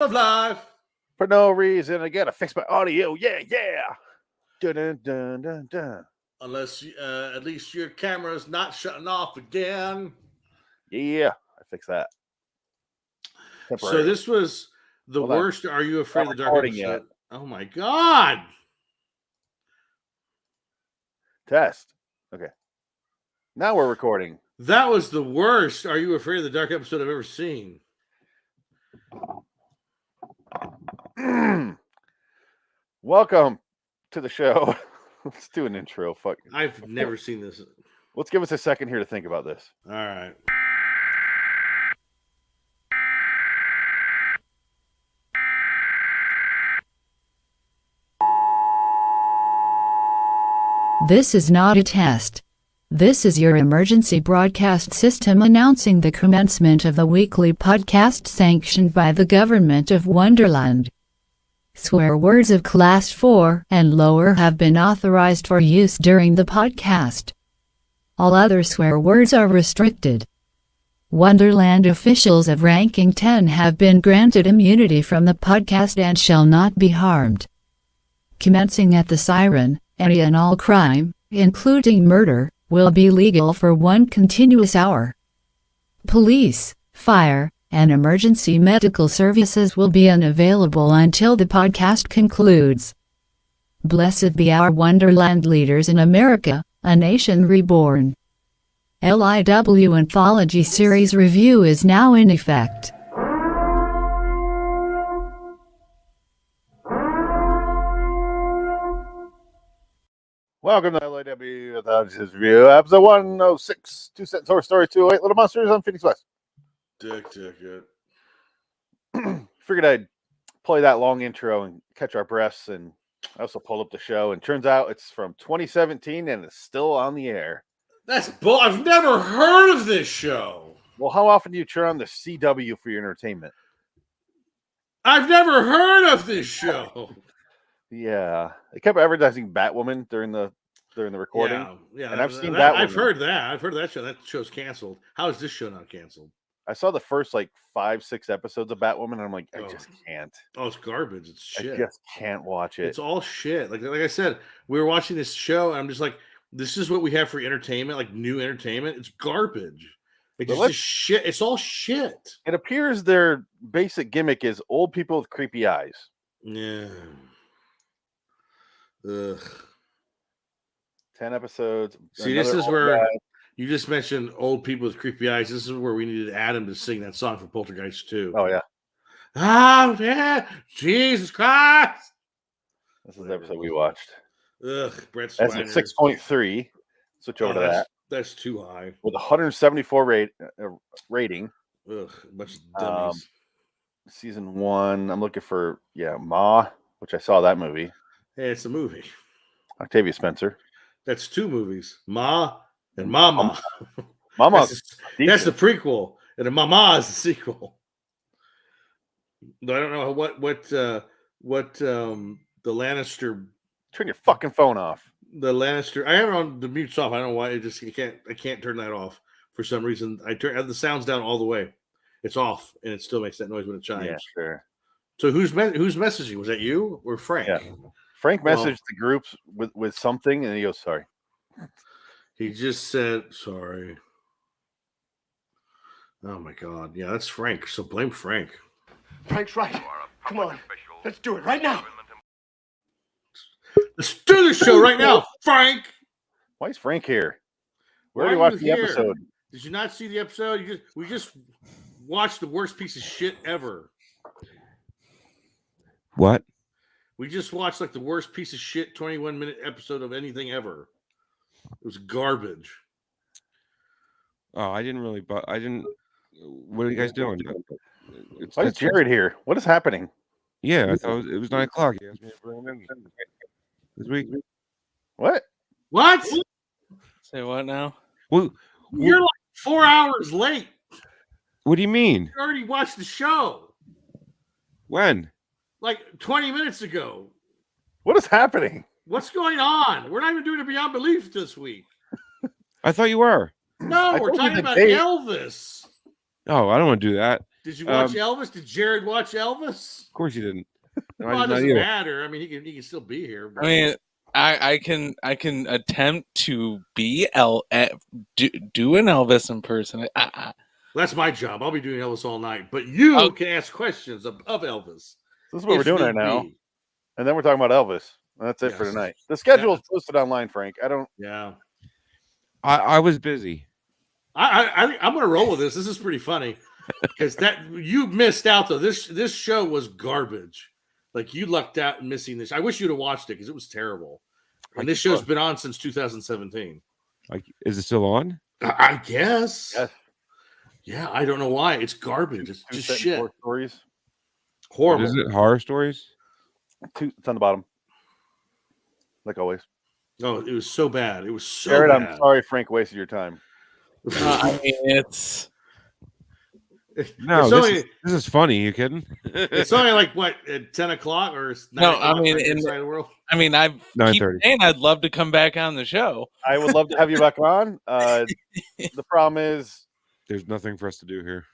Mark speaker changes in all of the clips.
Speaker 1: of life.
Speaker 2: For no reason, I gotta fix my audio. Yeah. Dun, dun, dun, dun, dun.
Speaker 1: Unless at least your camera's not shutting off again.
Speaker 2: Yeah, I fixed that.
Speaker 1: So this was the
Speaker 2: Hold on.
Speaker 1: worst Are You Afraid of
Speaker 2: Not
Speaker 1: the Dark
Speaker 2: recording
Speaker 1: episode?
Speaker 2: yet.
Speaker 1: Oh my God.
Speaker 2: Test. Okay. Now we're recording.
Speaker 1: That was the worst Are You Afraid of the Dark episode I've ever seen.
Speaker 2: Welcome to the show. Let's do an intro. Fuck.
Speaker 1: I've never seen this.
Speaker 2: Let's give us a second here to think about this.
Speaker 1: All right.
Speaker 3: This is not a test. This is your emergency broadcast system announcing the commencement of the weekly podcast sanctioned by the government of Wonderland. Swear words of Class 4 and lower have been authorized for use during the podcast. All other swear words are restricted. Wonderland officials of ranking 10 have been granted immunity from the podcast and shall not be harmed. Commencing at the siren, any and all crime, including murder, will be legal for 1 continuous hour. Police, fire, and emergency medical services will be unavailable until the podcast concludes. Blessed be our Wonderland leaders in America, a nation reborn. LIW Anthology series review is now in effect.
Speaker 2: Welcome to LIW Anthology Review, episode 106. 2 Cents Horror Story 208 Little Monsters on Phoenix West.
Speaker 1: Figured
Speaker 2: I'd play that long intro and catch our breaths, and I also pulled up the show, and turns out it's from 2017 and it's still on the air.
Speaker 1: That's bull. I've never heard of this show.
Speaker 2: Well, how often do you turn on the CW for your entertainment?
Speaker 1: I've never heard of this show.
Speaker 2: Yeah, they kept advertising Batwoman during the recording.
Speaker 1: Yeah,
Speaker 2: and I've seen that.
Speaker 1: I've heard that. I've heard that show. That show's canceled. How is this show not canceled?
Speaker 2: I saw the first 5-6 episodes of Batwoman, and I'm like, I just can't.
Speaker 1: Oh, it's garbage. It's shit.
Speaker 2: I just can't watch it.
Speaker 1: It's all shit. Like I said, we were watching this show, and I'm just like, this is what we have for entertainment, like new entertainment. It's garbage. It's just shit. It's all shit.
Speaker 2: It appears their basic gimmick is old people with creepy eyes.
Speaker 1: Yeah. Ugh.
Speaker 2: 10 episodes.
Speaker 1: See, this is where you just mentioned old people with creepy eyes. This is where we needed Adam to sing that song for Poltergeist 2.
Speaker 2: Oh, yeah.
Speaker 1: Oh, yeah. Jesus Christ.
Speaker 2: This is the episode we watched.
Speaker 1: Ugh, Brett
Speaker 2: That's at 6.3. Switch over to that.
Speaker 1: That's too high.
Speaker 2: With 174 rating.
Speaker 1: Ugh, a bunch of dummies.
Speaker 2: Season 1. I'm looking for, Ma, which I saw that movie.
Speaker 1: Hey, it's a movie.
Speaker 2: Octavia Spencer.
Speaker 1: That's 2 movies. Ma and Mama.
Speaker 2: Mama.
Speaker 1: That's the prequel. And the Mama is the sequel. I don't know what the Lannister.
Speaker 2: Turn your fucking phone off.
Speaker 1: The Lannister. I have it on the mute's off. I don't know why. I can't turn that off for some reason. I have the sounds down all the way. It's off, and it still makes that noise when it chimes.
Speaker 2: Yeah, sure.
Speaker 1: So who's messaging? Was that you or Frank?
Speaker 2: Yeah. Frank messaged the groups with something, and he goes, sorry.
Speaker 1: He just said, sorry. Oh, my God. Yeah, that's Frank. So blame Frank.
Speaker 4: Frank's right. Come on. Let's do it right now.
Speaker 1: Let's do this show right now, Frank.
Speaker 2: Why is Frank here? We already watched the episode.
Speaker 1: Did you not see the episode? We just watched the worst piece of shit ever.
Speaker 5: What?
Speaker 1: We just watched the worst piece of shit 21-minute episode of anything ever. It was garbage.
Speaker 5: Oh, I didn't. What are you guys doing?
Speaker 2: Why is Jared here? What is happening?
Speaker 5: Yeah, I thought it was 9 o'clock. He asked me to bring him in this week.
Speaker 2: What?
Speaker 1: What?
Speaker 6: Say what now?
Speaker 5: Well,
Speaker 1: you're 4 hours late.
Speaker 5: What do you mean?
Speaker 1: You already watched the show.
Speaker 5: When?
Speaker 1: 20 minutes ago.
Speaker 2: What is happening?
Speaker 1: What's going on? We're not even doing a Beyond Belief this week.
Speaker 5: I thought you were.
Speaker 1: No, we're talking about Elvis.
Speaker 5: Oh, I don't want to do that.
Speaker 1: Did you watch Elvis? Did Jared watch Elvis?
Speaker 5: Of course you didn't. No,
Speaker 1: Well,
Speaker 5: I
Speaker 1: it
Speaker 5: did not
Speaker 1: doesn't
Speaker 5: either.
Speaker 1: matter. I mean, he can still be here. But...
Speaker 6: I mean, I can attempt to be do an Elvis impersonation.
Speaker 1: That's my job. I'll be doing Elvis all night. But you can ask questions of Elvis.
Speaker 2: This is what we're doing right now.
Speaker 1: Be.
Speaker 2: And then we're talking about Elvis. That's it for tonight. The schedule is posted online, Frank.
Speaker 1: Yeah.
Speaker 5: I was busy.
Speaker 1: I'm going to roll with this. This is pretty funny because you missed out though. This show was garbage. Like you lucked out in missing this. I wish you'd have watched it because it was terrible. And this show's been on since 2017.
Speaker 5: Like, is it still on?
Speaker 1: I guess.
Speaker 2: Yes.
Speaker 1: Yeah, I don't know why. It's garbage. It's just shit.
Speaker 2: Stories.
Speaker 1: Horrible.
Speaker 5: Is it horror stories?
Speaker 2: It's on the bottom. Like always.
Speaker 1: Oh, it was so bad. It was so
Speaker 2: Jared,
Speaker 1: bad.
Speaker 2: I'm sorry Frank wasted your time.
Speaker 6: I mean, it's
Speaker 5: No, this is funny. You kidding?
Speaker 1: It's only like what at 10 o'clock or 9
Speaker 6: no.
Speaker 1: o'clock
Speaker 6: I mean,
Speaker 1: inside the world.
Speaker 6: I mean, I keep
Speaker 5: 9:30.
Speaker 6: saying I'd love to come back on the show.
Speaker 2: I would love to have you back on. The problem is,
Speaker 5: there's nothing for us to do here.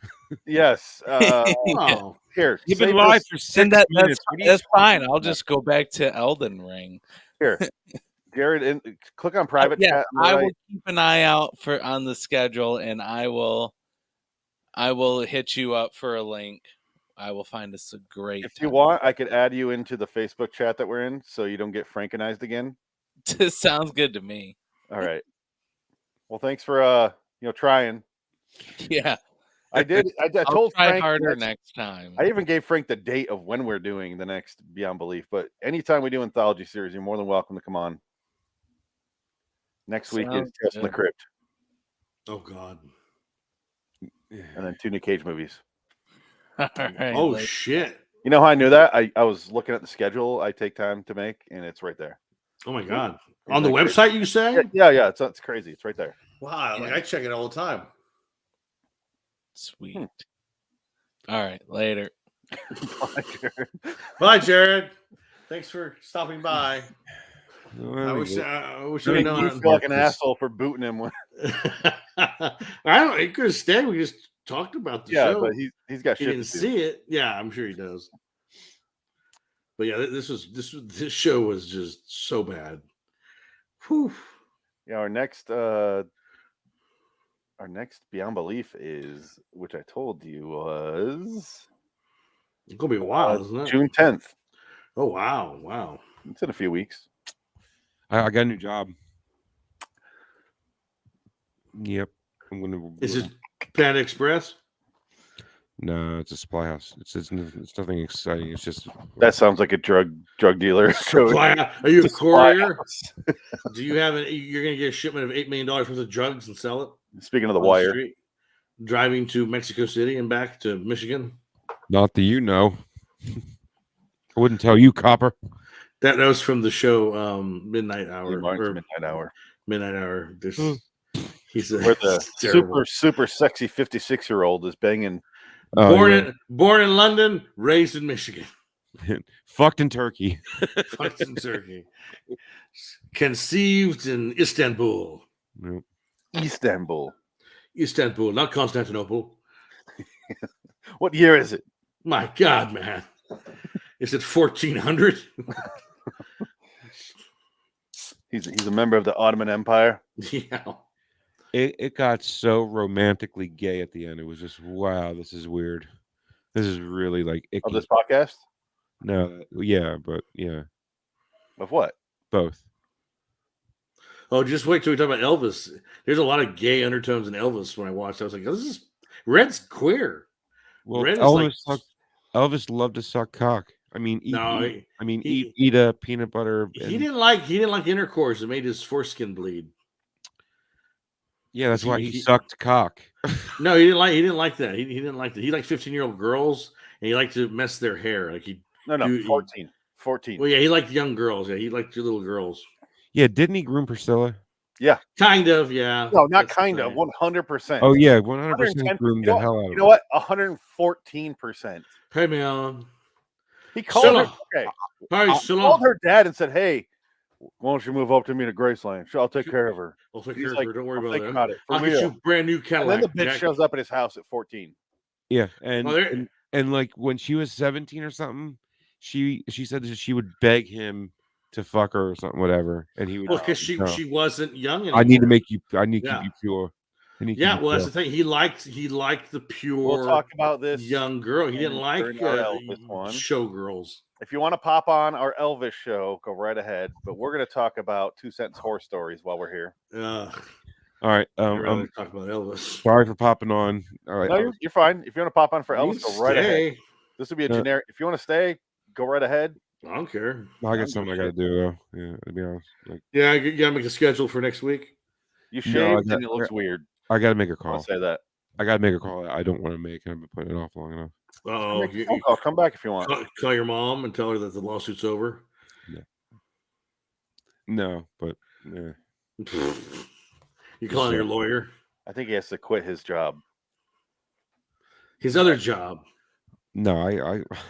Speaker 2: yes.
Speaker 1: Oh,
Speaker 2: Here,
Speaker 5: You've been
Speaker 2: save
Speaker 5: live
Speaker 2: this-
Speaker 5: for 6
Speaker 6: And
Speaker 5: minutes.
Speaker 6: that's fine. I'll just go back to Elden Ring.
Speaker 2: Here, Jared, click on private
Speaker 6: Yeah,
Speaker 2: chat.
Speaker 6: I will keep an eye out on the schedule, and I will hit you up for a link. I will find us a great.
Speaker 2: If you want, I could add you into the Facebook chat that we're in, so you don't get Frankenized again.
Speaker 6: This sounds good to me.
Speaker 2: All right. Well, thanks for trying.
Speaker 6: Yeah,
Speaker 2: I did. I
Speaker 6: I'll
Speaker 2: told
Speaker 6: try
Speaker 2: Frank
Speaker 6: harder next time.
Speaker 2: I even gave Frank the date of when we're doing the next Beyond Belief. But anytime we do Anthology series, you're more than welcome to come on. Next week is
Speaker 6: Sounds
Speaker 2: Tales from the
Speaker 6: good.
Speaker 2: Crypt,
Speaker 1: oh God.
Speaker 2: and then 2 Nick Cage movies.
Speaker 6: All right,
Speaker 1: Oh
Speaker 6: like-
Speaker 1: shit.
Speaker 2: You know how I knew that? I was looking at the schedule I take time to make, and it's right there.
Speaker 1: Oh my God. On the
Speaker 2: Isn't that
Speaker 1: website, you say?
Speaker 2: Yeah. It's crazy. It's right there.
Speaker 1: Wow. Like I check it all the time.
Speaker 6: Sweet. All right, later.
Speaker 1: Bye, Jared. Thanks for stopping by.
Speaker 5: Well,
Speaker 1: I wish I
Speaker 2: You
Speaker 1: would have known.
Speaker 2: feel like an asshole for booting him.
Speaker 1: I don't. He could have stayed. We just talked about the show.
Speaker 2: But he's got
Speaker 1: He
Speaker 2: shit
Speaker 1: didn't
Speaker 2: to do.
Speaker 1: see it. Yeah, I'm sure he does. But yeah, this show was just so bad. Whew.
Speaker 2: Yeah, our next Beyond Belief is, which I told you was
Speaker 1: It's gonna be a while, isn't it?
Speaker 2: June 10th.
Speaker 1: Oh wow, wow.
Speaker 2: It's in a few weeks.
Speaker 5: I got a new job. Yep. I'm gonna.
Speaker 1: Is it Panda Express?
Speaker 5: No, it's a supply house. It's nothing exciting. It's just
Speaker 2: That sounds like a drug dealer.
Speaker 1: Are you a
Speaker 2: It's a supply
Speaker 1: courier?
Speaker 2: house.
Speaker 1: Do you have you're gonna get a shipment of $8 million worth of drugs and sell it?
Speaker 2: Speaking of the
Speaker 1: on
Speaker 2: wire,
Speaker 1: street, driving to Mexico City and back to Michigan.
Speaker 5: not that you know. I wouldn't tell you, copper.
Speaker 1: That was from the show Midnight Hour.
Speaker 2: Martin's
Speaker 1: Or
Speaker 2: Midnight Hour,
Speaker 1: Midnight Hour. He's
Speaker 2: where the
Speaker 1: terrible.
Speaker 2: super sexy 56-year-old is banging.
Speaker 5: Oh, yeah.
Speaker 1: born in London, raised in Michigan.
Speaker 5: Fucked in Turkey.
Speaker 1: Fucked in Turkey. Conceived in Istanbul.
Speaker 5: Yep.
Speaker 2: Istanbul.
Speaker 1: Istanbul, not Constantinople.
Speaker 2: What year is it?
Speaker 1: My God, man. Is it 1400?
Speaker 2: He's a member of the Ottoman Empire.
Speaker 1: Yeah.
Speaker 5: It got so romantically gay at the end. It was just wow. This is weird. This is really like icky.
Speaker 2: Of this podcast?
Speaker 5: No, yeah, but yeah,
Speaker 2: Of what?
Speaker 5: both.
Speaker 1: Oh, just wait till we talk about Elvis. There's a lot of gay undertones in Elvis when I watched. I was like, oh, this is Red's queer.
Speaker 5: Well,
Speaker 1: Red is
Speaker 5: Elvis loved to suck cock. I mean, eat a peanut butter.
Speaker 1: He didn't like intercourse. It made his foreskin bleed.
Speaker 5: Yeah, that's why he
Speaker 1: he-
Speaker 5: sucked cock.
Speaker 1: No, he didn't like that. He didn't like that. He liked 15-year-old girls, and he liked to mess their hair. Like
Speaker 2: No,
Speaker 1: Dude,
Speaker 2: 14. 14.
Speaker 1: well, yeah, he liked young girls. Yeah, he liked your little girls.
Speaker 5: Yeah, didn't he groom Priscilla?
Speaker 1: Kind of, yeah.
Speaker 2: No, not
Speaker 1: That's
Speaker 2: kind
Speaker 1: the
Speaker 2: of.
Speaker 1: thing.
Speaker 2: 100%.
Speaker 5: Oh yeah, 100%
Speaker 2: 110.
Speaker 5: groomed
Speaker 2: You
Speaker 5: the
Speaker 2: know,
Speaker 5: hell out of
Speaker 2: you
Speaker 5: him.
Speaker 2: know what? 114%.
Speaker 1: Hey, man.
Speaker 2: He called her.
Speaker 1: Silla.
Speaker 2: Okay.
Speaker 1: Hi,
Speaker 2: Called
Speaker 1: Shalom.
Speaker 2: her dad and said, "Hey, why don't you move up to me to Graceland? Sure, I'll take care of her."
Speaker 1: I'll take
Speaker 2: He's
Speaker 1: care of
Speaker 2: like,
Speaker 1: her. Don't worry
Speaker 2: "I'll
Speaker 1: about
Speaker 2: think
Speaker 1: that.
Speaker 2: about it. For
Speaker 1: I'll get
Speaker 2: real."
Speaker 1: you a brand new
Speaker 2: And
Speaker 1: Cadillac.
Speaker 2: then the bitch
Speaker 1: Jack.
Speaker 2: shows up at his house at 14.
Speaker 5: Yeah,
Speaker 1: Well, there-
Speaker 5: and like when she was 17 or something, she said that she would beg him to fuck her or something, whatever, and he would.
Speaker 1: well, because
Speaker 5: no.
Speaker 1: she wasn't young anymore.
Speaker 5: I need to make you. I need to
Speaker 1: Yeah.
Speaker 5: keep you pure. I need to
Speaker 1: Yeah,
Speaker 5: keep you
Speaker 1: well, that's
Speaker 5: pure.
Speaker 1: the thing. He liked the pure.
Speaker 2: We'll talk about this
Speaker 1: young girl. He didn't like
Speaker 2: during our Elvis one.
Speaker 1: showgirls.
Speaker 2: If you want to pop on our Elvis show, go right ahead. But we're going to talk about 2 Cents horror stories while we're here.
Speaker 5: All right.
Speaker 1: I'd rather talk about Elvis.
Speaker 5: Sorry for popping on. All right.
Speaker 2: No, you're fine. If you want to pop on for
Speaker 1: You
Speaker 2: Elvis,
Speaker 1: can
Speaker 2: go right ahead.
Speaker 1: stay.
Speaker 2: This would be a generic. If you want to stay, go right ahead.
Speaker 1: I don't care.
Speaker 5: I got something I got to do though. Yeah, to be honest. Like,
Speaker 1: Yeah, I gotta make a schedule for next week.
Speaker 2: You
Speaker 5: No,
Speaker 2: shaved and it looks weird.
Speaker 5: I got to make a
Speaker 2: I
Speaker 5: call.
Speaker 2: want to say that.
Speaker 5: I got to make a call. I don't want to make. I've been putting it off long enough.
Speaker 1: Oh,
Speaker 2: Make a phone call. Come back if you want.
Speaker 1: call your mom and tell her that the lawsuit's over.
Speaker 5: No, but yeah.
Speaker 1: You calling your lawyer?
Speaker 2: I think he has to quit his job.
Speaker 1: His other job.
Speaker 5: No,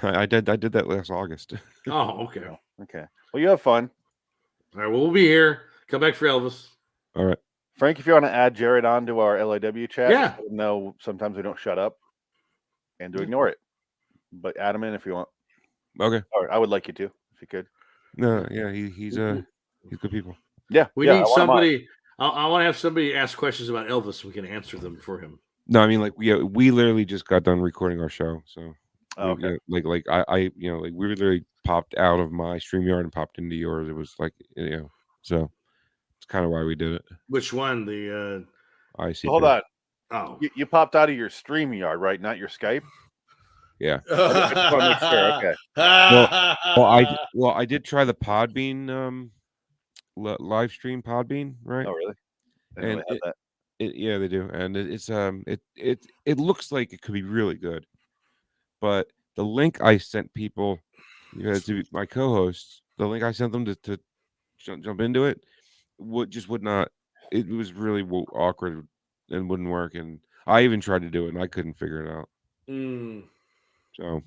Speaker 5: I did that last August.
Speaker 1: Oh, okay.
Speaker 2: Okay. Well, you have fun.
Speaker 1: All right. Well, we'll be here. Come back for Elvis.
Speaker 5: All right.
Speaker 2: Frank, if you want to add Jared on to our LAW chat,
Speaker 1: Yeah.
Speaker 2: no, sometimes we don't shut up and to ignore it. But add him in if you want.
Speaker 5: Okay.
Speaker 2: Or I would like you to, if you could.
Speaker 5: No, yeah, he's good people.
Speaker 2: Yeah.
Speaker 1: We
Speaker 2: yeah,
Speaker 1: need
Speaker 2: I want him on.
Speaker 1: somebody. I want to have somebody ask questions about Elvis so we can answer them for him.
Speaker 5: No, I mean like we literally just got done recording our show, so
Speaker 2: Oh, okay.
Speaker 5: like I like we literally popped out of my StreamYard and popped into yours. It was like so it's kind of why we did it.
Speaker 1: Which one? The
Speaker 5: I see.
Speaker 2: Hold on.
Speaker 1: oh,
Speaker 2: You popped out of your StreamYard, right? Not your Skype?
Speaker 5: Yeah.
Speaker 2: I just wanna make sure, okay.
Speaker 5: Well, I did try the Podbean live stream Podbean, right?
Speaker 2: Oh, really? I didn't
Speaker 5: And
Speaker 2: really have that.
Speaker 5: yeah, they do, and it looks like it could be really good, but the link I sent people, to my co-hosts, the link I sent them to jump into it would not. It was really awkward and wouldn't work, and I even tried to do it and I couldn't figure it out. So,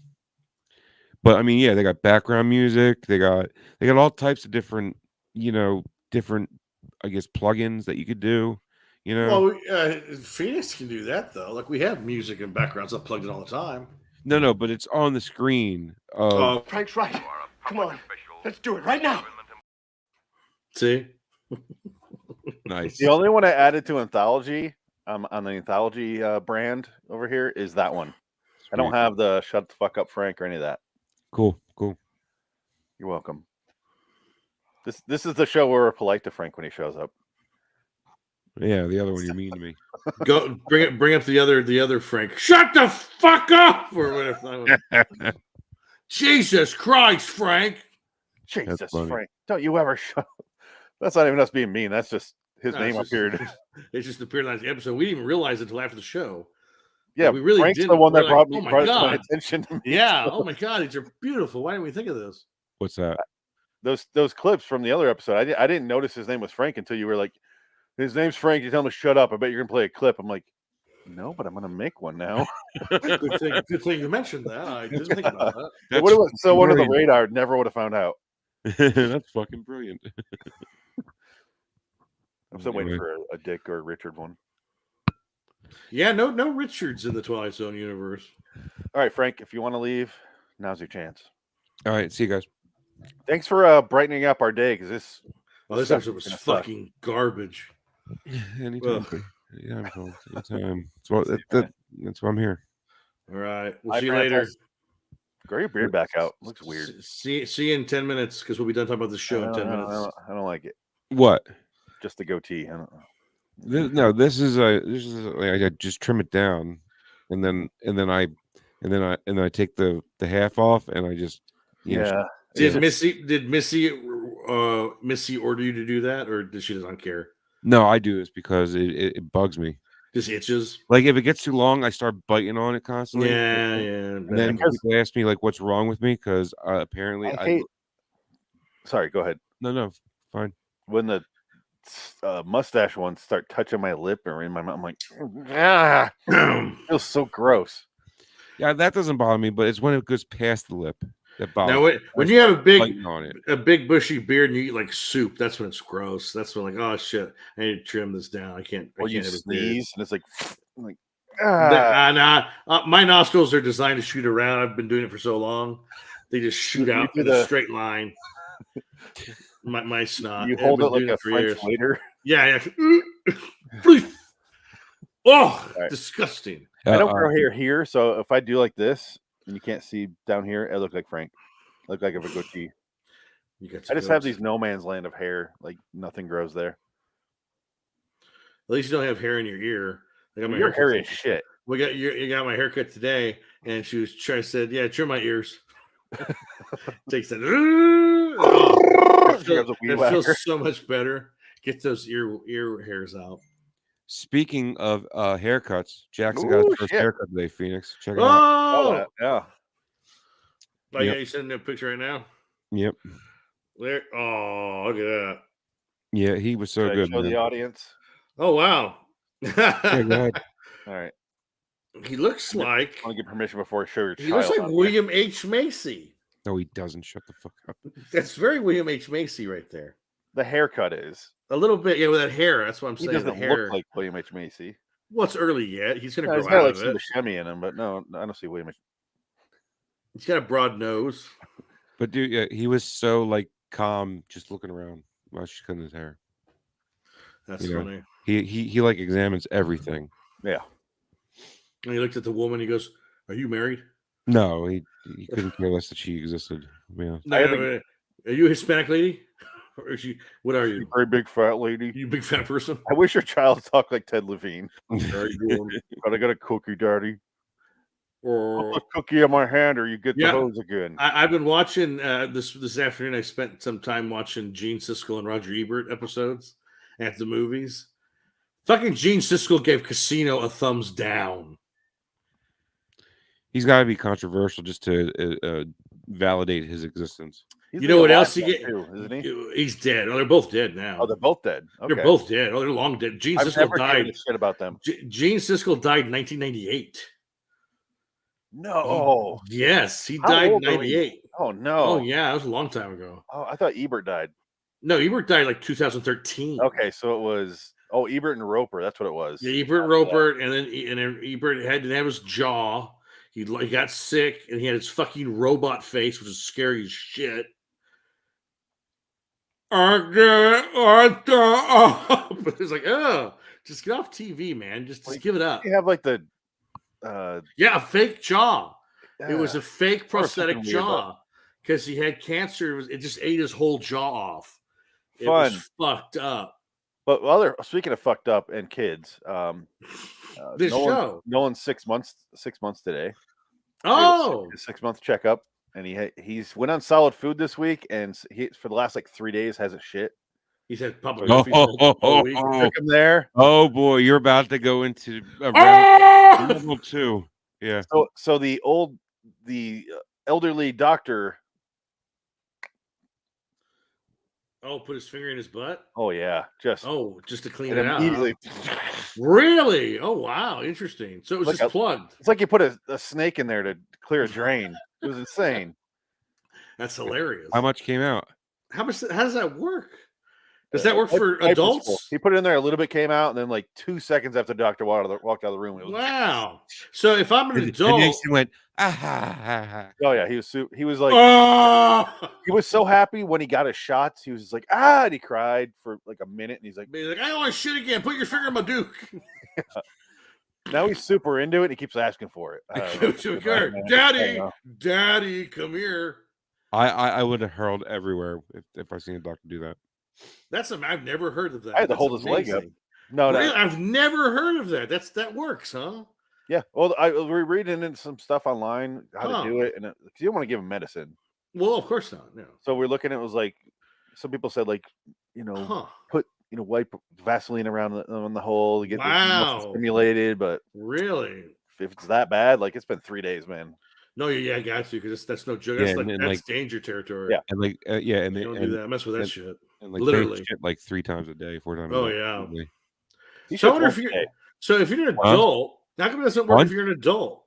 Speaker 5: but I mean, yeah, they got background music, they got all types of different, I guess, plugins that you could do.
Speaker 1: Well, Phoenix can do that though. Like we have music and background stuff plugged in all the time.
Speaker 5: No, but it's on the screen.
Speaker 4: Frank's right. Come on. Let's do it right now.
Speaker 1: See,
Speaker 5: Nice.
Speaker 2: The only one I added to Anthology, on the Anthology brand over here, is that one. I don't have the shut the fuck up Frank or any of that.
Speaker 5: Cool.
Speaker 2: You're welcome. This is the show where we're polite to Frank when he shows up.
Speaker 5: Yeah, the other one, you're mean to me.
Speaker 1: go bring up the other Frank. Shut the fuck up or whatever. Jesus Christ, Frank.
Speaker 2: Jesus,
Speaker 5: funny.
Speaker 2: Frank. Don't you ever show. That's not even us being mean. That's just his
Speaker 1: No,
Speaker 2: name
Speaker 1: it's just-
Speaker 2: appeared.
Speaker 1: It just appeared on the episode. We didn't even realize it until after the show.
Speaker 2: Yeah,
Speaker 1: we really
Speaker 2: Frank's
Speaker 1: didn't.
Speaker 2: the one that
Speaker 1: We're
Speaker 2: brought
Speaker 1: like,
Speaker 2: me
Speaker 1: oh my
Speaker 2: brought it to my
Speaker 1: God.
Speaker 2: attention. To me.
Speaker 1: Yeah. Oh my God, these are beautiful. Why didn't we think of this?
Speaker 5: What's that?
Speaker 2: Those clips from the other episode. I didn't notice his name was Frank until you were like, his name's Frank. You tell him to shut up. I bet you're gonna play a clip. I'm like, no, but I'm gonna make one now.
Speaker 1: Good thing you mentioned that. I didn't think about that.
Speaker 2: It would have been so under the
Speaker 5: brilliant.
Speaker 2: radar. Never would have found out.
Speaker 5: That's fucking brilliant.
Speaker 2: I'm still waiting
Speaker 5: Anyway.
Speaker 2: for a Dick or a Richard one.
Speaker 1: Yeah, no Richards in the Twilight Zone universe.
Speaker 2: All right, Frank, if you want to leave, now's your chance.
Speaker 5: All right, see you guys.
Speaker 2: Thanks for brightening up our day because this.
Speaker 1: This episode was fucking garbage.
Speaker 5: Anytime.
Speaker 1: Ugh.
Speaker 5: Yeah, anytime. That's why I'm here.
Speaker 1: All right, we'll
Speaker 2: Hi,
Speaker 1: see you
Speaker 2: Francis.
Speaker 1: later.
Speaker 2: Grow your beard back out. Looks weird.
Speaker 1: See you in 10 minutes because we'll be done talking about the show in 10 minutes.
Speaker 2: I don't like it.
Speaker 5: What?
Speaker 2: Just the goatee. I don't know.
Speaker 5: This is I just trim it down, and then I take the half off, and I just
Speaker 1: Did Missy order you to do that, or does she doesn't care?
Speaker 5: No, I do this because it bugs me.
Speaker 1: Just itches.
Speaker 5: Like if it gets too long, I start biting on it constantly.
Speaker 1: Yeah.
Speaker 5: And then people ask me like, "What's wrong with me?" Because apparently
Speaker 2: I hate. Sorry, go ahead.
Speaker 5: No, fine.
Speaker 2: When the mustache ones start touching my lip or in my mouth, I'm like, ah, it feels so gross.
Speaker 5: Yeah, that doesn't bother me, but it's when it goes past the lip that bothers
Speaker 1: Now,
Speaker 5: me.
Speaker 1: when you have
Speaker 5: Biting on it.
Speaker 1: a big bushy beard and you eat like soup, that's when it's gross. That's when like, oh shit, I need to trim this down. I can't.
Speaker 2: Or
Speaker 1: I
Speaker 2: you
Speaker 1: can't have a beard.
Speaker 2: sneeze and it's like
Speaker 1: My nostrils are designed to shoot around. I've been doing it for so long. They just shoot
Speaker 2: You
Speaker 1: out
Speaker 2: do
Speaker 1: in a straight line. My snot.
Speaker 2: You
Speaker 1: I've
Speaker 2: hold
Speaker 1: been
Speaker 2: it like
Speaker 1: doing
Speaker 2: a
Speaker 1: for
Speaker 2: French
Speaker 1: years.
Speaker 2: waiter.
Speaker 1: Yeah. Oh,
Speaker 2: Right.
Speaker 1: disgusting.
Speaker 2: I don't grow hair here, so if I do like this and you can't see down here, I look like Frank. I look like I have a goatee. I just have these no man's land of hair. Like nothing grows there.
Speaker 1: At least you don't have hair in your ear. I got my
Speaker 2: Your hair
Speaker 1: haircut
Speaker 2: is shit.
Speaker 1: you got my haircut today, and she was trying to said, "Yeah, trim my ears." Takes that. It feels so much better. Get those ear hairs out.
Speaker 5: Speaking of haircuts, Jackson got his first haircut today. Phoenix, check it out.
Speaker 1: Oh,
Speaker 2: yeah.
Speaker 1: Oh yeah, you sending a picture right now.
Speaker 5: Yep.
Speaker 1: There. Oh, look at that.
Speaker 5: Yeah, he was so good.
Speaker 2: Show the audience.
Speaker 1: Oh wow.
Speaker 5: Yeah, go ahead.
Speaker 2: All right.
Speaker 1: He looks like.
Speaker 2: I want to get permission before I show your child.
Speaker 1: He looks like William H. Macy.
Speaker 5: No, he doesn't. Shut the fuck up.
Speaker 1: That's very William H. Macy right there.
Speaker 2: The haircut is
Speaker 1: a little bit, yeah, with that hair. That's what I'm saying.
Speaker 2: He doesn't
Speaker 1: the hair.
Speaker 2: look like William H. Macy.
Speaker 1: Well, it's early yet. He's going to grow
Speaker 2: got
Speaker 1: out
Speaker 2: like
Speaker 1: of
Speaker 2: some
Speaker 1: it.
Speaker 2: Buscemi in him, but no, I don't see William H.
Speaker 1: He's got a broad nose.
Speaker 5: But dude, yeah, he was so like calm, just looking around while she's cutting his hair.
Speaker 1: That's funny.
Speaker 5: He like examines everything.
Speaker 2: Yeah.
Speaker 1: And he looked at the woman. He goes, "Are you married?"
Speaker 5: No, he couldn't care less that she existed. Yeah.
Speaker 1: No, are you a Hispanic lady? Or is she? What are you?
Speaker 2: Very big fat lady.
Speaker 1: You big fat person.
Speaker 2: I wish your child talked like Ted Levine. But I got a cookie, Daddy. Put the cookie in my hand, or you get the hose again.
Speaker 1: I've been watching this afternoon. I spent some time watching Gene Siskel and Roger Ebert episodes at the movies. Fucking Gene Siskel gave Casino a thumbs down.
Speaker 5: He's got to be controversial just to validate his existence.
Speaker 1: You know what else he get?
Speaker 2: Isn't he?
Speaker 1: He's dead. Oh, they're both dead now.
Speaker 2: Oh, they're both dead. Okay.
Speaker 1: They're both dead. Oh, they're long dead. Gene Siskel died.
Speaker 2: Shit about them.
Speaker 1: Gene Siskel died in 1998.
Speaker 2: No.
Speaker 1: Yes, he died in 98.
Speaker 2: Oh no.
Speaker 1: Oh yeah, that was a long time ago.
Speaker 2: Oh, I thought Ebert died.
Speaker 1: No, Ebert died like 2013.
Speaker 2: Okay, so it was Ebert and Roper. That's what it was.
Speaker 1: Yeah, Ebert and Roper, and then Ebert didn't have his jaw. He got sick, and he had his fucking robot face, which is scary as shit. But it's like, oh, just get off TV, man. Just give it up.
Speaker 2: You have like the
Speaker 1: a fake jaw. It was a fake prosthetic jaw because he had cancer. It just ate his whole jaw off. It was fucked up.
Speaker 2: But speaking of fucked up and kids,
Speaker 1: this show,
Speaker 2: Nolan's 6 months today.
Speaker 1: Oh,
Speaker 2: his 6 month checkup, and he's went on solid food this week, and he for the last like 3 days hasn't shit.
Speaker 1: He's had public
Speaker 2: took him there.
Speaker 5: Oh boy, you're about to go into level 2. Yeah.
Speaker 2: So the elderly doctor.
Speaker 1: Oh, put his finger in his butt.
Speaker 2: Oh yeah, just
Speaker 1: to clean it out.
Speaker 2: Immediately.
Speaker 1: Really? Oh wow, interesting. So it was just plugged.
Speaker 2: It's like you put a snake in there to clear a drain. It was insane.
Speaker 1: That's hilarious.
Speaker 5: How much came out?
Speaker 1: How does that work? Does that work for adults?
Speaker 2: He put it in there, a little bit came out, and then like 2 seconds after the doctor walked out of the room.
Speaker 1: Wow. So if I'm an adult,
Speaker 5: and he went, ah.
Speaker 2: Oh yeah, he was like, he was so happy when he got his shots. He was just like, and he cried for like a minute, and he's like,
Speaker 1: I don't want to shit again. Put your finger in my duke.
Speaker 2: Yeah. Now he's super into it. And he keeps asking for it.
Speaker 1: Daddy, come here.
Speaker 5: I would have hurled everywhere if I seen a doctor do that.
Speaker 1: I've never heard of that.
Speaker 2: I had to hold his leg up. No,
Speaker 1: really? I've never heard of that. That works, huh?
Speaker 2: Yeah. Well, we're reading into some stuff online how to do it, and because you don't want to give him medicine.
Speaker 1: Well, of course not. No.
Speaker 2: So we're looking at it was like some people said like put wipe Vaseline around on the hole to get the stimulated, but
Speaker 1: really,
Speaker 2: if it's that bad, like it's been 3 days, man.
Speaker 1: No, I got to because that's no joke. That's danger territory.
Speaker 2: Yeah,
Speaker 5: and like and
Speaker 1: they don't do that. Mess with that shit.
Speaker 5: And like
Speaker 1: literally,
Speaker 5: shit like 3 times a day, 4 times.
Speaker 1: Oh
Speaker 5: a day,
Speaker 1: yeah.
Speaker 5: probably.
Speaker 1: So I wonder if you're an adult, how come it doesn't work if you're an adult?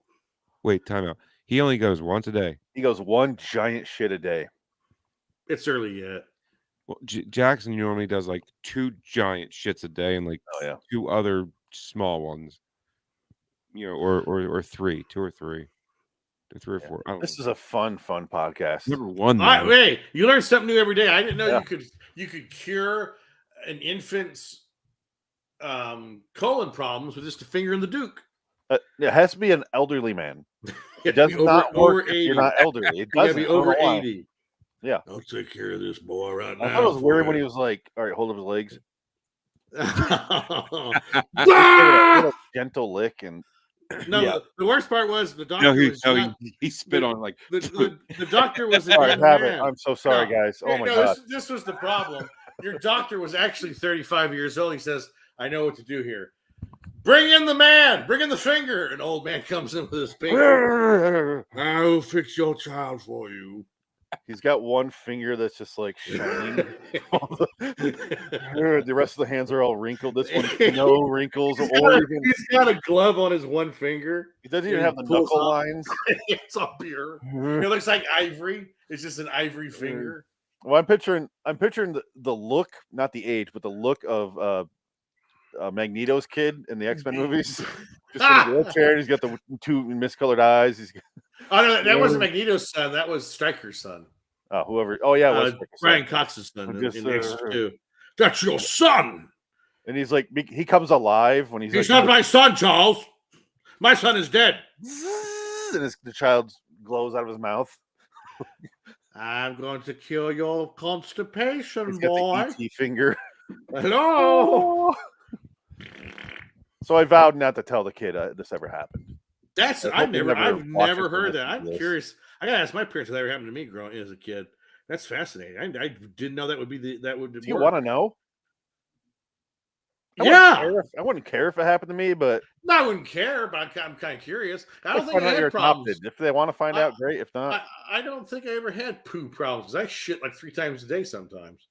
Speaker 5: Wait, time out. He only goes once a day.
Speaker 2: He goes one giant shit a day.
Speaker 1: It's early yet.
Speaker 5: Well, Jackson normally does like 2 giant shits a day and like 2 other small ones. or three, two or three or four. I don't
Speaker 2: This
Speaker 5: know.
Speaker 2: is a fun podcast.
Speaker 5: Number one.
Speaker 1: Hey, you learn something new every day. I didn't know
Speaker 2: Yeah.
Speaker 1: you could cure an infant's colon problems with just a finger in the Duke.
Speaker 2: It has to be an elderly man. It does
Speaker 1: Over-
Speaker 2: not
Speaker 1: over
Speaker 2: work if
Speaker 1: 80.
Speaker 2: you're not elderly. It
Speaker 1: You gotta
Speaker 2: doesn't
Speaker 1: be
Speaker 2: I don't know
Speaker 1: over
Speaker 2: why.
Speaker 1: 80.
Speaker 2: Yeah.
Speaker 1: I'll take care of this boy right now.
Speaker 2: I thought it was
Speaker 1: for
Speaker 2: weird
Speaker 1: you.
Speaker 2: when he was like, "All right, hold up his legs."
Speaker 1: Ah!
Speaker 2: A gentle lick, and
Speaker 1: No,
Speaker 2: yeah.
Speaker 1: the worst part was the doctor
Speaker 5: No,
Speaker 1: was not,
Speaker 5: he spit on like.
Speaker 1: the doctor was a
Speaker 2: All right,
Speaker 1: young
Speaker 2: have
Speaker 1: man.
Speaker 2: it. I'm so sorry, guys. Oh my god.
Speaker 1: This was the problem. Your doctor was actually 35 years old. He says, "I know what to do here. Bring in the man. Bring in the finger." An old man comes in with his finger. I'll fix your child for you.
Speaker 2: He's got one finger that's just like shining. The rest of the hands are all wrinkled. This one, no wrinkles, or even
Speaker 1: He's got a glove on his one finger.
Speaker 2: he doesn't even
Speaker 1: He
Speaker 2: have the
Speaker 1: pulls
Speaker 2: knuckle
Speaker 1: up.
Speaker 2: lines.
Speaker 1: It's all pure. It looks like ivory. It's just an ivory finger.
Speaker 2: Well, I'm picturing the look, not the age, but the look of Magneto's kid in the X-Men movies. Just in a wheelchair. He's got the two miscolored eyes. He's got,
Speaker 1: Oh no, that wasn't Magneto's son. That was Stryker's son.
Speaker 2: whoever. Oh yeah, it was
Speaker 1: Brian Cox's son
Speaker 2: Just,
Speaker 1: in X2. That's your son.
Speaker 2: and he's like, he comes alive when he's
Speaker 1: He's
Speaker 2: like,
Speaker 1: not my son, Charles. My son is dead.
Speaker 2: and the child glows out of his mouth.
Speaker 1: I'm going to cure your constipation,
Speaker 2: He's got
Speaker 1: boy.
Speaker 2: the ET finger.
Speaker 1: Hello.
Speaker 2: So I vowed not to tell the kid this ever happened.
Speaker 1: I've never heard that. I'm
Speaker 2: this.
Speaker 1: curious. I gotta ask my parents if that ever happened to me growing as a kid. That's fascinating. I didn't know that would be that would.
Speaker 2: Do you want to know?
Speaker 1: Yeah,
Speaker 2: I wouldn't care if it happened to me, but
Speaker 1: no, I wouldn't care. But I'm kind of curious. I don't think
Speaker 2: find
Speaker 1: I
Speaker 2: out you're
Speaker 1: had problems.
Speaker 2: adopted. If they want to find out, great. If not,
Speaker 1: I don't think I ever had poo problems. I shit like 3 times a day sometimes.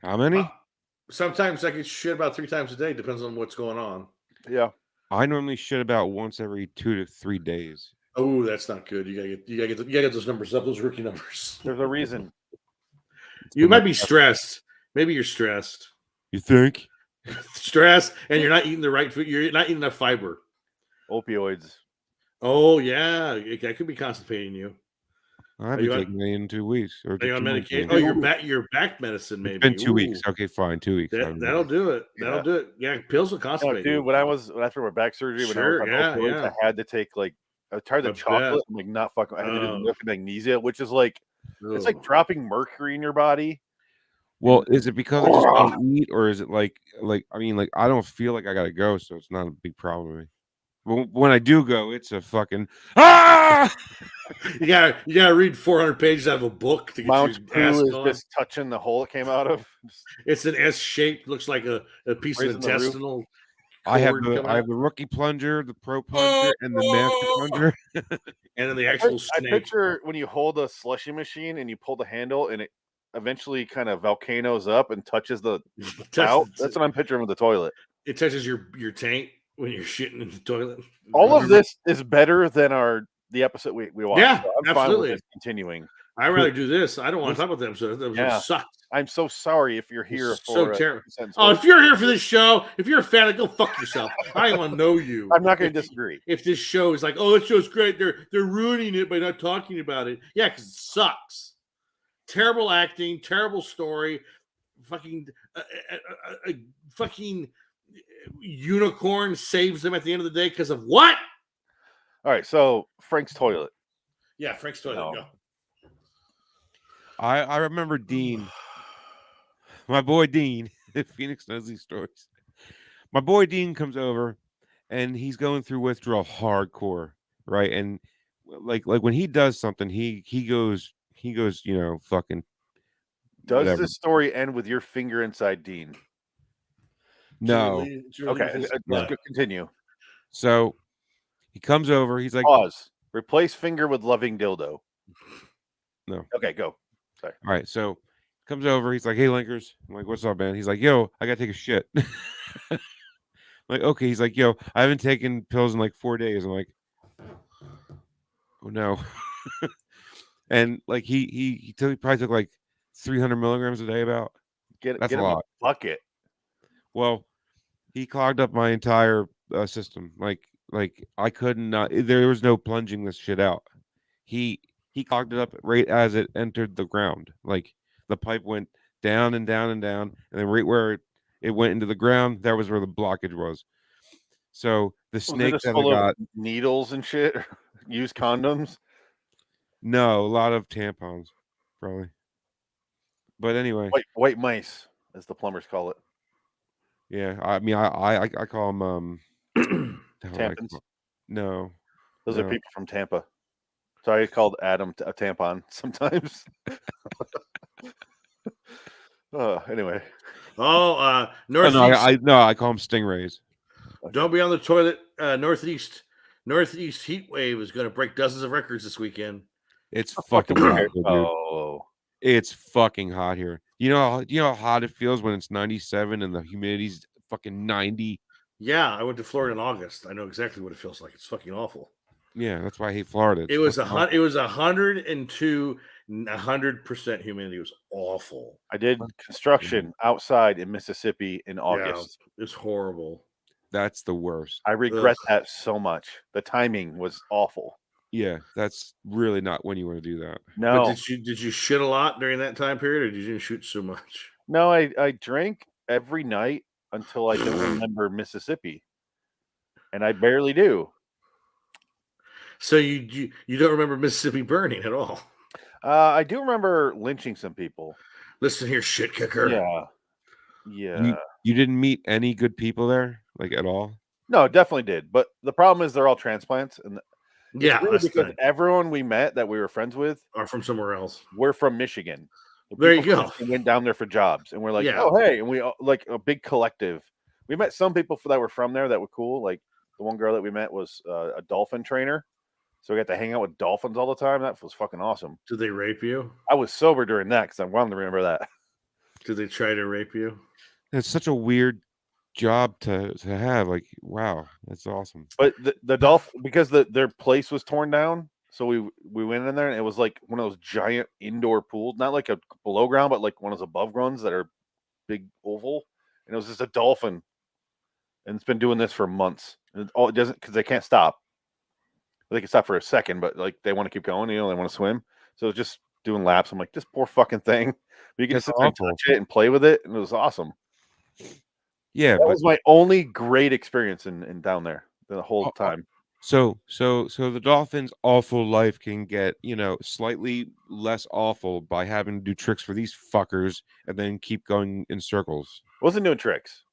Speaker 5: How many?
Speaker 1: Sometimes I get shit about 3 times a day. Depends on what's going on.
Speaker 2: yeah.
Speaker 5: I normally shit about once every 2 to 3 days.
Speaker 1: Oh, that's not good. You gotta get those numbers up. Those rookie numbers.
Speaker 2: There's a reason.
Speaker 1: You might be stressed. Maybe you're stressed.
Speaker 5: You think?
Speaker 1: Stress, and you're not eating the right food. You're not eating enough fiber.
Speaker 2: Opioids.
Speaker 1: Oh yeah, that could be constipating you.
Speaker 5: I've been taking it in 2 weeks. Or
Speaker 1: Are you on
Speaker 5: 2 months,
Speaker 1: medication?
Speaker 5: maybe.
Speaker 1: Oh, your back medicine maybe.
Speaker 5: It's been 2
Speaker 1: Ooh.
Speaker 5: weeks. Okay, fine. 2 weeks.
Speaker 1: That'll do it. That'll do it. Yeah, pills will
Speaker 2: No,
Speaker 1: constipate
Speaker 2: dude,
Speaker 1: you.
Speaker 2: when after my back surgery,
Speaker 1: Sure,
Speaker 2: when I was on opioids, I had to take I tried the chocolate. I'm like, not fucking. I had to do the milk and magnesia, which is like it's like dropping mercury in your body.
Speaker 5: Well, is it because I just don't eat, or is it like I mean, like I don't feel like I gotta go, so it's not a big problem with me. But when I do go, it's a fucking
Speaker 1: You gotta read 400 pages out of a book to get
Speaker 2: Mount
Speaker 1: your ass
Speaker 2: Poo is
Speaker 1: going.
Speaker 2: just touching the hole it came out of.
Speaker 1: It's an S shape. Looks like a piece of
Speaker 2: Raising the roof.
Speaker 1: intestinal.
Speaker 5: I have
Speaker 1: cord coming
Speaker 5: the
Speaker 1: out.
Speaker 5: rookie plunger, the pro plunger, and the master plunger.
Speaker 1: And then the actual
Speaker 2: I
Speaker 1: snake.
Speaker 2: picture when you hold a slushy machine and you pull the handle and it eventually kind of volcanoes up and touches the spout. That's what I'm picturing with the toilet.
Speaker 1: It touches your tank when you're shitting in the toilet.
Speaker 2: All of this is better than the episode we watched.
Speaker 1: Yeah,
Speaker 2: so I'm
Speaker 1: absolutely.
Speaker 2: fine with this continuing.
Speaker 1: I'd rather do this. I don't want to talk about them. So that sucked.
Speaker 2: I'm so sorry if you're here
Speaker 1: It's
Speaker 2: for
Speaker 1: so terrible.
Speaker 2: Consent
Speaker 1: Oh,
Speaker 2: Story.
Speaker 1: if you're here for this show, if you're a fan, go fuck yourself. I don't want to know you.
Speaker 2: I'm not going to disagree.
Speaker 1: If this show is like, oh, this show's great, they're ruining it by not talking about it. Yeah, because it sucks. Terrible acting, terrible story. Fucking fucking unicorn saves them at the end of the day because of what?
Speaker 2: All right, so Frank's toilet.
Speaker 1: Yeah, Frank's toilet.
Speaker 2: No.
Speaker 1: Go.
Speaker 5: I remember Dean, my boy Dean. Phoenix knows these stories. My boy Dean comes over, and he's going through withdrawal hardcore, right? And like when he does something, he goes, fucking.
Speaker 2: Does
Speaker 5: whatever.
Speaker 2: this story end with your finger inside Dean?
Speaker 5: No.
Speaker 2: Okay, let's continue.
Speaker 5: So he comes over. He's like,
Speaker 2: Pause. Replace finger with loving dildo.
Speaker 5: No.
Speaker 2: Okay, go. Sorry.
Speaker 5: All right, so comes over. He's like, "Hey, Linkers." I'm like, "What's up, man?" He's like, "Yo, I gotta take a shit." I'm like, okay. He's like, "Yo, I haven't taken pills in like 4 days." I'm like, "Oh no!" And like he probably took like 300 milligrams a day. That's
Speaker 2: get
Speaker 5: a lot.
Speaker 2: bucket.
Speaker 5: Well, he clogged up my entire system. Like I couldn't not. There was no plunging this shit out. He clogged it up right as it entered the ground. Like the pipe went down and down and down, and then right where it went into the ground, that was where the blockage was. So the
Speaker 2: Was it
Speaker 5: snake
Speaker 2: just
Speaker 5: that I
Speaker 2: full
Speaker 5: got,
Speaker 2: of needles and shit? Used condoms?
Speaker 5: no, a lot of tampons, probably. But anyway,
Speaker 2: White mice, as the plumbers call it.
Speaker 5: yeah. I mean, I call them
Speaker 2: Tampons.
Speaker 5: No,
Speaker 2: Those
Speaker 5: no.
Speaker 2: are people from Tampa. Sorry, I called Adam a tampon sometimes. Anyway.
Speaker 1: Northeast.
Speaker 5: I call them stingrays.
Speaker 2: Okay.
Speaker 1: Don't be on the toilet. Northeast heat wave is going to break dozens of records this weekend.
Speaker 5: It's fucking hot here, dude.
Speaker 2: Oh,
Speaker 5: It's fucking hot here. You know how hot it feels when it's 97 and the humidity's fucking 90.
Speaker 1: Yeah, I went to Florida in August. I know exactly what it feels like. It's fucking awful.
Speaker 5: Yeah, that's why I hate Florida.
Speaker 1: It was 102, 100% humidity. It was awful.
Speaker 2: I did construction outside in Mississippi in August.
Speaker 1: Yeah, it's horrible.
Speaker 5: That's the worst.
Speaker 2: I regret that so much. The timing was awful.
Speaker 5: Yeah, that's really not when you want to do that.
Speaker 2: No.
Speaker 1: But did you shit a lot during that time period, or did you didn't shoot so much?
Speaker 2: No, I drank every night until I don't remember Mississippi, and I barely do.
Speaker 1: So you don't remember Mississippi burning at all?
Speaker 2: I do remember lynching some people.
Speaker 1: Listen here, shit kicker.
Speaker 2: Yeah.
Speaker 5: You didn't meet any good people there, like at all?
Speaker 2: No, definitely did. But the problem is they're all transplants, and
Speaker 1: yeah,
Speaker 2: really because everyone we met that we were friends with
Speaker 1: are from somewhere else.
Speaker 2: We're from Michigan.
Speaker 1: There you go.
Speaker 2: We went down there for jobs, and we're like, oh hey, and we like a big collective. We met some people that were from there that were cool. Like the one girl that we met was a dolphin trainer, so we got to hang out with dolphins all the time. That was fucking awesome.
Speaker 1: Did they rape you?
Speaker 2: I was sober during that because I wanted to remember that.
Speaker 1: Did they try to rape you?
Speaker 5: It's such a weird job to have. Like, wow, that's awesome.
Speaker 2: But the dolphin, because their place was torn down, so we went in there and it was like one of those giant indoor pools, not like a below ground, but like one of those above grounds that are big oval, and it was just a dolphin, and it's been doing this for months. And it doesn't, because they can't stop. They can stop for a second, but like they want to keep going, they want to swim, so it's just doing laps. I'm like, this poor fucking thing. But you can sit there and touch it and play with it, and it was awesome.
Speaker 5: Yeah,
Speaker 2: that was my only great experience in down there the whole time.
Speaker 5: So the dolphin's awful life can get, slightly less awful by having to do tricks for these fuckers and then keep going in circles.
Speaker 2: It wasn't doing tricks.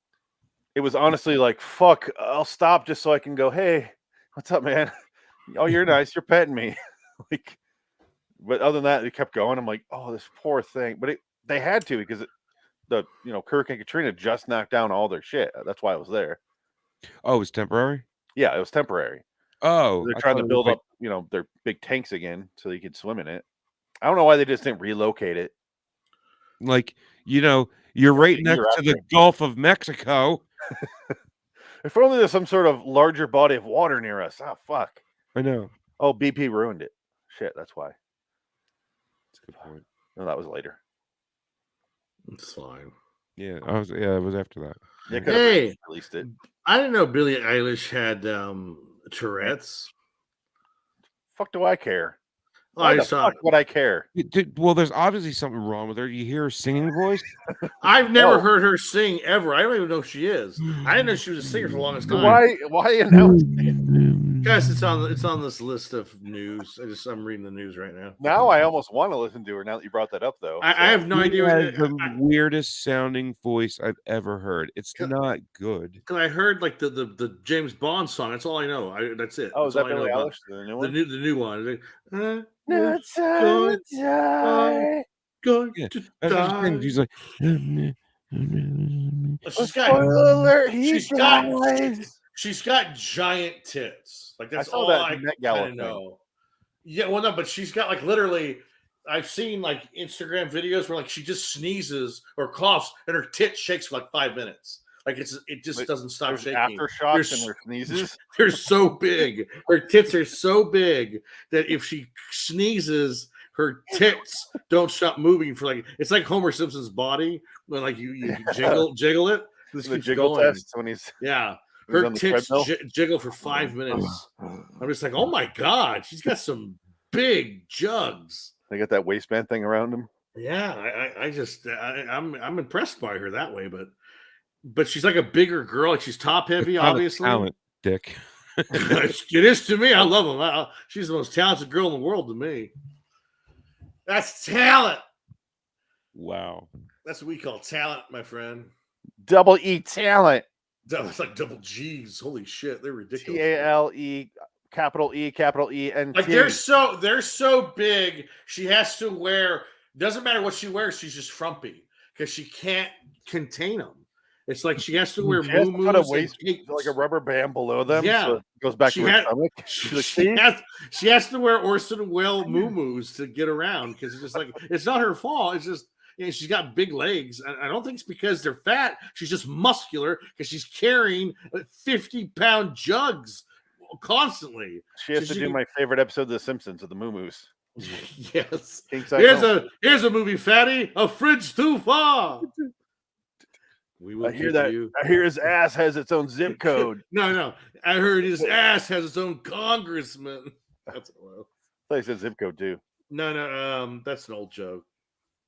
Speaker 2: It was honestly like, fuck, I'll stop just so I can go, hey, what's up, man? Oh, you're nice. You're petting me. Like, but other than that, it kept going. I'm like, oh, this poor thing. But they had to, because Hurricane Katrina just knocked down all their shit. That's why I was there.
Speaker 5: Oh, it was temporary?
Speaker 2: Yeah, it was temporary.
Speaker 5: Oh,
Speaker 2: they're trying to build up, their big tanks again so they could swim in it. I don't know why they just didn't relocate it.
Speaker 5: Like, you're right next to the Gulf of Mexico.
Speaker 2: If only there's some sort of larger body of water near us. Oh, fuck.
Speaker 5: I know.
Speaker 2: Oh, BP ruined it. Shit, that's why.
Speaker 5: That's a good point.
Speaker 2: No, that was later.
Speaker 1: It's fine.
Speaker 5: Yeah, it was after that.
Speaker 2: Yeah,
Speaker 1: hey,
Speaker 2: released it.
Speaker 1: I didn't know Billie Eilish had Tourette's.
Speaker 2: Fuck do I care?
Speaker 1: Why the fuck
Speaker 2: would I care?
Speaker 5: Well, there's obviously something wrong with her. You hear her singing voice?
Speaker 1: I've never heard her sing ever. I don't even know who she is. I didn't know she was a singer for the longest time.
Speaker 2: Why announce it?
Speaker 1: Guys, it's on this list of news. I'm reading the news right now.
Speaker 2: Now I almost want to listen to her. Now that you brought that up, though,
Speaker 1: I have no idea.
Speaker 5: The weirdest sounding voice I've ever heard. It's not good.
Speaker 1: Because I heard like the James Bond song. That's all I know. That's it.
Speaker 2: Oh, is
Speaker 1: that's
Speaker 2: that Billie Eilish? The new one.
Speaker 1: The new one.
Speaker 2: No time to die.
Speaker 1: Going
Speaker 5: Yeah,
Speaker 1: to
Speaker 5: that's what
Speaker 1: die.
Speaker 5: she's like.
Speaker 1: She's got giant tits. Like that's all
Speaker 2: that
Speaker 1: I kind of know. Yeah, well, no, but she's got like literally. I've seen like Instagram videos where like she just sneezes or coughs and her tit shakes for like 5 minutes. Like it just doesn't stop shaking.
Speaker 2: Aftershocks and her sneezes.
Speaker 1: They're so big. Her tits are so big that if she sneezes, her tits don't stop moving for like it's like Homer Simpson's body when like you jiggle it. This
Speaker 2: the
Speaker 1: keeps
Speaker 2: jiggle
Speaker 1: going.
Speaker 2: test when he's He's
Speaker 1: her
Speaker 2: on the
Speaker 1: tits
Speaker 2: treadmill.
Speaker 1: jiggle for 5 minutes. I'm just like, oh my god, she's got some big jugs.
Speaker 2: They got that waistband thing around him.
Speaker 1: Yeah, I'm impressed by her that way, but she's like a bigger girl. Like she's top heavy,
Speaker 5: It's not a
Speaker 1: obviously.
Speaker 5: talent, Dick.
Speaker 1: It is to me. I love them. She's the most talented girl in the world to me. That's talent.
Speaker 5: Wow.
Speaker 1: That's what we call talent, my friend.
Speaker 2: Double E talent.
Speaker 1: It's like double G's. Holy shit, they're ridiculous.
Speaker 2: TALE, capital E, and
Speaker 1: Like they're so big. She has to wear. Doesn't matter what she wears. She's just frumpy because she can't contain them. It's like she has to wear
Speaker 2: She has to put a waist,
Speaker 1: capes.
Speaker 2: like a rubber band below them.
Speaker 1: Yeah.
Speaker 2: So it goes back
Speaker 1: She
Speaker 2: to her
Speaker 1: had-
Speaker 2: stomach. She's like,
Speaker 1: She has to wear Orson Welles muumuus to get around because it's just like it's not her fault. It's just she's got big legs. I don't think it's because they're fat. She's just muscular because she's carrying 50-pound jugs constantly.
Speaker 2: she has to do my favorite episode of The Simpsons with the Moo-Moos.
Speaker 1: Yes.
Speaker 2: Kingside
Speaker 1: Here's a movie, fatty. A fridge too far. We will
Speaker 2: I hear
Speaker 1: give
Speaker 2: that.
Speaker 1: you.
Speaker 2: I hear his ass has its own zip code.
Speaker 1: No. I heard his ass has its own congressman. That's well.
Speaker 2: I thought he said zip code too.
Speaker 1: No. That's an old joke.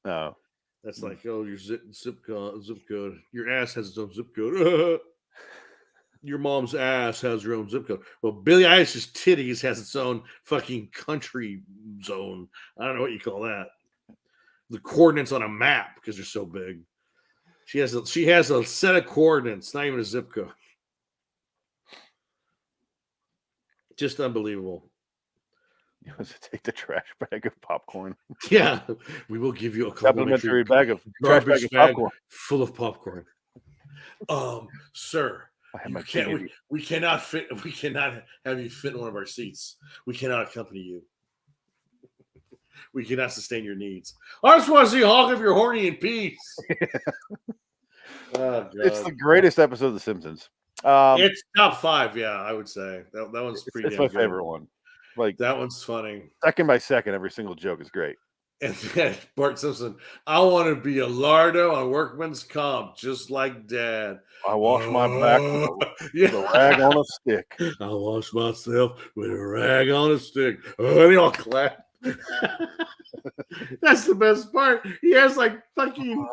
Speaker 2: No.
Speaker 1: That's like, oh, your zip code. Your ass has its own zip code. Your mom's ass has her own zip code. Well, Billie Eilish's titties has its own fucking country zone. I don't know what you call that. The coordinates on a map because they're so big. She has a set of coordinates, not even a zip code. Just unbelievable.
Speaker 2: You want to take the trash bag of popcorn?
Speaker 1: Yeah, we will give you a
Speaker 2: Complimentary bag of trash bag
Speaker 1: garbage
Speaker 2: of
Speaker 1: bag
Speaker 2: popcorn.
Speaker 1: full of popcorn. Sir,
Speaker 2: I have
Speaker 1: you
Speaker 2: my
Speaker 1: can't,
Speaker 2: candy.
Speaker 1: we cannot fit. We cannot have you fit in one of our seats. We cannot accompany you. We cannot sustain your needs. I just want to see Hawk if you're horny in peace. Oh, God.
Speaker 2: It's the greatest episode of The Simpsons.
Speaker 1: It's top 5, yeah, I would say. That one's pretty
Speaker 2: It's
Speaker 1: damn
Speaker 2: my
Speaker 1: good.
Speaker 2: favorite one. Like
Speaker 1: That one's funny.
Speaker 2: second by second, every single joke is great.
Speaker 1: And then Bart Simpson, I want to be a lardo on workman's comp, just like Dad.
Speaker 2: I wash my back with a
Speaker 1: Yeah.
Speaker 2: rag on a stick.
Speaker 1: I wash myself with a rag on a stick. Oh, they all clap. That's the best part. He has like fucking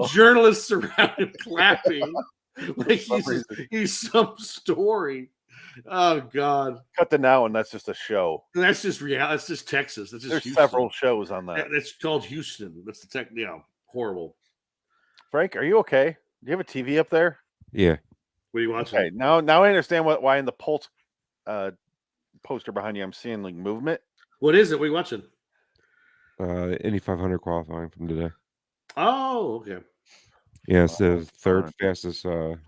Speaker 1: journalists around him clapping. Like he's some story. Oh God.
Speaker 2: Cut to now, and that's just a show.
Speaker 1: And that's just reality. That's just Texas. That's just
Speaker 2: There's
Speaker 1: Houston.
Speaker 2: several shows on that.
Speaker 1: That's called Houston. That's the tech. Yeah, horrible.
Speaker 2: Frank, are you okay? Do you have a TV up there?
Speaker 5: Yeah.
Speaker 1: What are you watching?
Speaker 2: Okay, now I understand why in the Pulse poster behind you I'm seeing like movement.
Speaker 1: What is it? What are you watching?
Speaker 5: Indy 500 qualifying from today.
Speaker 1: Oh, okay.
Speaker 5: Yeah, it's the third fastest.
Speaker 1: Vroom,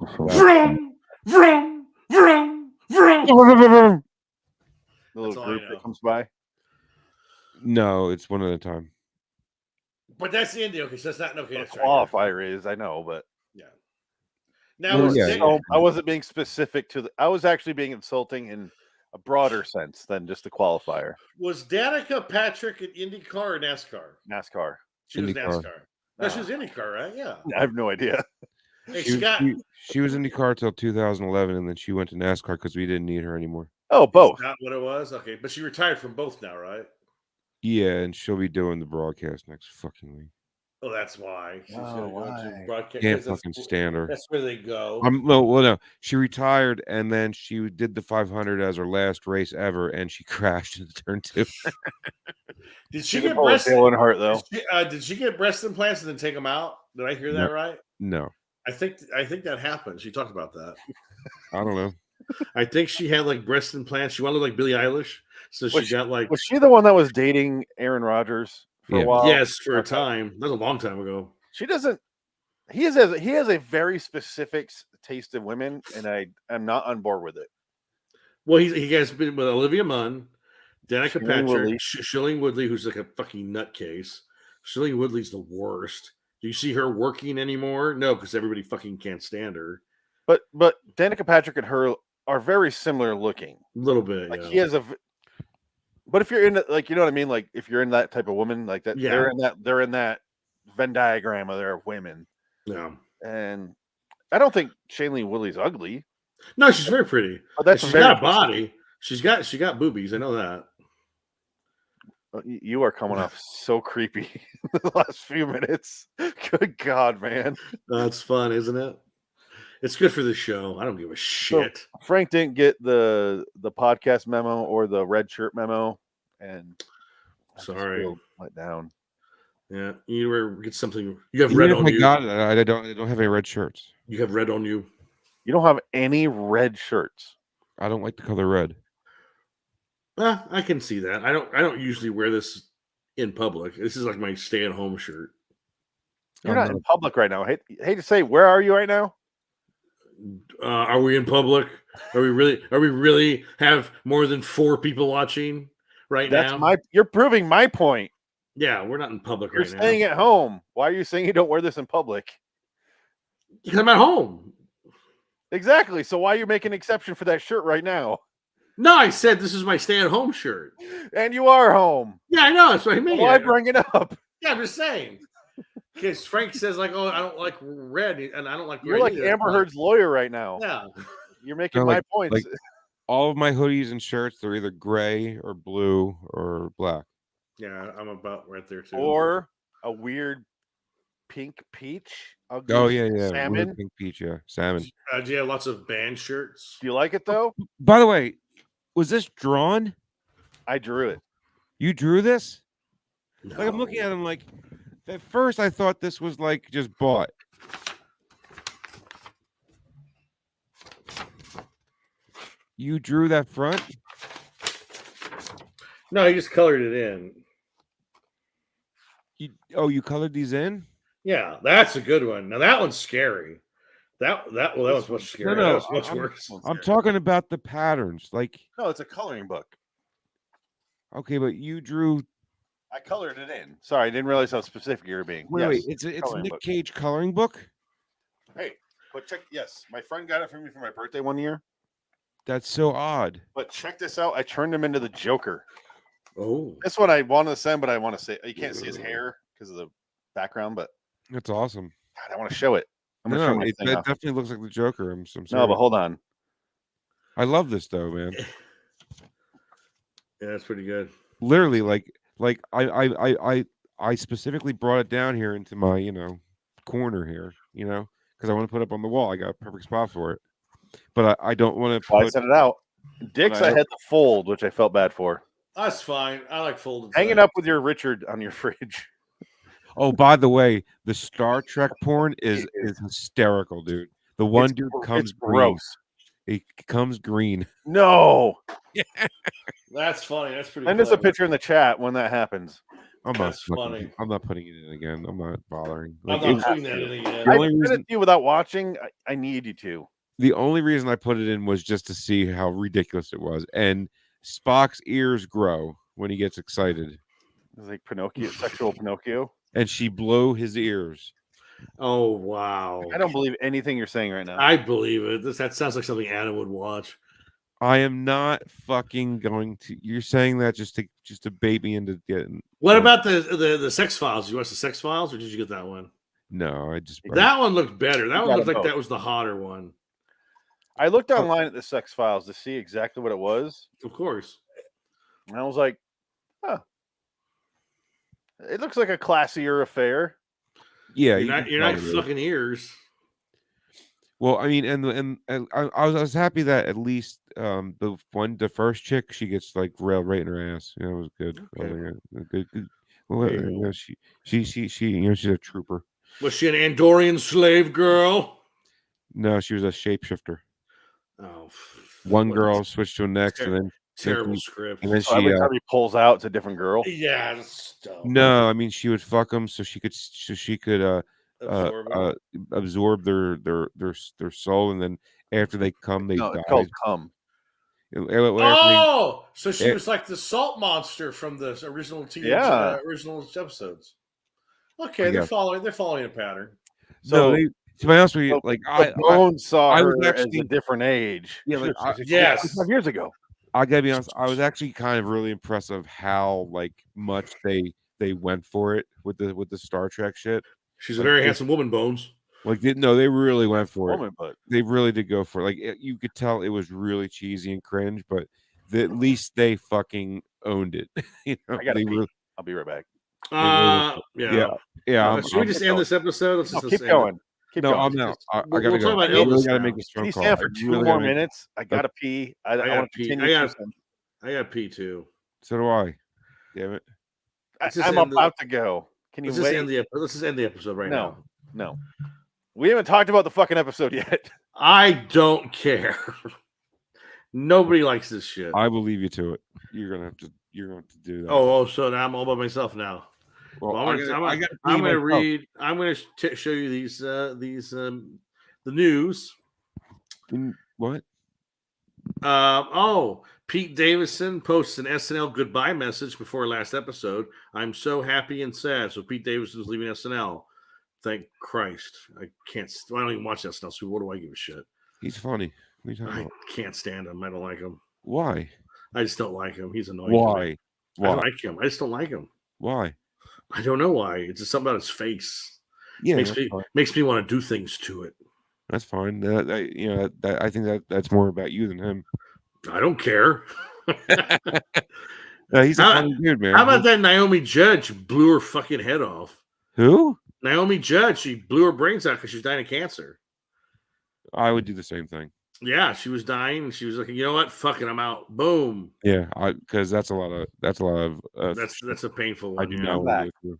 Speaker 1: vroom, vroom, vroom.
Speaker 2: The
Speaker 1: That's
Speaker 2: little
Speaker 1: all I
Speaker 2: group
Speaker 1: know.
Speaker 2: that comes by.
Speaker 5: No, it's one at a time.
Speaker 1: But that's Indy. Okay, so that's not okay.
Speaker 2: The
Speaker 1: That's right.
Speaker 2: qualifier is, I know, but
Speaker 1: Yeah. Now,
Speaker 5: Well,
Speaker 1: is
Speaker 5: yeah.
Speaker 1: Dan-
Speaker 2: so I wasn't being specific to I was actually being insulting in a broader sense than just the qualifier.
Speaker 1: was Danica Patrick at IndyCar or NASCAR?
Speaker 2: NASCAR.
Speaker 1: She was
Speaker 5: IndyCar.
Speaker 1: NASCAR. No, she was IndyCar, right? Yeah.
Speaker 2: I have no idea.
Speaker 1: Hey,
Speaker 5: She was in the car till 2011, and then she went to NASCAR because we didn't need her anymore.
Speaker 2: Oh, both.
Speaker 1: Not what it was. Okay, but she retired from both now, right?
Speaker 5: Yeah, and she'll be doing the broadcast next fucking week.
Speaker 1: Oh, that's why. She's
Speaker 2: Oh,
Speaker 1: gonna go
Speaker 2: why?
Speaker 1: to broadcast.
Speaker 5: Can't
Speaker 1: That's-
Speaker 5: fucking stand her.
Speaker 1: That's where they go.
Speaker 5: No. She retired, and then she did the 500 as her last race ever, and she crashed into turn 2.
Speaker 1: Did she
Speaker 2: You can
Speaker 1: get
Speaker 2: pull a
Speaker 1: breast?
Speaker 2: Dale Earnhardt, though.
Speaker 1: Did she get breast implants and then take them out? Did I hear that
Speaker 5: No.
Speaker 1: right?
Speaker 5: No,
Speaker 1: I think that happened. She talked about that.
Speaker 5: I don't know.
Speaker 1: I think she had like breast implants. She wanted to look like Billie Eilish, so she got like
Speaker 2: Was she the one that was dating Aaron Rodgers for
Speaker 5: Yeah.
Speaker 2: a while?
Speaker 1: yes for a
Speaker 2: Okay.
Speaker 1: time. That was a long time ago.
Speaker 2: She doesn't. He has a very specific taste of women, and I am not on board with it.
Speaker 1: Well, he has been with Olivia Munn, Danica
Speaker 2: Shailene
Speaker 1: Patrick,
Speaker 2: Woodley.
Speaker 1: Shailene Woodley, who's like a fucking nutcase. Shailene Woodley's the worst. Do you see her working anymore? No, because everybody fucking can't stand her.
Speaker 2: But Danica Patrick and her are very similar looking.
Speaker 1: A little bit.
Speaker 2: Like
Speaker 1: yeah.
Speaker 2: he has a. But if you're in like, you know what I mean, like if you're in that type of woman, like that,
Speaker 1: Yeah.
Speaker 2: they're in that Venn diagram of their women,
Speaker 1: Yeah.
Speaker 2: and I don't think Shailene Woodley's ugly.
Speaker 1: No, she's very pretty.
Speaker 2: Oh, that's
Speaker 1: She's
Speaker 2: very
Speaker 1: got a body. She got boobies. I know that.
Speaker 2: You are coming off so creepy the last few minutes. Good God, man.
Speaker 1: That's fun, isn't it? It's good for the show. I don't give a shit.
Speaker 2: So Frank didn't get the podcast memo or the red shirt memo, and I just
Speaker 1: Sorry.
Speaker 2: feel let down.
Speaker 1: Yeah, you ever get something? You have
Speaker 5: Even
Speaker 1: red
Speaker 5: if
Speaker 1: on
Speaker 5: I
Speaker 1: you.
Speaker 5: got it, I don't have any red shirts.
Speaker 1: You have red on you.
Speaker 2: You don't have any red shirts.
Speaker 5: I don't like the color red.
Speaker 1: I can see that. I don't usually wear this in public. This is like my stay-at-home shirt.
Speaker 2: You're not in public right now. Hate to say, where are you right now?
Speaker 1: Are we in public? Are we really have more than 4 people watching right now?
Speaker 2: You're proving my point.
Speaker 1: Yeah, we're not in public
Speaker 2: You're
Speaker 1: right now.
Speaker 2: staying at home. Why are you saying you don't wear this in public?
Speaker 1: Because I'm at home.
Speaker 2: Exactly. So why are you making an exception for that shirt right now?
Speaker 1: No, I said this is my stay-at-home shirt.
Speaker 2: And you are home.
Speaker 1: Yeah, I know. That's what I mean.
Speaker 2: Why bring it up?
Speaker 1: Yeah, I'm just saying. Because Frank says like, "Oh, I don't like red," and I don't like.
Speaker 2: You're
Speaker 1: red
Speaker 2: like
Speaker 1: either.
Speaker 2: Amber Heard's lawyer right now.
Speaker 1: Yeah.
Speaker 2: You're making
Speaker 5: No,
Speaker 2: my points.
Speaker 5: like all of my hoodies and shirts, they're either gray or blue or black.
Speaker 1: Yeah, I'm about right there too.
Speaker 2: Or a weird pink peach.
Speaker 5: Oh yeah.
Speaker 2: Salmon.
Speaker 5: Blue, pink peach, yeah, salmon.
Speaker 1: Do you have lots of band shirts?
Speaker 2: Do you like it though?
Speaker 5: By the way, was this drawn?
Speaker 2: I drew it.
Speaker 5: You drew this?
Speaker 1: No.
Speaker 5: Like I'm looking at them like at first I thought this was like just bought. You drew that front?
Speaker 1: No, he just colored it in.
Speaker 5: You colored these in?
Speaker 1: Yeah, that's a good one. Now that one's scary. That was much scarier.
Speaker 5: No,
Speaker 1: That was much worse.
Speaker 5: I'm talking about the patterns. Like,
Speaker 2: No, it's a coloring book.
Speaker 5: okay, but you drew.
Speaker 2: I colored it in. Sorry, I didn't realize how specific you were being.
Speaker 5: Wait,
Speaker 2: Yes,
Speaker 5: it's a
Speaker 2: coloring
Speaker 5: Nick
Speaker 2: book.
Speaker 5: Cage coloring book.
Speaker 2: Hey, but check. Yes, my friend got it for me for my birthday one year.
Speaker 5: That's so odd.
Speaker 2: But check this out. I turned him into the Joker.
Speaker 1: Oh,
Speaker 2: That's what I wanted to send, but I want to say you can't see his hair because of the background. But
Speaker 5: That's awesome.
Speaker 2: God, I want to show it. I'm gonna
Speaker 5: No,
Speaker 2: turn my thing
Speaker 5: that
Speaker 2: off.
Speaker 5: definitely looks like the Joker. I'm sorry.
Speaker 2: No, but hold on.
Speaker 5: I love this though, man.
Speaker 1: yeah, that's pretty good.
Speaker 5: Literally, like I specifically brought it down here into my corner here, because I want to put it up on the wall. I got a perfect spot for it, but I don't want to
Speaker 2: Well, I
Speaker 5: put.
Speaker 2: set it out. Dick's, I had to fold, which I felt bad for.
Speaker 1: That's fine. I like folded.
Speaker 2: Hanging
Speaker 1: stuff.
Speaker 2: up with your Richard on your fridge.
Speaker 5: Oh, by the way, the Star Trek porn is hysterical, dude. The one dude comes
Speaker 2: It's gross.
Speaker 5: green. He comes green.
Speaker 2: No.
Speaker 1: That's funny. That's pretty.
Speaker 2: Send us a
Speaker 1: clever.
Speaker 2: picture in the chat when that happens.
Speaker 5: I'm
Speaker 1: That's
Speaker 5: not.
Speaker 1: funny.
Speaker 5: I'm not putting it in again. I'm not bothering.
Speaker 1: I'm
Speaker 5: Like,
Speaker 1: not putting that in again.
Speaker 5: The
Speaker 2: I
Speaker 5: only
Speaker 2: sent it
Speaker 5: reason-
Speaker 2: to you without watching. I need you to.
Speaker 5: the only reason I put it in was just to see how ridiculous it was. And Spock's ears grow when he gets excited,
Speaker 2: It's like Pinocchio, sexual Pinocchio.
Speaker 5: and she blew his ears.
Speaker 1: Oh wow!
Speaker 2: I don't believe anything you're saying right now.
Speaker 1: I believe it. That sounds like something Anna would watch.
Speaker 5: I am not fucking going to. You're saying that just to bait me into getting.
Speaker 1: What about the Sex Files? Did you watch the Sex Files, or did you get that one?
Speaker 5: No, I just.
Speaker 1: That one looked better. That
Speaker 2: You
Speaker 1: one
Speaker 2: got
Speaker 1: looked
Speaker 2: them
Speaker 1: like
Speaker 2: both.
Speaker 1: that was the hotter one.
Speaker 2: I looked online at the Sex Files to see exactly what it was,
Speaker 1: Of course.
Speaker 2: and I was like, "Huh, it looks like a classier affair."
Speaker 5: Yeah,
Speaker 1: You're not fucking ears.
Speaker 5: Well, I mean, and I was happy that at least the first chick, she gets like railed right in her ass. It was good.
Speaker 1: Okay.
Speaker 5: Good. Well,
Speaker 1: There you go.
Speaker 5: she she's a trooper.
Speaker 1: Was she an Andorian slave girl?
Speaker 5: No, she was a shapeshifter.
Speaker 1: Oh,
Speaker 5: One
Speaker 1: what
Speaker 5: girl switched to the next, and then
Speaker 1: terrible
Speaker 5: then-
Speaker 1: script.
Speaker 5: and then
Speaker 2: So every
Speaker 5: she.
Speaker 2: time he pulls out, it's a different girl.
Speaker 1: Yeah, that's dumb.
Speaker 5: No, I mean she would fuck them so she could
Speaker 1: Absorb it.
Speaker 5: absorb their soul, and then after they come, they
Speaker 2: No,
Speaker 5: die.
Speaker 2: it's called cum.
Speaker 1: Oh, so she
Speaker 5: Yeah.
Speaker 1: was like the salt monster from the original original episodes. Okay,
Speaker 5: I
Speaker 1: they're
Speaker 5: guess.
Speaker 1: following a pattern.
Speaker 5: No, to be honest with you,
Speaker 2: so
Speaker 5: like
Speaker 2: The Bone saw
Speaker 5: I was
Speaker 2: her as
Speaker 5: actually-
Speaker 2: a different age.
Speaker 5: Yeah, like,
Speaker 1: Yes.
Speaker 2: 5 years ago.
Speaker 5: I gotta be honest, I was actually kind of really impressed of how like much they went for it with the Star Trek shit.
Speaker 1: She's a very handsome woman, Bones.
Speaker 5: Like, they really went for it.
Speaker 2: Woman, but
Speaker 5: They really did go for it. Like, you could tell it was really cheesy and cringe, but at least they fucking owned it.
Speaker 2: I gotta
Speaker 5: they
Speaker 2: pee.
Speaker 5: really,
Speaker 2: I'll be right back.
Speaker 1: Yeah.
Speaker 5: yeah.
Speaker 1: Should we just end this episode? Let's
Speaker 2: No,
Speaker 1: just
Speaker 2: keep
Speaker 1: end
Speaker 2: going.
Speaker 1: it.
Speaker 2: Keep
Speaker 5: No,
Speaker 2: going.
Speaker 5: I'm out. I
Speaker 1: We'll
Speaker 5: gotta
Speaker 1: talk
Speaker 5: go.
Speaker 1: about
Speaker 5: I really
Speaker 1: Elvis
Speaker 5: gotta
Speaker 1: now.
Speaker 5: make this
Speaker 2: Can
Speaker 5: phone
Speaker 2: you
Speaker 5: call.
Speaker 2: stand for
Speaker 5: I
Speaker 2: 2
Speaker 5: really
Speaker 2: more
Speaker 5: gotta make-
Speaker 2: minutes? I gotta pee. I
Speaker 1: gotta
Speaker 2: want to
Speaker 1: pee.
Speaker 2: continue.
Speaker 1: I got pee too.
Speaker 5: So do I. Damn it.
Speaker 1: Let's just
Speaker 2: I'm
Speaker 1: end
Speaker 2: about to go. Can you
Speaker 1: Let's just
Speaker 2: wait?
Speaker 1: end let's just end the episode right now.
Speaker 2: No. We haven't talked about the fucking episode yet.
Speaker 1: I don't care. Nobody likes this shit.
Speaker 5: I will leave you to it. You're gonna have to do that.
Speaker 1: Oh, so now I'm all by myself now.
Speaker 5: well,
Speaker 1: I'm gonna read. I'm gonna show you these the news.
Speaker 5: What?
Speaker 1: Pete Davidson posts an SNL goodbye message before last episode. I'm so happy and sad. So Pete Davidson's leaving SNL. Thank Christ. I don't even watch SNL. So what do I give a shit?
Speaker 5: He's funny. What are you talking
Speaker 1: I
Speaker 5: about?
Speaker 1: can't stand him. I don't like him.
Speaker 5: Why?
Speaker 1: I just don't like him. He's annoying.
Speaker 5: Why?
Speaker 1: I
Speaker 5: Why?
Speaker 1: don't like him. I just don't like him.
Speaker 5: Why?
Speaker 1: I don't know why. It's just something about his face.
Speaker 5: Yeah,
Speaker 1: Makes me want to do things to it.
Speaker 5: that's fine. I think that's more about you than him.
Speaker 1: I don't care.
Speaker 5: He's a funny dude, man.
Speaker 1: How about that Naomi Judge blew her fucking head off?
Speaker 5: Who?
Speaker 1: Naomi Judge, she blew her brains out because she's dying of cancer.
Speaker 5: I would do the same thing.
Speaker 1: Yeah, she was dying, and she was like, "You know what? Fuck it, I'm out." Boom.
Speaker 5: Yeah, because that's a lot of
Speaker 1: That's a painful one.
Speaker 5: I do
Speaker 1: yeah.
Speaker 5: not want to go through.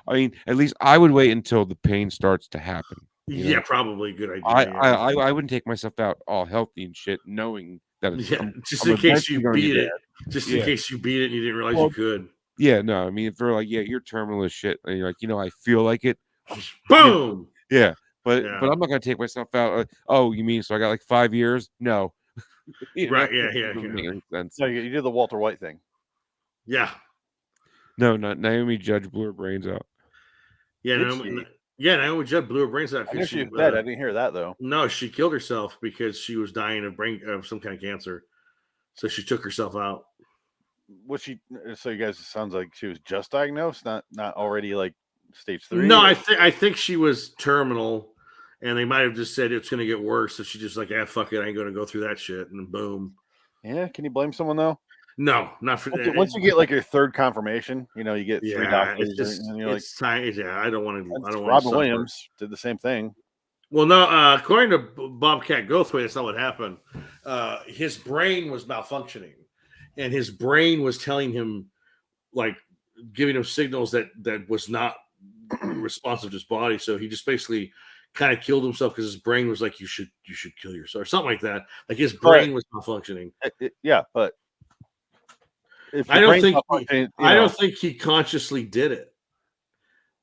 Speaker 5: I mean, at least I would wait until the pain starts to happen.
Speaker 1: Yeah, probably good idea.
Speaker 5: I wouldn't take myself out all healthy and shit, knowing that it's
Speaker 1: just in case you beat it. Just in case you beat it and you didn't realize you could.
Speaker 5: Yeah, no, I mean, if they're like, yeah, you're terminal as shit, and you're like, I feel like it.
Speaker 1: Boom.
Speaker 5: Yeah, but I'm not gonna take myself out. Oh, you mean so I got like 5 years? No.
Speaker 1: Right? Yeah.
Speaker 5: Doesn't make any sense.
Speaker 2: No, you did the Walter White thing.
Speaker 1: Yeah.
Speaker 5: No, not Naomi Judge blew her brains out.
Speaker 1: Yeah. Naomi Judge blew her brains out.
Speaker 2: I knew she was dead. I didn't hear that though.
Speaker 1: No, she killed herself because she was dying of some kind of cancer. So she took herself out.
Speaker 2: Was she? So you guys, it sounds like she was just diagnosed, not already like stage 3.
Speaker 1: No, I think she was terminal, and they might have just said it's going to get worse. So she just like, fuck it, I ain't going to go through that shit, and boom.
Speaker 2: Yeah, can you blame someone though?
Speaker 1: No, not for
Speaker 2: once you get like your third confirmation, you get 3 doctors, and you're like,
Speaker 1: time. Yeah, I don't want to. I don't want.
Speaker 2: Robin Williams did the same thing.
Speaker 1: Well, no, according to Bobcat Goldthwait, that's not what happened. His brain was malfunctioning, and his brain was telling him, like, giving him signals that was not responsive to his body. So he just basically kind of killed himself because his brain was like, you should kill yourself or something like that. Like his brain was malfunctioning.
Speaker 2: Yeah, but
Speaker 1: I don't think he consciously did it.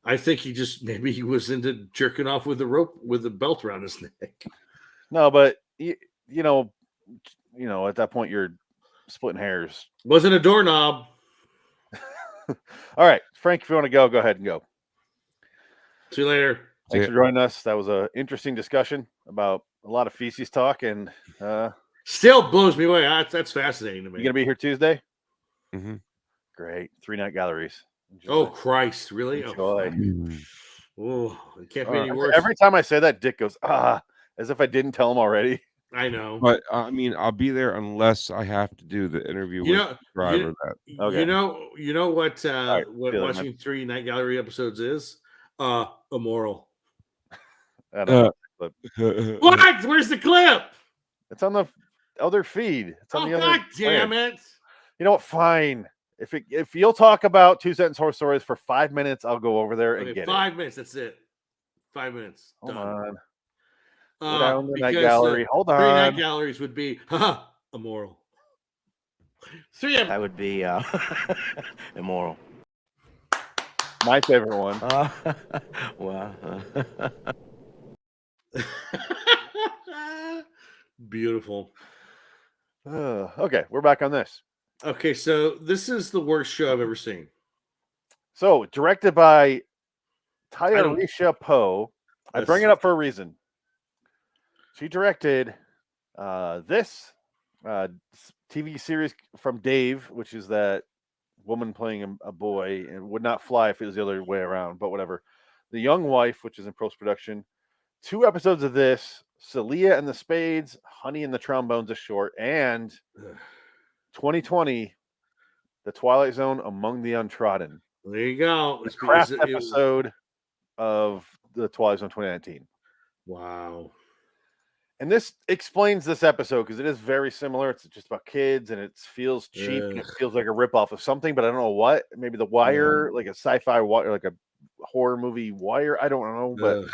Speaker 1: I think he just maybe he was into jerking off with the rope with the belt around his neck.
Speaker 2: No, but you know, at that point you're splitting hairs.
Speaker 1: Wasn't a doorknob.
Speaker 2: All right, Frank, if you want to go ahead and go.
Speaker 1: See you later.
Speaker 2: Thanks for joining us. That was an interesting discussion about a lot of feces talk, and
Speaker 1: still blows me away. That's fascinating to me.
Speaker 2: You gonna be here Tuesday?
Speaker 5: Mm-hmm.
Speaker 2: Great. 3 night galleries. Enjoy.
Speaker 1: Oh Christ, really?
Speaker 2: Enjoy.
Speaker 1: Oh, it can't be any worse.
Speaker 2: Every time I say that, Dick goes, as if I didn't tell him already.
Speaker 1: I know.
Speaker 5: But I mean, I'll be there unless I have to do the interview with the driver.
Speaker 2: Okay.
Speaker 1: You know what what
Speaker 2: feel
Speaker 1: watching 3 night gallery episodes is? Immoral.
Speaker 2: What?
Speaker 1: What? Where's the clip?
Speaker 2: It's on the other feed. It's on the other.
Speaker 1: God damn it!
Speaker 2: You know what? Fine. If you'll talk about 2 sentence horror stories for 5 minutes, I'll go over there and get
Speaker 1: 5 minutes. That's it. 5 minutes.
Speaker 2: Hold
Speaker 1: done.
Speaker 2: on. Go down the night
Speaker 1: Because
Speaker 2: gallery. Hold
Speaker 1: 3
Speaker 2: on.
Speaker 1: night galleries would be immoral. 3 of
Speaker 7: That would be immoral.
Speaker 2: My favorite one.
Speaker 7: Wow.
Speaker 1: Beautiful.
Speaker 2: Okay, we're back on this.
Speaker 1: Okay, so this is the worst show I've ever seen.
Speaker 2: So, directed by Tyrisha Poe. I bring it up for a reason. She directed this TV series from Dave, which is that woman playing a boy and would not fly if it was the other way around, but whatever. The Young Wife, which is in post-production. 2 episodes of this, Celia and the Spades, Honey and the Trombones is short, and 2020, The Twilight Zone Among the Untrodden.
Speaker 1: There you go.
Speaker 2: The craft episode of The Twilight Zone 2019.
Speaker 1: Wow.
Speaker 2: And this explains this episode because it is very similar. It's just about kids and it feels cheap. And it feels like a ripoff of something, but I don't know what. Maybe The Wire, like a sci-fi wire, like a horror movie Wire. I don't know, but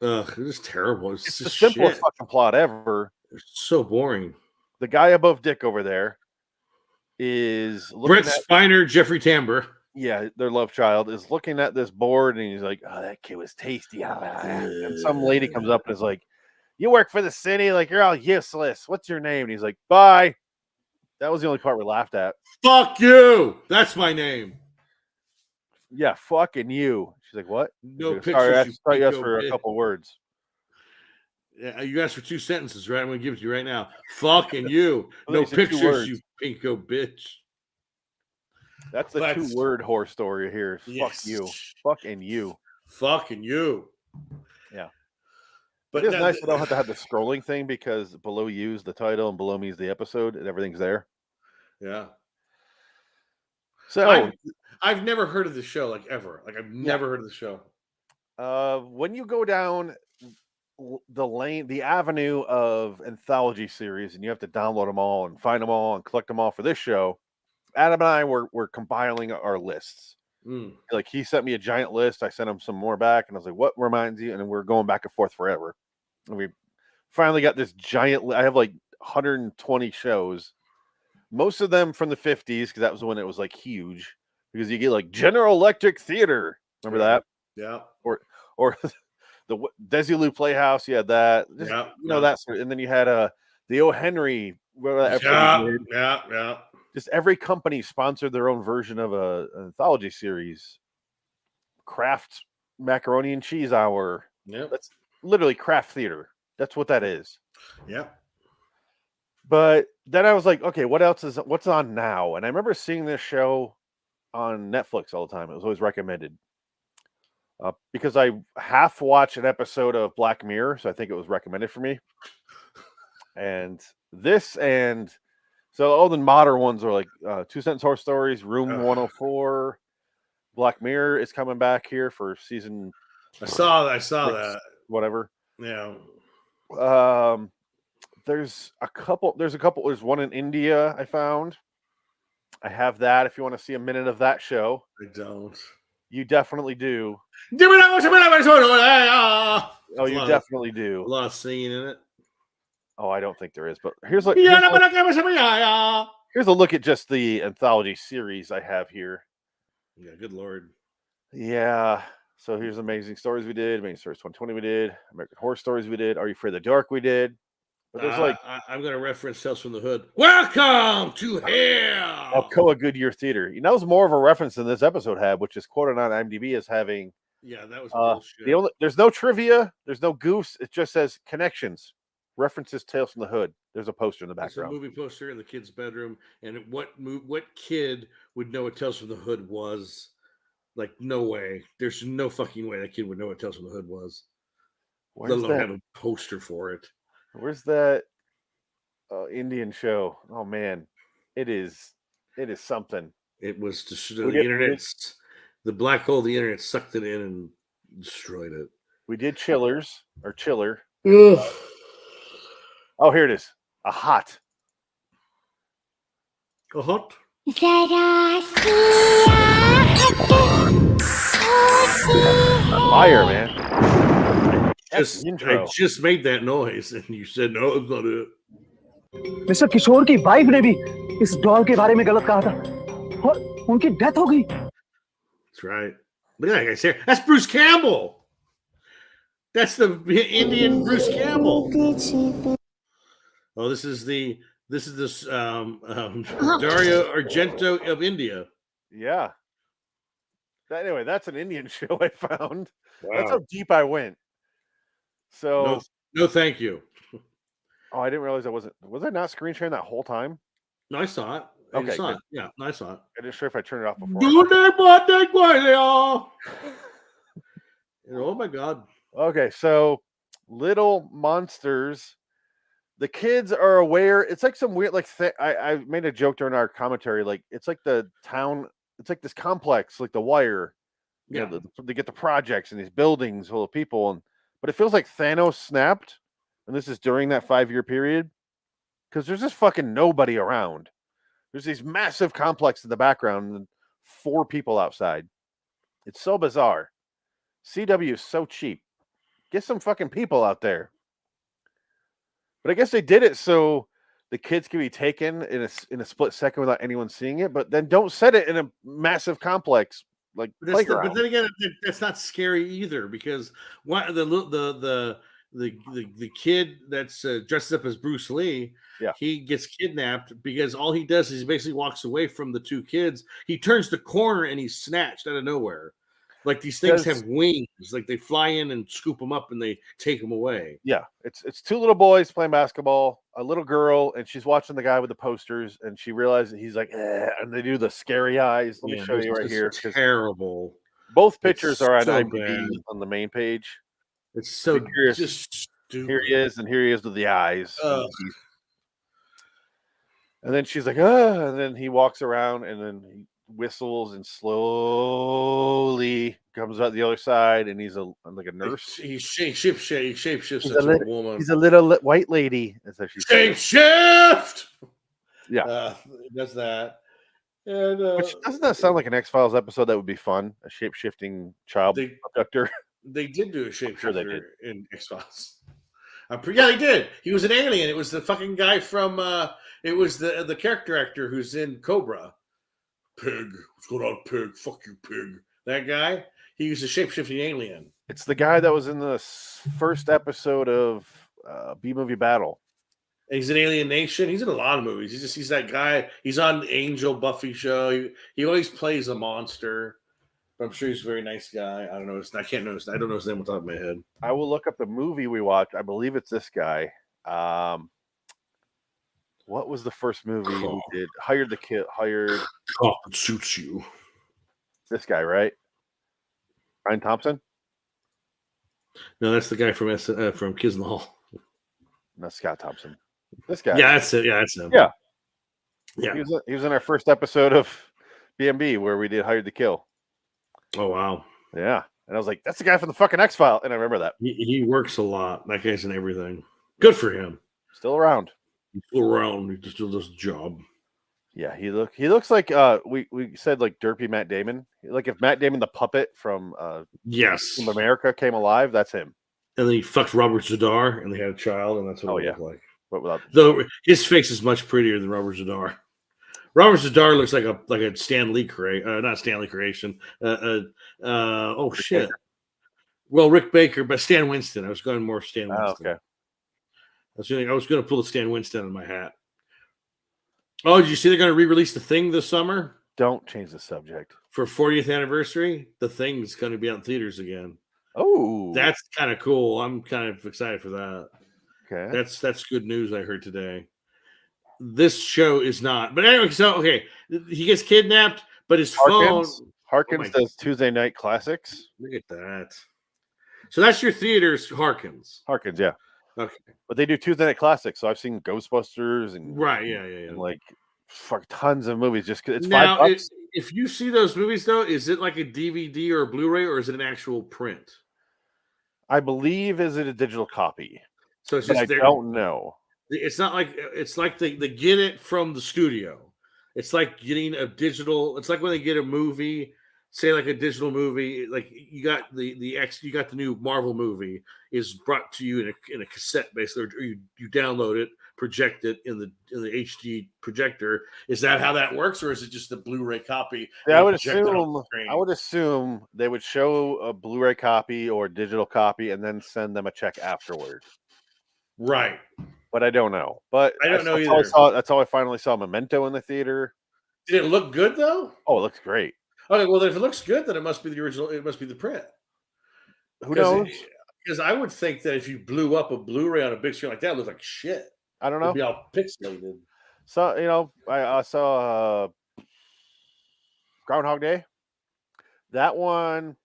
Speaker 1: it is terrible.
Speaker 2: It's the simplest fucking plot ever.
Speaker 1: It's so boring.
Speaker 2: The guy above Dick over there is
Speaker 1: Brett Spiner, Jeffrey Tambor.
Speaker 2: Yeah, their love child is looking at this board and he's like, "Oh, that kid was tasty." And some lady comes up and is like, "You work for the city, like you're all useless. What's your name?" And he's like, "Bye." That was the only part we laughed at.
Speaker 1: Fuck you. That's my name.
Speaker 2: Yeah, fucking you. She's like, "What?"
Speaker 1: No pictures.
Speaker 2: Sorry, I thought you asked for a couple words.
Speaker 1: Yeah, you asked for 2 sentences, right? I'm gonna give it to you right now. Fucking you. No pictures, you pinko bitch.
Speaker 2: That's the 2-word horror story here. Yes. Fuck you. Fucking you.
Speaker 1: Fucking you.
Speaker 2: Yeah. But it's nice that I don't have to have the scrolling thing because below you is the title and below me is the episode and everything's there.
Speaker 1: Yeah.
Speaker 2: So
Speaker 1: I've never heard of the show, like ever. Like I've never heard of the show.
Speaker 2: When you go down the avenue of anthology series and you have to download them all and find them all and collect them all for this show, Adam and I were compiling our lists. Like he sent me a giant list. I sent him some more back, and I was like, "What reminds you?" And we're going back and forth forever. And we finally got this giant. I have like 120 shows, most of them from the 50s because that was when it was like huge. Because you get like General Electric Theater. Remember that?
Speaker 1: Yeah.
Speaker 2: Or the Desilu Playhouse. You had that. Just, that sort of, and then you had the O. Henry.
Speaker 1: Yeah.
Speaker 2: Just every company sponsored their own version of an anthology series. Kraft Macaroni and Cheese Hour.
Speaker 1: Yeah,
Speaker 2: that's literally craft theater. That's what that is.
Speaker 1: Yeah.
Speaker 2: But then I was like, okay, what's on now? And I remember seeing this show on Netflix all the time. It was always recommended because I half watched an episode of Black Mirror, so I think it was recommended for me. And this and so all the modern ones are like 2 Sentence Horror Stories, Room 104, Black Mirror is coming back here for season.
Speaker 1: I saw that.
Speaker 2: Whatever.
Speaker 1: Yeah.
Speaker 2: There's a couple. There's one in India I found. I have that if you want to see a minute of that show.
Speaker 1: I don't.
Speaker 2: You definitely do. Oh, you definitely do.
Speaker 1: A lot of singing in it.
Speaker 2: Oh, I don't think there is, but here's a look at just the anthology series I have here.
Speaker 1: Yeah, good Lord.
Speaker 2: Yeah. So here's Amazing Stories we did, Amazing Stories 2020 we did, American Horror Stories we did, Are You Afraid of the Dark we did. But there's
Speaker 1: I'm going to reference Tales from the Hood. Welcome to hell.
Speaker 2: Alcoa Goodyear Theater. That was more of a reference than this episode had, which is quoted on IMDb as having.
Speaker 1: Yeah, that was bullshit.
Speaker 2: There's no trivia. There's no goofs. It just says connections. References Tales from the Hood. There's a poster in the background.
Speaker 1: There's a movie poster in the kid's bedroom. And what kid would know what Tales from the Hood was? Like, no way. There's no fucking way that kid would know what Tales from the Hood was. Let alone have a poster for it.
Speaker 2: Where's that Indian show? Oh man, it is something.
Speaker 1: It was the internet. The black hole of the internet sucked it in and destroyed it.
Speaker 2: We did Chiller.
Speaker 1: Ugh.
Speaker 2: Oh, here it is. A hot. Fire, man.
Speaker 1: I just made that noise and you said no, it's not it.
Speaker 8: Mister Kishore की wife ने भी इस doll के बारे में गलत कहा था और उनकी डेथ हो गई.
Speaker 1: That's right. Look at that guy's hair. That's Bruce Campbell. That's the Indian Bruce Campbell. Oh, this is Dario Argento of India.
Speaker 2: Yeah. Anyway, that's an Indian show I found.
Speaker 1: Wow.
Speaker 2: That's how deep I went. So
Speaker 1: no, thank you.
Speaker 2: Oh, I didn't realize was I not screen sharing that whole time?
Speaker 1: No, I saw it. I saw it. Yeah, I saw it.
Speaker 2: I'm not sure if I turned it off before.
Speaker 1: Oh my God.
Speaker 2: Okay, so little monsters. The kids are aware. It's like some weird, like I made a joke during our commentary. Like it's like the town. It's like this complex, like The Wire. You know, they get the projects and these buildings full of people, but it feels like Thanos snapped, and this is during that 5-year period because there's just fucking nobody around. There's these massive complex in the background and 4 people outside. It's so bizarre. CW is so cheap. Get some fucking people out there. But I guess they did it so the kids can be taken in a split second without anyone seeing it. But then don't set it in a massive complex like playground.
Speaker 1: But then again, that's not scary either because the kid that's dressed up as Bruce Lee, he gets kidnapped because all he does is he basically walks away from the 2 kids. He turns the corner and he's snatched out of nowhere. Like these things have wings, like they fly in and scoop them up and they take them away.
Speaker 2: Yeah, it's 2 little boys playing basketball, a little girl, and she's watching the guy with the posters, and she realizes he's like, and they do the scary eyes. Let me show you right here.
Speaker 1: Terrible.
Speaker 2: Both pictures are on IMDb on the main page.
Speaker 1: It's so
Speaker 2: curious.
Speaker 1: Just stupid.
Speaker 2: Here he is, and here he is with the eyes. And then she's like, and then he walks around, and then he whistles and slowly comes out the other side, and he's like a nurse.
Speaker 1: He shapeshifts into a woman.
Speaker 2: He's a little white lady. That's how she
Speaker 1: shapeshift.
Speaker 2: Yeah,
Speaker 1: does that. And
Speaker 2: which doesn't that sound like an X-Files episode that would be fun? A shape-shifting child abductor.
Speaker 1: They did do a shapeshifter in X-Files. Yeah, they did. He was an alien. It was the fucking guy from. It was the character actor who's in Cobra. Pig, what's going on, pig? Fuck you, pig. That guy. He was a shape-shifting alien.
Speaker 2: It's the guy that was in the first episode of B-Movie Battle.
Speaker 1: And he's in Alien Nation. He's in a lot of movies. He's that guy. He's on the Angel Buffy show. He always plays a monster. But I'm sure he's a very nice guy. I don't know. I can't know. I don't know his name on top of my head.
Speaker 2: I will look up the movie we watched. I believe it's this guy. What was the first movie we did? Hired the Kid.
Speaker 1: Cop That Suits You.
Speaker 2: This guy, right? Ryan Thompson?
Speaker 1: No, that's the guy from Kids in the Hall.
Speaker 2: No, Scott Thompson. This guy.
Speaker 1: Yeah, that's it. Yeah, that's him.
Speaker 2: Yeah.
Speaker 1: Yeah.
Speaker 2: He was in our first episode of BMB where we did Hired to Kill.
Speaker 1: Oh, wow.
Speaker 2: Yeah. And I was like, that's the guy from the fucking X-File. And I remember that.
Speaker 1: He works a lot. That guy's in everything. Good for him.
Speaker 2: Still around.
Speaker 1: He's still around. He just still does the job.
Speaker 2: Yeah, he looks like we said like derpy Matt Damon. Like if Matt Damon the puppet from from America came alive, that's him.
Speaker 1: And then he fucked Robert Zadar and they had a child, and that's what it looked like.
Speaker 2: But without
Speaker 1: though his face is much prettier than Robert Zadar. Robert Zadar looks like a Stan Lee not Stanley creation. Shit. Well, Rick Baker, but Stan Winston. I was going more Stan Winston.
Speaker 2: Okay.
Speaker 1: I was going to pull the Stan Winston in my hat. Oh, did you see they're going to re-release The Thing this summer?
Speaker 2: Don't change the subject.
Speaker 1: For 40th anniversary, The Thing's going to be out in theaters again.
Speaker 2: Oh,
Speaker 1: that's kind of cool. I'm kind of excited for that.
Speaker 2: Okay,
Speaker 1: that's good news I heard today. This show is not, but anyway. So he gets kidnapped, but his phone.
Speaker 2: Harkins does Tuesday Night Classics.
Speaker 1: Look at that. So that's your theaters, Harkins.
Speaker 2: Harkins, yeah.
Speaker 1: Okay,
Speaker 2: but they do Tuesday Night Classics. So I've seen Ghostbusters and
Speaker 1: and
Speaker 2: like tons of movies. Just because it's
Speaker 1: now,
Speaker 2: $5.
Speaker 1: If you see those movies, though, is it like a DVD or a Blu-ray, or is it an actual print?
Speaker 2: I believe is it a digital copy.
Speaker 1: So it's just
Speaker 2: I don't know.
Speaker 1: It's not like they get it from the studio. It's like getting a digital. It's like when they get a movie, say like a digital movie, like you got the new Marvel movie is brought to you in a cassette basically, or you download it, project it in the HD projector. Is that how that works, or is it just a Blu-ray copy?
Speaker 2: Yeah, I would assume they would show a Blu-ray copy or digital copy and then send them a check afterward.
Speaker 1: Right.
Speaker 2: But I don't know. But
Speaker 1: I don't know either.
Speaker 2: That's how I finally saw Memento in the theater.
Speaker 1: Did it look good though?
Speaker 2: Oh, it looks great.
Speaker 1: Okay, well then if it looks good, then it must be the original. It must be the print.
Speaker 2: Who knows?
Speaker 1: Because I would think that if you blew up a Blu-ray on a big screen like that, it looked like shit.
Speaker 2: I don't know.
Speaker 1: It'd be all pixelated.
Speaker 2: So I saw Groundhog Day. That one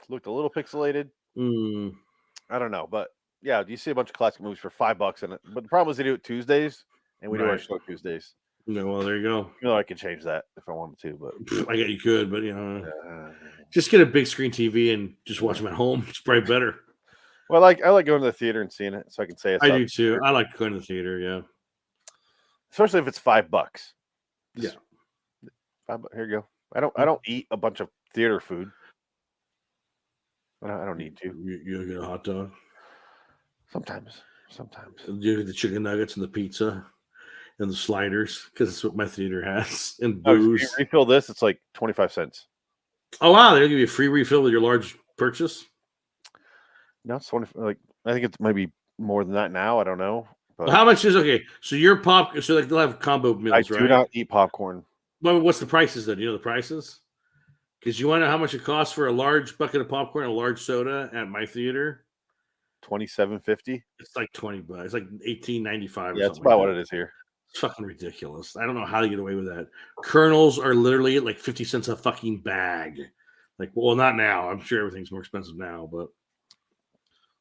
Speaker 2: looked a little pixelated.
Speaker 1: Mm.
Speaker 2: I don't know, but yeah, you see a bunch of classic movies for $5 in it. But the problem is they do it Tuesdays, and we do our
Speaker 1: Right.
Speaker 2: show Tuesdays.
Speaker 1: No, well, there you go.
Speaker 2: You know, I could change that if I wanted to, but
Speaker 1: I get you could, but just get a big screen TV and just watch them at home. It's probably better.
Speaker 2: well, I like going to the theater and seeing it, so I can say it's
Speaker 1: I do too. I like going to the theater. Yeah.
Speaker 2: especially if it's $5.
Speaker 1: Yeah.
Speaker 2: $5, here you go. I don't eat a bunch of theater food. I don't need to.
Speaker 1: You get a hot dog.
Speaker 2: Sometimes.
Speaker 1: You get the chicken nuggets and the pizza and the sliders because that's what my theater has and
Speaker 2: Oh, if you
Speaker 1: booze.
Speaker 2: refill this, it's like 25 cents.
Speaker 1: Oh wow, they'll give you a free refill with your large purchase.
Speaker 2: No, it's 20. Like I think it's maybe more than that now. I don't know. But
Speaker 1: How much is okay? So your pop, so like they'll have combo meals,
Speaker 2: I
Speaker 1: right?
Speaker 2: do not eat popcorn.
Speaker 1: Well, what's the prices then? Do you know the prices? Because you want to know how much it costs for a large bucket of popcorn and a large soda at my theater.
Speaker 2: $27.50.
Speaker 1: It's like $20. It's like $18.95.
Speaker 2: Yeah, it's about what it is here.
Speaker 1: It's fucking ridiculous. I don't know how to get away with that. Kernels are literally at like 50 cents a fucking bag. Like, well, not now. I'm sure everything's more expensive now, but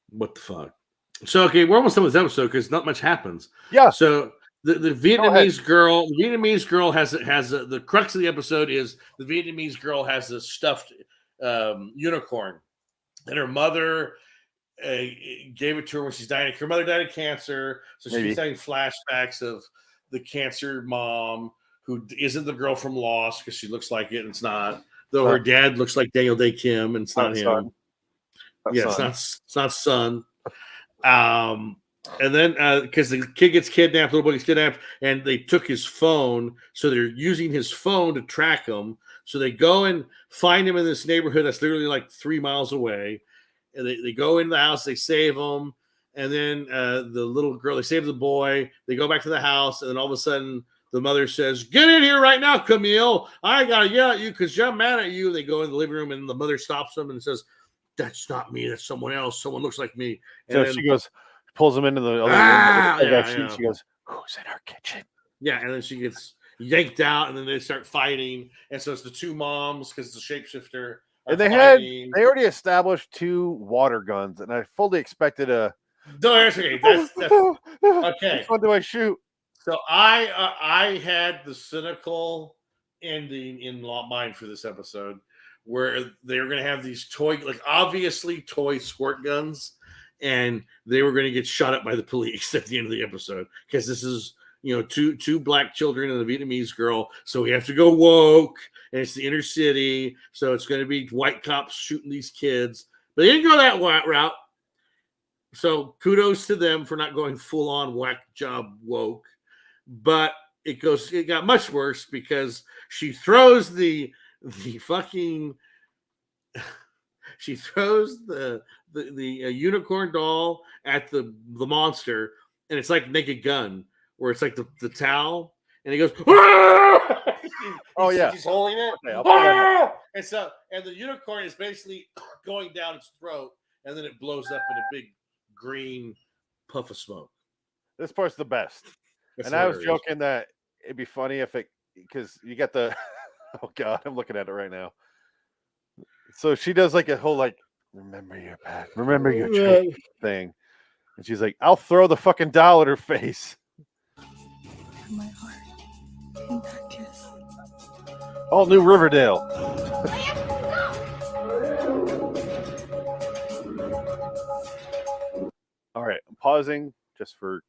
Speaker 1: what the fuck? So, okay, we're almost done with this episode because not much happens.
Speaker 2: Yeah.
Speaker 1: So the Vietnamese girl has the crux of the episode is the Vietnamese girl has a stuffed unicorn, and her mother gave it to her when she's dying. Her mother died of cancer, so she's having flashbacks of the cancer mom who isn't the girl from Lost because she looks like it and it's not. Though her dad looks like Daniel Day Kim and it's not him. It's not son. And then because the kid gets kidnapped, little boy gets kidnapped, and they took his phone, so they're using his phone to track him. So they go and find him in this neighborhood that's literally like 3 miles away. And they go in the house, they save him, and then the little girl, they save the boy. They go back to the house, and then all of a sudden, the mother says, "Get in here right now, Camille! I gotta yell at you because I'm mad at you." And they go in the living room, and the mother stops them and says, "That's not me. That's someone else. Someone looks like me." And
Speaker 2: so
Speaker 1: then,
Speaker 2: she goes, pulls him into the other room. She goes, "Who's in our kitchen?"
Speaker 1: Yeah, and then she gets yanked out, and then they start fighting. And so it's the two moms because it's a shapeshifter.
Speaker 2: And they already established 2 water guns, and I fully expected a.
Speaker 1: No, that's okay. That's okay.
Speaker 2: Which one do I shoot?
Speaker 1: So I had the cynical ending in mind for this episode, where they were going to have these obviously toy squirt guns, and they were going to get shot up by the police at the end of the episode because this is two black children and a Vietnamese girl, so we have to go woke, and it's the inner city, so it's going to be white cops shooting these kids, but they didn't go that route. So kudos to them for not going full on whack job woke, but it got much worse because she throws the fucking she throws the unicorn doll at the monster, and it's like Naked Gun, where it's like the towel, and he goes, she's holding it, and the unicorn is basically going down its throat, and then it blows up in a big green puff of smoke.
Speaker 2: This part's the best.
Speaker 1: That's
Speaker 2: and hilarious. I was joking that it'd be funny because you get the oh god, I'm looking at it right now. So she does like a whole remember your path, remember your trick thing, and she's like, "I'll throw the fucking doll at her face."
Speaker 9: My heart in that kiss.
Speaker 2: All new Riverdale. All right, I'm pausing just for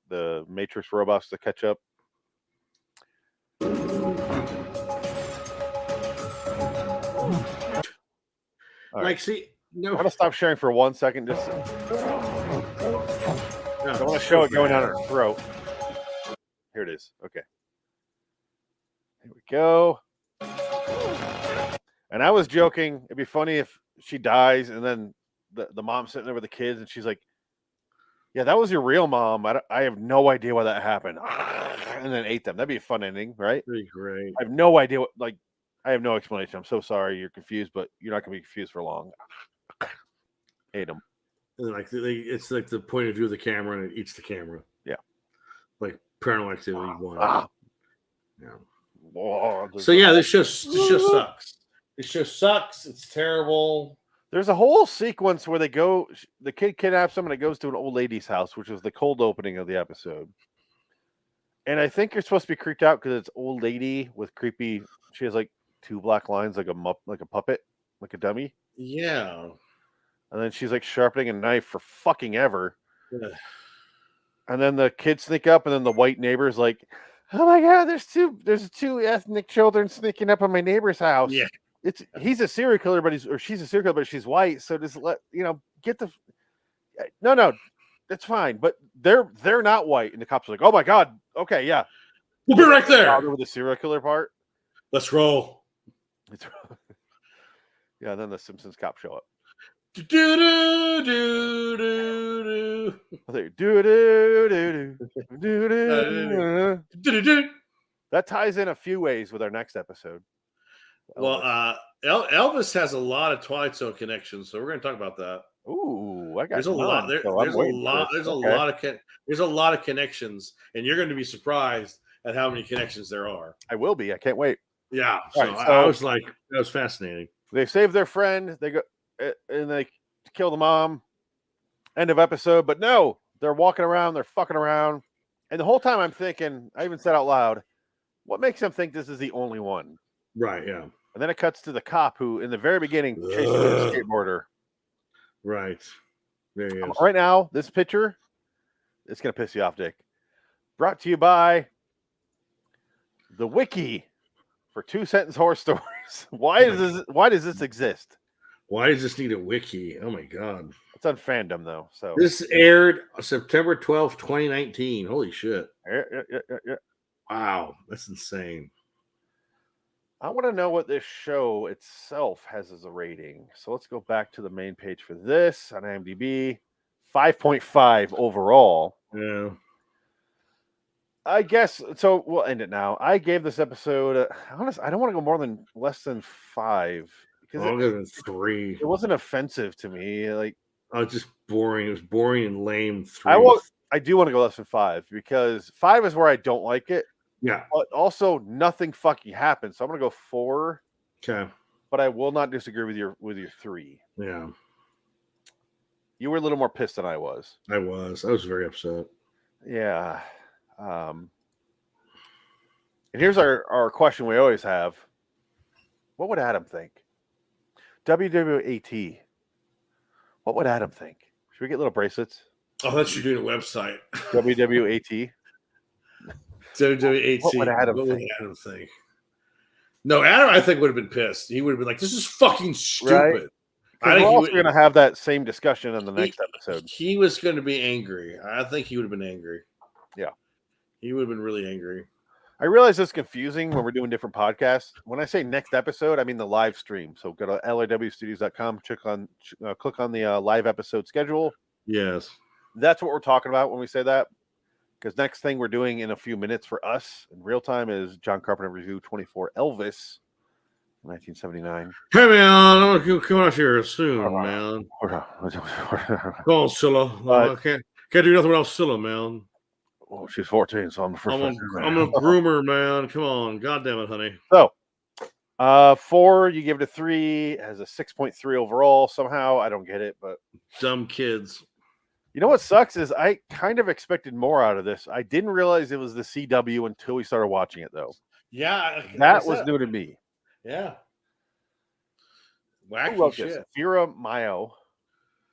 Speaker 2: the Matrix robots to catch up.
Speaker 1: See,
Speaker 2: I'm gonna stop sharing for 1 second. Just I want to show it going down her throat. Here it is. Okay, here we go. And I was joking. It'd be funny if she dies and then the mom's sitting there with the kids, and she's like, "Yeah, that was your real mom. I have no idea why that happened," and then ate them. That'd be a fun ending, right?
Speaker 1: Pretty great.
Speaker 2: I have no idea I have no explanation. I'm so sorry you're confused, but you're not gonna be confused for long. Ate them.
Speaker 1: And it's like the point of view of the camera, and it eats the camera.
Speaker 2: Yeah,
Speaker 1: like Paranormal Activity 1. Yeah.
Speaker 2: Whoa,
Speaker 1: so yeah, this show sucks. This show sucks. It's terrible.
Speaker 2: There's a whole sequence where the kid kidnaps him and it goes to an old lady's house, which was the cold opening of the episode. And I think you're supposed to be creeped out because it's old lady with creepy. She has like 2 black lines, like a puppet, like a dummy.
Speaker 1: Yeah.
Speaker 2: And then she's like sharpening a knife for fucking ever.
Speaker 1: Yeah.
Speaker 2: And then the kids sneak up, and then the white neighbor's like, "Oh my god, there's two ethnic children sneaking up on my neighbor's house."
Speaker 1: Yeah.
Speaker 2: He's a serial killer, she's a serial killer, but she's white. So just get the no, that's fine. But they're not white, and the cops are like, "Oh my god, okay, yeah,
Speaker 1: We'll be right there."
Speaker 2: Over the serial killer part.
Speaker 1: Let's roll.
Speaker 2: Yeah, and then the Simpsons cops show up.
Speaker 1: Do do do do do.
Speaker 2: That ties in a few ways with our next episode.
Speaker 1: Well, Elvis has a lot of Twilight Zone connections, so we're going to talk about that.
Speaker 2: Ooh, I got
Speaker 1: there's a lot. There's a lot of connections, and you're going to be surprised at how many connections there are.
Speaker 2: I will be. I can't wait.
Speaker 1: Yeah.
Speaker 2: So
Speaker 1: I was like, that was fascinating.
Speaker 2: They save their friend. They go and they kill the mom. End of episode. But no, they're walking around. They're fucking around. And the whole time I'm thinking, I even said out loud, what makes them think this is the only one?
Speaker 1: Right. Yeah.
Speaker 2: And then it cuts to the cop who, in the very beginning, chased the skateboarder.
Speaker 1: Right. There he is.
Speaker 2: Right now, this picture, it's going to piss you off, Dick. Brought to you by the wiki for 2-sentence horror stories. Why does this exist?
Speaker 1: Why does this need a wiki? Oh my god.
Speaker 2: It's on fandom though. So
Speaker 1: this aired September 12th, 2019. Holy shit.
Speaker 2: Yeah.
Speaker 1: Wow, that's insane.
Speaker 2: I want to know what this show itself has as a rating. So let's go back to the main page for this on IMDb. 5.5 overall.
Speaker 1: Yeah.
Speaker 2: I guess so. We'll end it now. I gave this episode. Honestly, I don't want to go less than 5 because
Speaker 1: Longer than 3.
Speaker 2: It wasn't offensive to me. Like,
Speaker 1: oh, just boring. It was boring and lame. 3.
Speaker 2: I do want to go less than 5 because 5 is where I don't like it.
Speaker 1: Yeah.
Speaker 2: But also nothing fucking happened. So I'm gonna go 4.
Speaker 1: Okay.
Speaker 2: But I will not disagree with your 3.
Speaker 1: Yeah.
Speaker 2: You were a little more pissed than I was.
Speaker 1: I was very upset.
Speaker 2: Yeah. And here's our question we always have. What would Adam think? WWAT. What would Adam think? Should we get little bracelets?
Speaker 1: Oh, I thought you were doing a website.
Speaker 2: WWAT.
Speaker 1: WWAT.
Speaker 2: What would Adam
Speaker 1: think? No, Adam, I think, would have been pissed. He would have been like, this is fucking stupid.
Speaker 2: Right? I think we're also going to have that same discussion in the next episode.
Speaker 1: He was going to be angry. I think he would have been angry.
Speaker 2: Yeah. He
Speaker 1: would have been really angry.
Speaker 2: I realize it's confusing when we're doing different podcasts. When I say next episode, I mean the live stream. So go to lrwstudios.com, click on the live episode schedule.
Speaker 1: Yes.
Speaker 2: That's what we're talking about when we say that. Because next thing we're doing in a few minutes for us in real time is John Carpenter Review 24 Elvis, 1979.
Speaker 1: Hey, man, I'm going to come out here soon, man. Come on, Scylla. I can't do nothing without Scylla, man.
Speaker 2: Oh, she's 14, so I'm the first one.
Speaker 1: I'm a groomer, man. Come on. God damn it, honey.
Speaker 2: So, 4, you give it a 3. It has a 6.3 overall somehow. I don't get it, but...
Speaker 1: Dumb kids.
Speaker 2: You know what sucks is I kind of expected more out of this. I didn't realize it was the CW until we started watching it, though.
Speaker 1: Yeah.
Speaker 2: That was new to me.
Speaker 1: Yeah. Wacky
Speaker 2: Who wrote
Speaker 1: shit.
Speaker 2: this? Fira Mayo.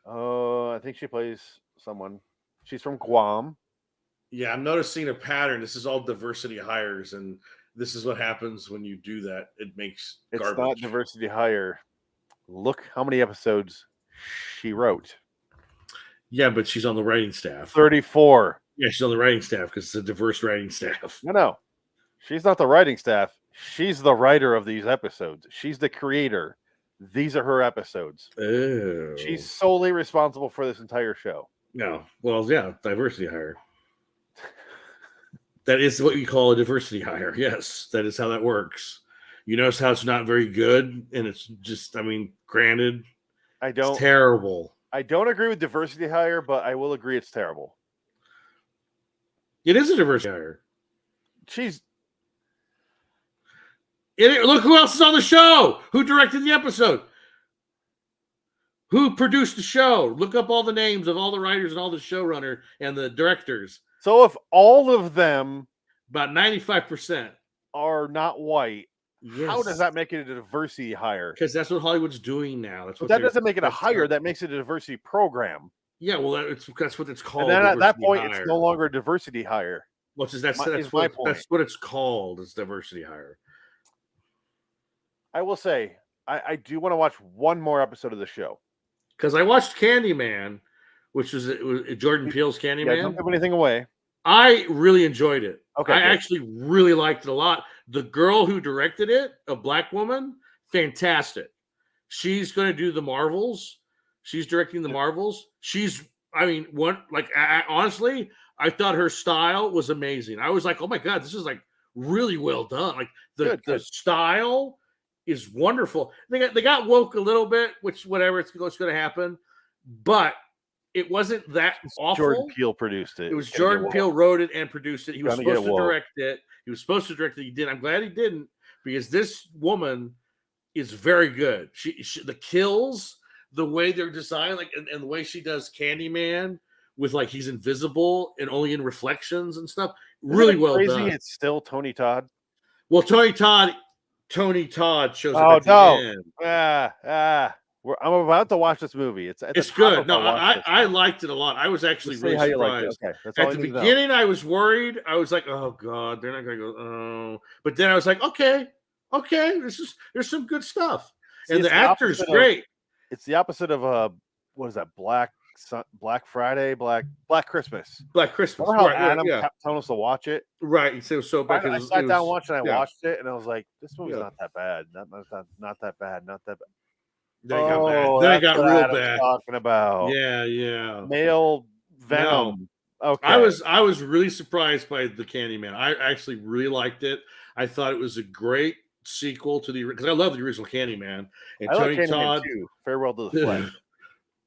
Speaker 2: I think she plays someone. She's from Guam.
Speaker 1: Yeah, I'm noticing a pattern. This is all diversity hires, and this is what happens when you do that. It makes garbage.
Speaker 2: It's not diversity hire. Look how many episodes she wrote.
Speaker 1: Yeah, but she's on the writing staff.
Speaker 2: 34.
Speaker 1: Yeah, she's on the writing staff because it's a diverse writing staff.
Speaker 2: No. She's not the writing staff. She's the writer of these episodes. She's the creator. These are her episodes.
Speaker 1: Oh.
Speaker 2: She's solely responsible for this entire show.
Speaker 1: No. Well, yeah, diversity hire. That is what you call a diversity hire. Yes, that is how that works. You notice how it's not very good, and it's just, I mean, granted, it's terrible.
Speaker 2: I don't agree with diversity hire, but I will agree it's terrible.
Speaker 1: It is a diversity hire. Look who else is on the show. Who directed the episode? Who produced the show? Look up all the names of all the writers and all the showrunner and the directors.
Speaker 2: So if all of them
Speaker 1: About 95%.
Speaker 2: are not white, how does
Speaker 1: Yes.
Speaker 2: that make it a diversity hire?
Speaker 1: Because that's what Hollywood's doing now. That's
Speaker 2: But
Speaker 1: what
Speaker 2: that doesn't make it a
Speaker 1: that's
Speaker 2: hire.
Speaker 1: not-
Speaker 2: That makes it a diversity program.
Speaker 1: Yeah, well, that's what it's called.
Speaker 2: And then at that
Speaker 1: diversity
Speaker 2: point,
Speaker 1: hire.
Speaker 2: it's no longer a diversity hire.
Speaker 1: Which is that's
Speaker 2: my
Speaker 1: what
Speaker 2: point.
Speaker 1: that's what it's called. It's diversity hire.
Speaker 2: I will say, I do want to watch one more episode of the show.
Speaker 1: Because I watched Candyman, which was Jordan Peele's
Speaker 2: Yeah,
Speaker 1: Candyman.
Speaker 2: don't give anything away.
Speaker 1: I really enjoyed it.
Speaker 2: Okay,
Speaker 1: I
Speaker 2: good.
Speaker 1: actually really liked it a lot. The girl who directed it, a black woman, fantastic. She's going to do the Marvels. She's directing the Marvels. Honestly, I thought her style was amazing. I was like, oh my God, this is like really well done. Like the style is wonderful. They got woke a little bit, which whatever it's going to happen, but it wasn't that awful.
Speaker 2: Jordan Peele produced it.
Speaker 1: It was Jordan Peele wrote it and produced it. He was
Speaker 2: Gonna get
Speaker 1: supposed to
Speaker 2: woke.
Speaker 1: direct it. He was supposed to direct it. He did. I'm glad he didn't because this woman is very good. She the kills, the way they're designed, like and the way she does Candyman with like he's invisible and only in reflections and stuff. Really
Speaker 2: Isn't it
Speaker 1: well
Speaker 2: crazy
Speaker 1: done.
Speaker 2: It's still Tony Todd.
Speaker 1: Well, Tony Todd shows
Speaker 2: Oh
Speaker 1: up at the
Speaker 2: no!
Speaker 1: end.
Speaker 2: I'm about to watch this movie. It's
Speaker 1: Good. No, I liked it a lot. I was actually
Speaker 2: Let's see
Speaker 1: really
Speaker 2: how you liked it.
Speaker 1: surprised.
Speaker 2: Okay, that's all
Speaker 1: At
Speaker 2: I
Speaker 1: the
Speaker 2: need to know.
Speaker 1: beginning, I was worried. I was like, "Oh God, they're not going to go." Oh, but then I was like, "Okay, there's some good stuff."
Speaker 2: See,
Speaker 1: And
Speaker 2: it's
Speaker 1: the actor's
Speaker 2: opposite of-
Speaker 1: great.
Speaker 2: It's the opposite of what is that? Black Friday, Black Christmas.
Speaker 1: Black Christmas.
Speaker 2: Remember how
Speaker 1: Right,
Speaker 2: Adam
Speaker 1: yeah.
Speaker 2: kept telling us to watch it?
Speaker 1: Right. He said it was so bad.
Speaker 2: I sat down watching it. I
Speaker 1: yeah.
Speaker 2: watched it, and I was like, "This movie's
Speaker 1: Yeah.
Speaker 2: not that bad. Not that bad. Not that bad."
Speaker 1: Then it got bad. Then it
Speaker 2: that's
Speaker 1: got
Speaker 2: what
Speaker 1: real
Speaker 2: Adam's
Speaker 1: bad.
Speaker 2: Talking about
Speaker 1: Yeah.
Speaker 2: male Venom. Okay,
Speaker 1: I was really surprised by the Candyman. I actually really liked it. I thought it was a great sequel to the because I love the original Candyman. And
Speaker 2: I like
Speaker 1: Tony
Speaker 2: Candyman
Speaker 1: Todd.
Speaker 2: too. Farewell to the Flesh.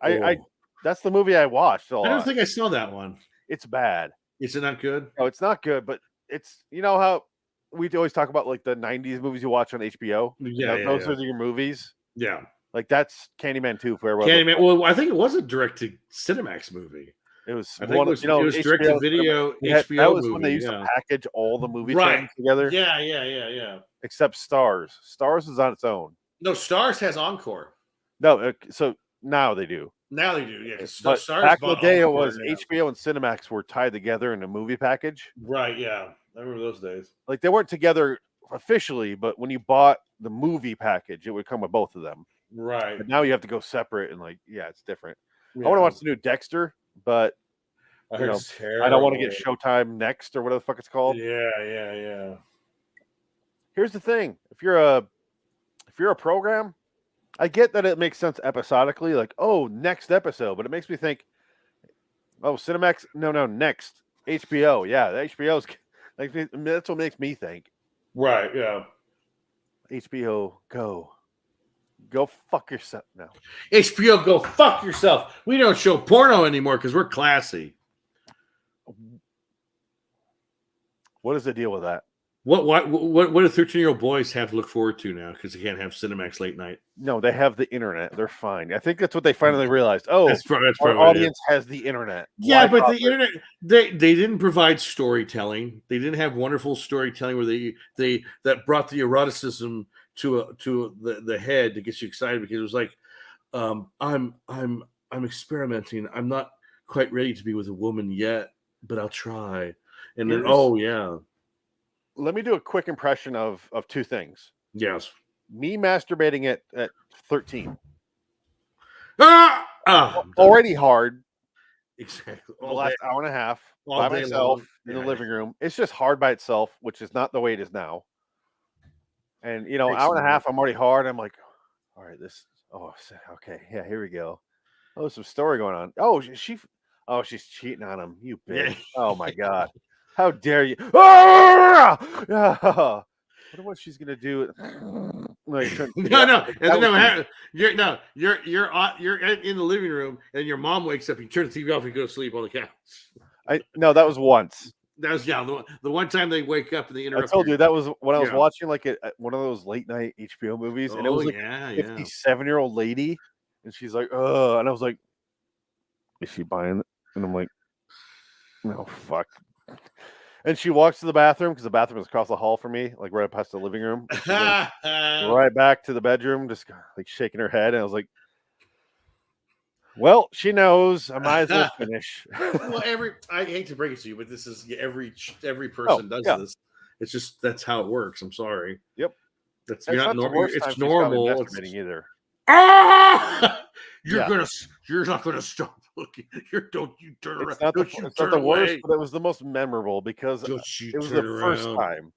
Speaker 1: Oh.
Speaker 2: I that's the movie I watched.
Speaker 1: I don't think I saw that one.
Speaker 2: It's bad.
Speaker 1: Is it not good?
Speaker 2: No, it's not good, but it's how we always talk about like the 90s movies you watch on HBO. Those are your movies.
Speaker 1: Yeah.
Speaker 2: Like that's Candyman 2, Farewell.
Speaker 1: Candyman. Well, I think it was a direct-to Cinemax movie.
Speaker 2: It was
Speaker 1: I think it was
Speaker 2: HBO
Speaker 1: direct-to-video HBO
Speaker 2: that was
Speaker 1: movie.
Speaker 2: when they used to package all the movie
Speaker 1: Right.
Speaker 2: things together.
Speaker 1: Yeah.
Speaker 2: Except Stars. Stars is on its own.
Speaker 1: No, Stars has Encore.
Speaker 2: No, so now they do.
Speaker 1: Now they do, yeah. 'Cause
Speaker 2: But
Speaker 1: Stars
Speaker 2: back in the
Speaker 1: bought
Speaker 2: day, it
Speaker 1: Encore
Speaker 2: was
Speaker 1: now.
Speaker 2: HBO and Cinemax were tied together in a movie package.
Speaker 1: Right, yeah. I remember those days.
Speaker 2: Like they weren't together officially, but when you bought the movie package, it would come with both of them.
Speaker 1: Right.
Speaker 2: But now you have to go separate and it's different.
Speaker 1: Yeah.
Speaker 2: I want to watch the new Dexter, but
Speaker 1: I
Speaker 2: you
Speaker 1: heard
Speaker 2: know,
Speaker 1: it's
Speaker 2: I don't want to get
Speaker 1: terrible.
Speaker 2: Showtime Next or whatever the fuck it's called.
Speaker 1: Yeah.
Speaker 2: Here's the thing: if you're a program, I get that it makes sense episodically, like next episode, but it makes me think, Cinemax, no, next HBO, yeah, the HBO's like that's what makes me think.
Speaker 1: Right, yeah.
Speaker 2: HBO, go fuck yourself now.
Speaker 1: HBO, go fuck yourself. We don't show porno anymore because we're classy.
Speaker 2: What is the deal with that?
Speaker 1: What do 13-year-old boys have to look forward to now because they can't have Cinemax late night?
Speaker 2: No, they have the internet. They're fine. I think that's what they finally realized.
Speaker 1: That's
Speaker 2: Our
Speaker 1: probably what it
Speaker 2: audience has the internet.
Speaker 1: Yeah,
Speaker 2: Why
Speaker 1: but
Speaker 2: bother?
Speaker 1: the internet they didn't provide storytelling. They didn't have wonderful storytelling where they that brought the eroticism to the head to get you excited because it was like I'm experimenting. I'm not quite ready to be with a woman yet, but I'll try. And then yeah.
Speaker 2: Let me do a quick impression of two things.
Speaker 1: Yes.
Speaker 2: Me masturbating at 13.
Speaker 1: I'm
Speaker 2: Already hard.
Speaker 1: Exactly.
Speaker 2: The last hour and a half
Speaker 1: All
Speaker 2: by
Speaker 1: day
Speaker 2: myself
Speaker 1: long.
Speaker 2: in the
Speaker 1: Yeah.
Speaker 2: living room. It's just hard by itself, which is not the way it is now. And
Speaker 1: Takes
Speaker 2: hour and
Speaker 1: some
Speaker 2: a half, I'm already hard. I'm like, all right, okay, yeah, here we go. Oh, there's some story going on. She's cheating on him. You bitch.
Speaker 1: Yeah.
Speaker 2: Oh my god. How dare you? Ah! I wonder what she's gonna do. Like,
Speaker 1: No. And
Speaker 2: That
Speaker 1: then
Speaker 2: was
Speaker 1: you're in the living room and your mom wakes up. You turn the TV off and go to sleep on the couch.
Speaker 2: No, that was once.
Speaker 1: That was the one time they wake up and they
Speaker 2: I
Speaker 1: interrupt.
Speaker 2: told you that was when I was
Speaker 1: Yeah.
Speaker 2: watching like one of those late night HBO movies, and it was like
Speaker 1: yeah.
Speaker 2: 57-year-old lady And she's like, "Oh," and I was like, "Is she buying it?" And I'm like, "No, fuck." And she walks to the bathroom because the bathroom is across the hall from me, like right past the living room. And she goes right back to the bedroom, just like shaking her head. And I was like, "Well, she knows. I might as well finish."
Speaker 1: Well, I hate to break it to you, but this is every person does this. It's just that's how it works. I'm sorry.
Speaker 2: Yep.
Speaker 1: That's
Speaker 2: It's not
Speaker 1: normal.
Speaker 2: the worst time
Speaker 1: It's
Speaker 2: she's probably
Speaker 1: normal.
Speaker 2: masturbating either.
Speaker 1: You're not gonna stop looking. Don't you turn around.
Speaker 2: It's not the worst, but it was the most memorable because it was the first time.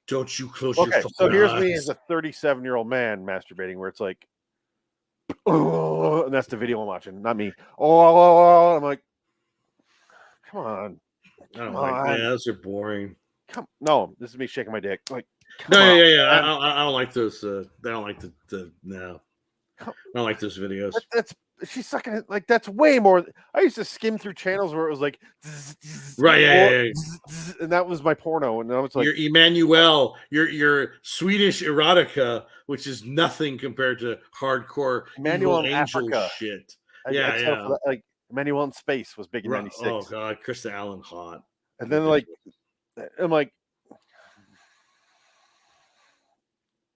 Speaker 1: Don't you close your fucking
Speaker 2: so here's
Speaker 1: eyes.
Speaker 2: me as a 37-year-old man masturbating, where it's like, oh, and that's the video I'm watching, not me. Oh, I'm like, come on.
Speaker 1: I don't like that. Those are boring.
Speaker 2: No, this is me shaking my dick. Like,
Speaker 1: yeah. I don't like those. I don't like the no. I don't like those videos.
Speaker 2: She's sucking it. Like, that's way more. I used to skim through channels where it was like,
Speaker 1: right, yeah.
Speaker 2: And that was my porno. And I was like,
Speaker 1: your Emmanuel, your Swedish erotica, which is nothing compared to hardcore
Speaker 2: Emmanuel in
Speaker 1: angel
Speaker 2: Africa
Speaker 1: shit.
Speaker 2: Like Emmanuel in Space was big in '96.
Speaker 1: Oh god, Krista Allen hot.
Speaker 2: And then like, I'm like,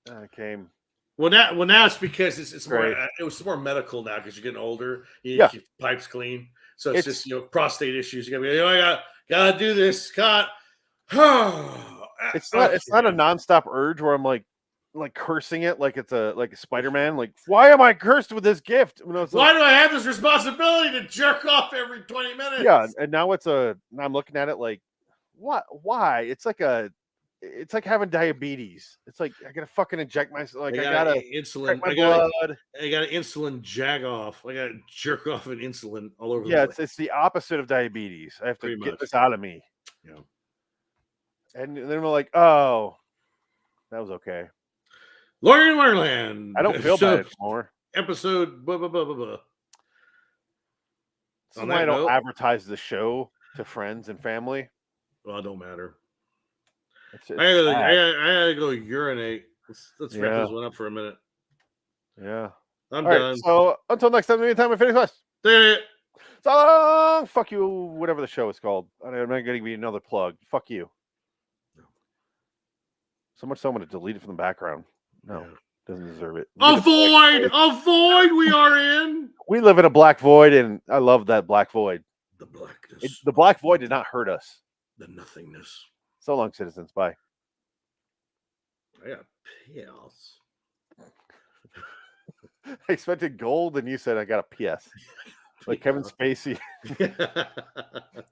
Speaker 2: I came.
Speaker 1: Well now it's because it's more it was more medical now because you're getting older. You need to keep pipes clean, so it's just prostate issues. You gotta be I gotta do this, Scott.
Speaker 2: It's not a nonstop urge where I'm like cursing it like it's a Spider-Man. Like, why am I cursed with this gift?
Speaker 1: Why do I have this responsibility to jerk off every 20 minutes?
Speaker 2: Yeah, and now I'm looking at it like, what? Why? It's like having diabetes. It's like I gotta fucking inject myself. Like I gotta
Speaker 1: insulin.
Speaker 2: I gotta
Speaker 1: insulin jag off. I gotta jerk off an insulin all over. the place.
Speaker 2: It's the opposite of diabetes. I have to get this out of me.
Speaker 1: Yeah.
Speaker 2: And then we're like, oh, that was okay.
Speaker 1: Lord in Wonderland.
Speaker 2: I don't feel bad anymore.
Speaker 1: Episode. Blah, blah, blah, blah, blah.
Speaker 2: So I don't advertise the show to friends and family.
Speaker 1: Well, it don't matter.
Speaker 2: I
Speaker 1: gotta go urinate. Let's wrap this one up for a minute.
Speaker 2: Yeah.
Speaker 1: I'm done.
Speaker 2: Right, so until next time, anytime I finish class. So long. Fuck you, whatever the show is called. I'm not going to give you another plug. Fuck you. So much so I'm going to delete it from the background. No, doesn't deserve it.
Speaker 1: A void we are in.
Speaker 2: We live in a black void, and I love that black void.
Speaker 1: The blackness.
Speaker 2: The black void did not hurt us.
Speaker 1: The nothingness.
Speaker 2: So long, citizens. Bye.
Speaker 1: I got pills.
Speaker 2: I expected gold, and you said I got a PS. Like Kevin Spacey.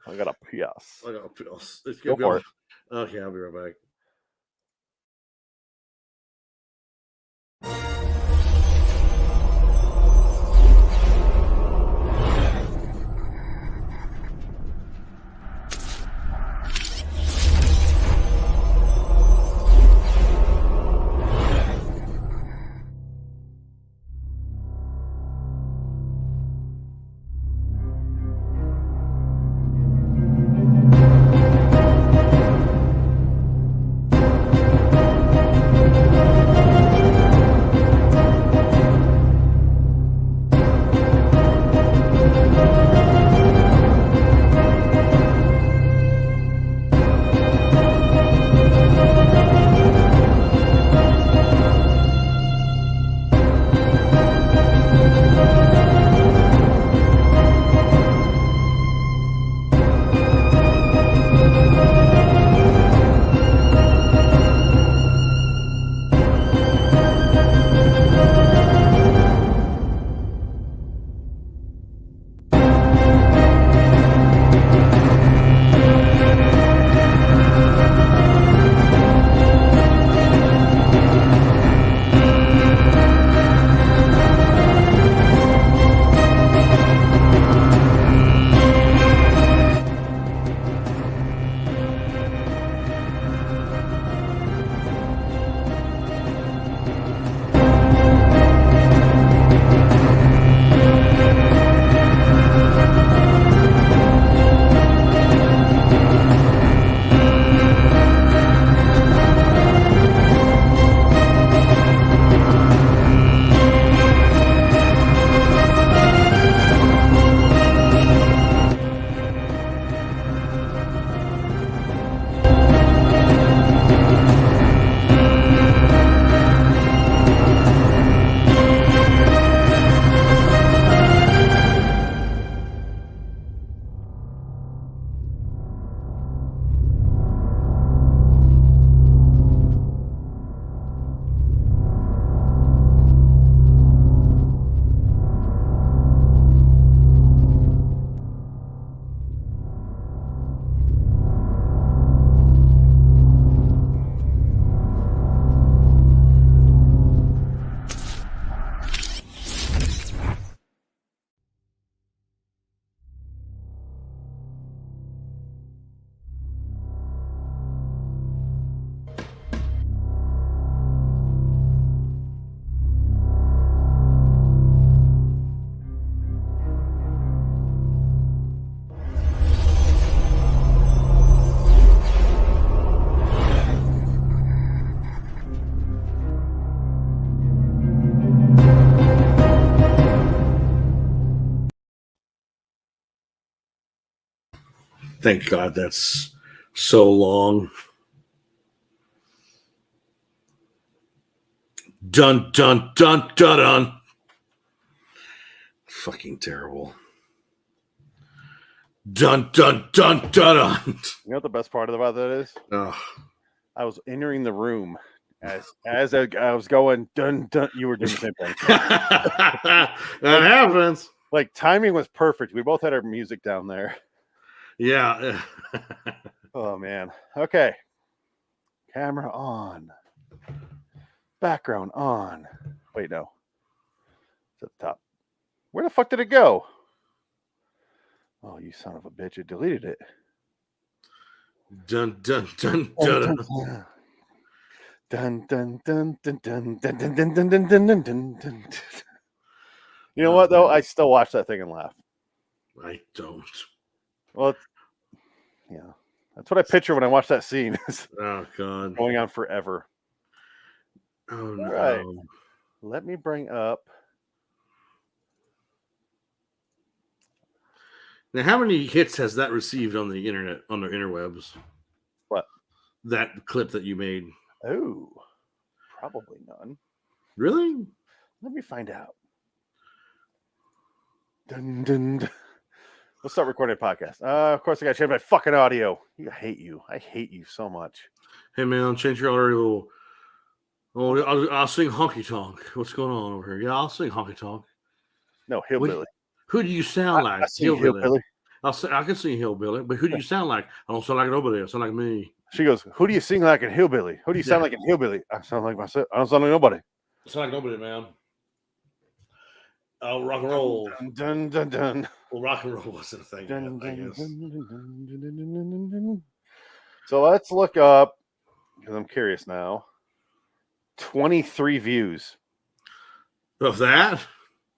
Speaker 2: I got a PS.
Speaker 1: I got a PS.
Speaker 2: Go for it.
Speaker 1: Okay, I'll be right back. Thank God that's so long. Dun dun dun dun dun. Fucking terrible. Dun dun dun dun dun.
Speaker 2: You know what the best part about that is?
Speaker 1: Ugh.
Speaker 2: I was entering the room as I was going dun dun. You were doing the same thing.
Speaker 1: That happens.
Speaker 2: Like timing was perfect. We both had our music down there.
Speaker 1: Yeah.
Speaker 2: Oh man. Okay. Camera on. Background on. Wait, no. It's at the top. Where the fuck did it go? Oh, you son of a bitch! It deleted it.
Speaker 1: Dun dun dun dun.
Speaker 2: Dun dun dun dun dun dun dun dun dun dun dun dun dun. You know what though? I still watch that thing and laugh.
Speaker 1: I don't.
Speaker 2: Well, yeah, that's what I picture when I watch that scene. It's
Speaker 1: Oh God.
Speaker 2: going on forever.
Speaker 1: Oh no.
Speaker 2: All right. Let me bring up.
Speaker 1: Now, how many hits has that received on the internet, on the interwebs?
Speaker 2: What?
Speaker 1: That clip that you made.
Speaker 2: Oh, probably none.
Speaker 1: Really?
Speaker 2: Let me find out. Dun, dun, dun. Let's start recording a podcast. Of course, I got to change my fucking audio. I hate you. I hate you so much.
Speaker 1: Hey man, change your audio. Oh, I'll sing honky tonk. What's going on over here? Yeah, I'll sing honky tonk.
Speaker 2: No, hillbilly.
Speaker 1: Who do you sound like?
Speaker 2: I sing hillbilly.
Speaker 1: I can sing hillbilly, but who do you sound like? I don't sound like nobody. I sound like me.
Speaker 2: She goes, "Who do you sing like in hillbilly? Who do you sound like in hillbilly?" I sound like myself. I don't sound like nobody.
Speaker 1: I sound like nobody, man. Oh, rock and roll.
Speaker 2: Dun, dun, dun, dun.
Speaker 1: Well, rock and roll wasn't a thing.
Speaker 2: Dun,
Speaker 1: Yet, I
Speaker 2: dun,
Speaker 1: guess.
Speaker 2: dun, dun, dun, dun, dun, dun, dun, dun. So let's look up because I'm curious now. 23 views.
Speaker 1: Of that?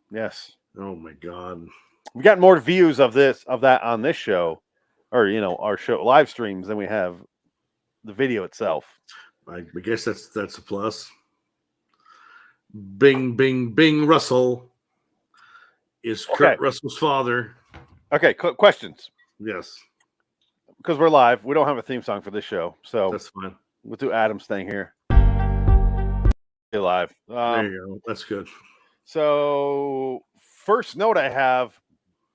Speaker 2: Yes.
Speaker 1: Oh my God.
Speaker 2: We got more views of that on this show, or our show live streams than we have the video itself.
Speaker 1: I guess that's a plus. Bing, bing, bing. Russell is Kurt Russell's father.
Speaker 2: Okay, questions.
Speaker 1: Yes,
Speaker 2: because we're live. We don't have a theme song for this show, so
Speaker 1: that's fine.
Speaker 2: We'll do Adam's thing here. Live.
Speaker 1: There you go. That's good.
Speaker 2: So first note I have,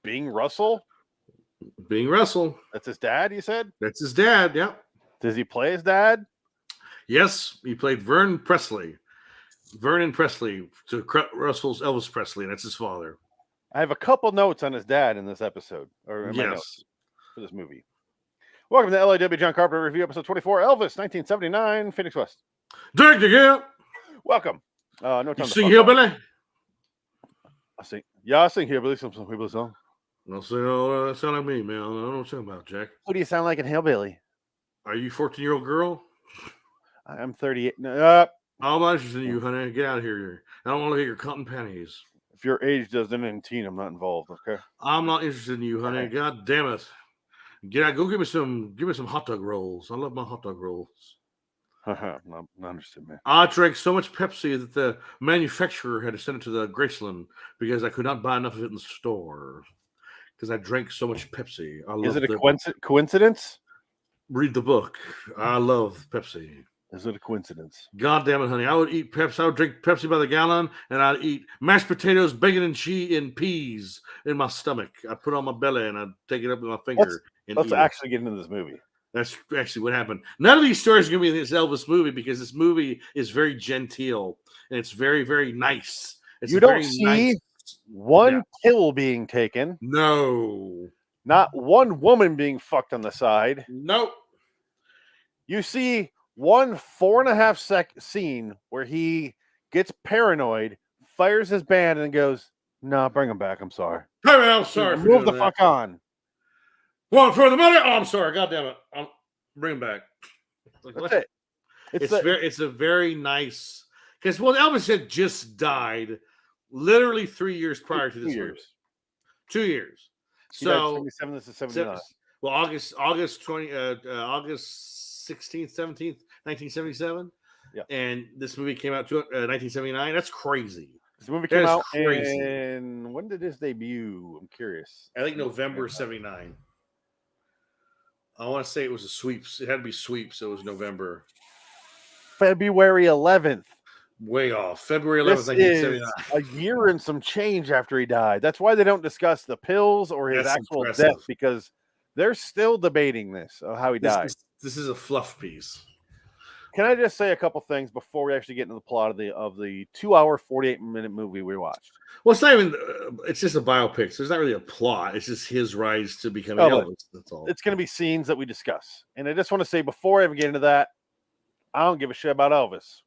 Speaker 2: Bing Russell.
Speaker 1: Bing Russell.
Speaker 2: That's his dad, you said?
Speaker 1: That's his dad, yep.
Speaker 2: Does he play his dad?
Speaker 1: Yes, he played Vernon Presley to Russell's Elvis Presley, and that's his father.
Speaker 2: I have a couple notes on his dad in this episode, or in my
Speaker 1: Yes.
Speaker 2: notes for this movie. Welcome to the LAW John Carpenter Review, episode 24, Elvis, 1979, Phoenix West.
Speaker 1: Dig again.
Speaker 2: Welcome. No time
Speaker 1: You
Speaker 2: to
Speaker 1: sing
Speaker 2: fuck
Speaker 1: hillbilly?
Speaker 2: off. I sing hillbilly, some hillbilly song.
Speaker 1: I'll say, oh, that sound like me, man. I don't know what you're talking about, Jack.
Speaker 2: Who do you sound like in hillbilly?
Speaker 1: Are you 14-year-old girl?
Speaker 2: I'm 38.
Speaker 1: I'm not interested in you, honey. Get out of here. I don't want to look at your cotton panties.
Speaker 2: If your age doesn't end in teen, I'm not involved. Okay.
Speaker 1: I'm not interested in you, honey. God damn it. Get out. Go give me some hot dog rolls. I love my hot dog rolls.
Speaker 2: I'm not interested, man.
Speaker 1: I drank so much Pepsi that the manufacturer had to send it to the Graceland because I could not buy enough of it in the store. Because I drank so much Pepsi.
Speaker 2: Is it a coincidence?
Speaker 1: Read the book. I love Pepsi.
Speaker 2: Is it a coincidence?
Speaker 1: God damn it, honey. I would eat Pepsi. I would drink Pepsi by the gallon, and I'd eat mashed potatoes, bacon, and cheese, and peas in my stomach. I'd put it on my belly, and I'd take it up with my finger.
Speaker 2: Let's actually get into this movie.
Speaker 1: That's actually what happened. None of these stories are going to be in this Elvis movie because this movie is very genteel, and it's very, very nice. It's
Speaker 2: you don't see one pill being taken.
Speaker 1: No.
Speaker 2: Not one woman being fucked on the side.
Speaker 1: Nope.
Speaker 2: You see one 4.5-second scene where he gets paranoid, fires his band, and goes, "No, bring him back. I'm sorry.
Speaker 1: Hey, man, I'm sorry.
Speaker 2: Move the fuck on.
Speaker 1: One for the money. Oh, I'm sorry. God damn it. Bring him back."
Speaker 2: That's it.
Speaker 1: It's a very nice because Elvis had just died literally 3 years prior to this movie. 2 years. So
Speaker 2: 77, this is 79.
Speaker 1: Well, August 16th, 17th, 1977.
Speaker 2: Yeah.
Speaker 1: And this movie came out 1979. That's crazy.
Speaker 2: This movie came out in, when did this debut? I'm curious.
Speaker 1: I think November 79. I want to say it was a sweeps. It had to be sweeps. So it was November.
Speaker 2: February 11th.
Speaker 1: Way off. February 11th,
Speaker 2: This is
Speaker 1: 1979.
Speaker 2: a year and some change after he died. That's why they don't discuss the pills or his
Speaker 1: That's
Speaker 2: actual
Speaker 1: impressive.
Speaker 2: death, because they're still debating this of how he died.
Speaker 1: This is a fluff piece.
Speaker 2: Can I just say a couple things before we actually get into the plot of the 2-hour 48-minute movie we watched?
Speaker 1: Well, it's not even. It's just a biopic. So there's not really a plot. It's just his rise to becoming Elvis. That's all.
Speaker 2: It's going to be scenes that we discuss. And I just want to say before I even get into that, I don't give a shit about Elvis.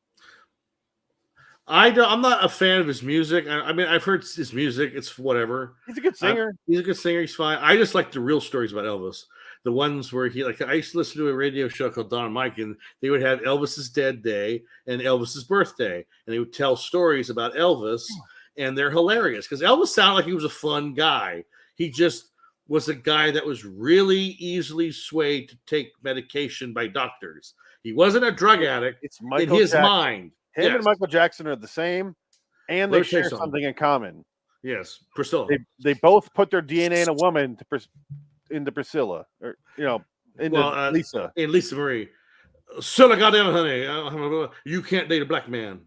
Speaker 1: I'm not a fan of his music. I mean, I've heard his music. It's whatever.
Speaker 2: He's a good singer.
Speaker 1: He's a good singer. He's fine. I just like the real stories about Elvis. The ones where I used to listen to a radio show called Don and Mike, and they would have Elvis's dead day and Elvis's birthday, and they would tell stories about Elvis, and they're hilarious because Elvis sounded like he was a fun guy. He just was a guy that was really easily swayed to take medication by doctors. He wasn't a drug addict.
Speaker 2: It's Michael
Speaker 1: in his
Speaker 2: Jackson.
Speaker 1: mind.
Speaker 2: Him and Michael Jackson are the same, and they share something in common.
Speaker 1: Yes, Priscilla.
Speaker 2: They both put their DNA in a woman into Priscilla, or into Lisa.
Speaker 1: And Lisa Marie. Silla, goddamn honey, you can't date a black man.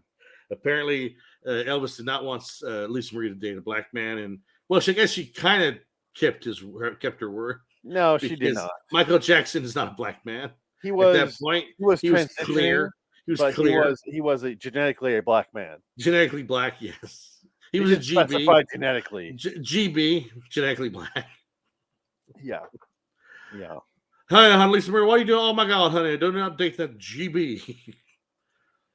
Speaker 1: Apparently, Elvis did not want Lisa Marie to date a black man, and I guess she kind of kept her word.
Speaker 2: No, she did not.
Speaker 1: Michael Jackson is not a black man.
Speaker 2: He was
Speaker 1: at that point.
Speaker 2: He was
Speaker 1: clear. He was
Speaker 2: but
Speaker 1: clear.
Speaker 2: He was genetically a black man.
Speaker 1: Genetically black, yes. He was a GB.
Speaker 2: Specified genetically.
Speaker 1: GB, genetically black.
Speaker 2: Yeah.
Speaker 1: Hi, honey, Lisa Marie, what are you doing? Oh my God, honey, do not date that GB.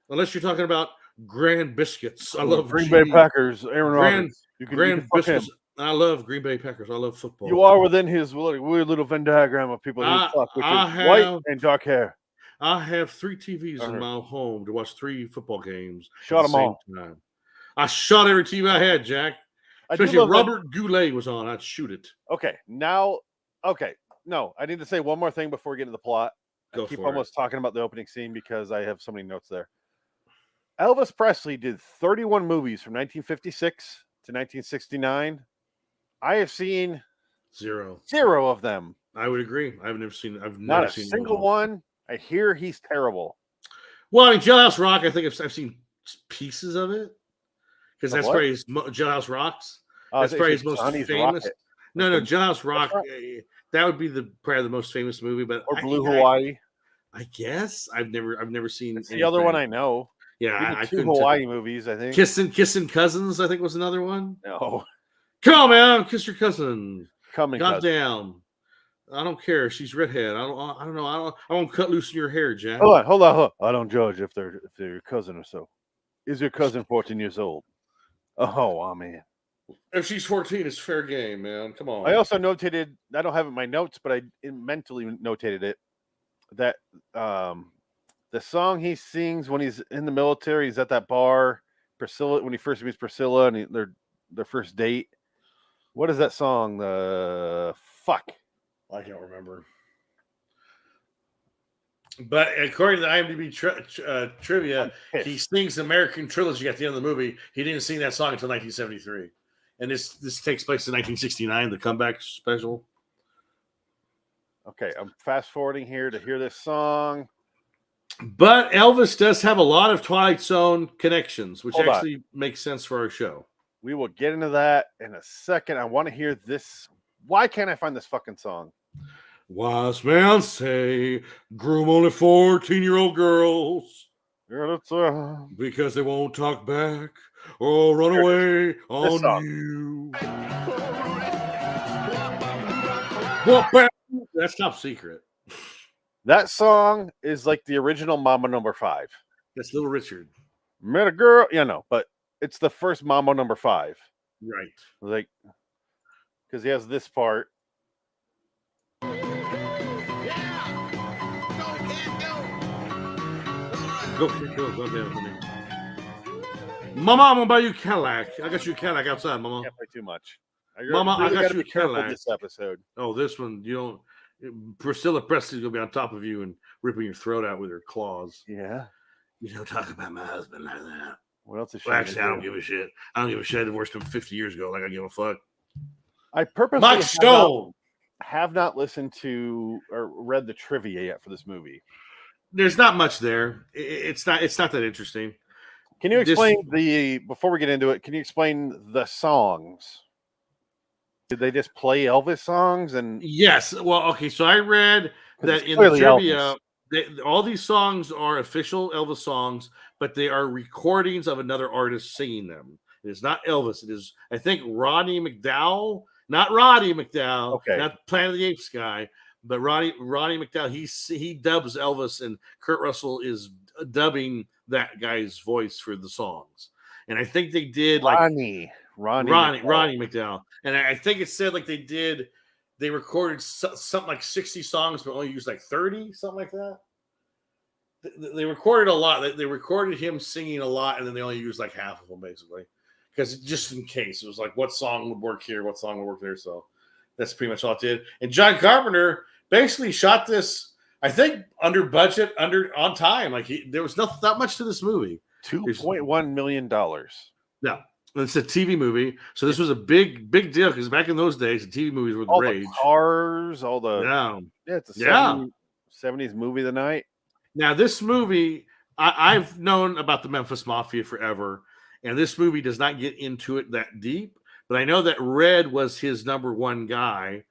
Speaker 1: Unless you're talking about Grand Biscuits. I love
Speaker 2: Green Bay Packers. Aaron Rodgers.
Speaker 1: Grand Biscuits. I love Green Bay Packers. I love football.
Speaker 2: You are within his weird little Venn diagram of people who fuck, which is white and dark hair.
Speaker 1: I have 3 TVs in my home to watch 3 football games.
Speaker 2: Shot them all.
Speaker 1: Time. I shot every TV I had, Jack. Especially if Robert Goulet was on, I'd shoot it.
Speaker 2: Okay, no, I need to say one more thing before we get into the plot. I keep almost talking about the opening scene because I have so many notes there. Elvis Presley did 31 movies from 1956 to 1969. I have seen
Speaker 1: 0
Speaker 2: of them.
Speaker 1: I would agree. I've never seen
Speaker 2: a single one. I hear he's terrible.
Speaker 1: Well, I mean, Jailhouse Rock, I think I've seen pieces of it because that's probably his Jailhouse Rocks. That's probably his most famous. No, Jailhouse Rock. That would be probably the most famous movie. But
Speaker 2: Blue Hawaii.
Speaker 1: I guess I've never seen.
Speaker 2: It's the other one I know.
Speaker 1: Yeah, I
Speaker 2: 2 Hawaii movies. I think
Speaker 1: Kissing Cousins. I think was another one.
Speaker 2: No,
Speaker 1: come on, man, kiss your cousin.
Speaker 2: Goddamn.
Speaker 1: I don't care. She's redhead. I don't know. I won't cut loose in your hair, Jack.
Speaker 2: Hold on. I don't judge if they're your cousin or so. Is your cousin 14 years old? Oh man.
Speaker 1: If she's 14, it's fair game, man. Come on.
Speaker 2: I also notated. I don't have it in my notes, but I mentally notated it. That the song he sings when he's in the military, he's at that bar. Priscilla, when he first meets Priscilla, and their first date. What is that song?
Speaker 1: I can't remember. But according to the IMDb trivia, he sings American Trilogy at the end of the movie. He didn't sing that song until 1973. And this takes place in 1969, the comeback special.
Speaker 2: Okay, I'm fast forwarding here to hear this song.
Speaker 1: But Elvis does have a lot of Twilight Zone connections, which actually makes sense for our show.
Speaker 2: We will get into that in a second. I want to hear this. Why can't I find this fucking song?
Speaker 1: Wise man say, groom only 14-year-old girls. Because they won't talk back or run away on you. That's Top Secret.
Speaker 2: That song is like the original Mambo Number 5.
Speaker 1: That's Little Richard.
Speaker 2: Met a girl, but it's the first Mambo Number 5.
Speaker 1: Right.
Speaker 2: Like, because he has this part.
Speaker 1: Go down. Mama, I'm gonna buy you a Cadillac. I got you a Cadillac outside, Mama.
Speaker 2: Can't play too much.
Speaker 1: Mama, I got you a Cadillac.
Speaker 2: This episode.
Speaker 1: Oh, this one you don't. Priscilla Presley's gonna be on top of you and ripping your throat out with her claws.
Speaker 2: Yeah.
Speaker 1: You don't talk about my husband like that.
Speaker 2: What else is she?
Speaker 1: Well, actually, I don't give a shit. I don't give a shit. I divorced him 50 years ago. Like I give a fuck.
Speaker 2: I purposely
Speaker 1: Mike Stone.
Speaker 2: have not listened to or read the trivia yet for this movie.
Speaker 1: There's not much there. It's not that interesting.
Speaker 2: Can you explain before we get into it? Can you explain the songs? Did they just play Elvis songs? And
Speaker 1: yes, well, okay. So I read that
Speaker 2: it's
Speaker 1: in the
Speaker 2: clearly
Speaker 1: trivia,
Speaker 2: Elvis.
Speaker 1: all these songs are official Elvis songs, but they are recordings of another artist singing them. It is not Elvis. It is, I think, Roddy McDowell, not Roddy McDowell,
Speaker 2: Okay.
Speaker 1: not Planet of the Apes guy, but Roddy McDowell. He dubs Elvis, and Kurt Russell is dubbing that guy's voice for the songs. And I think they did like
Speaker 2: Ronnie
Speaker 1: McDowell. And I think it said like they recorded something like 60 songs, but only used like 30, something like that. They recorded a lot. They recorded him singing a lot, and then they only used like half of them basically, because just in case it was like what song would work here, what song would work there. So that's pretty much all it did. And John Carpenter basically shot this, I think, under budget, on time. Like there was not much to this movie.
Speaker 2: $2.1 million.
Speaker 1: Yeah, it's a TV movie, so this was a big deal because back in those days, the TV movies were the rage.
Speaker 2: The cars, all the it's a 70s movie of the night.
Speaker 1: Now this movie, I've known about the Memphis Mafia forever, and this movie does not get into it that deep. But I know that Red was his number one guy.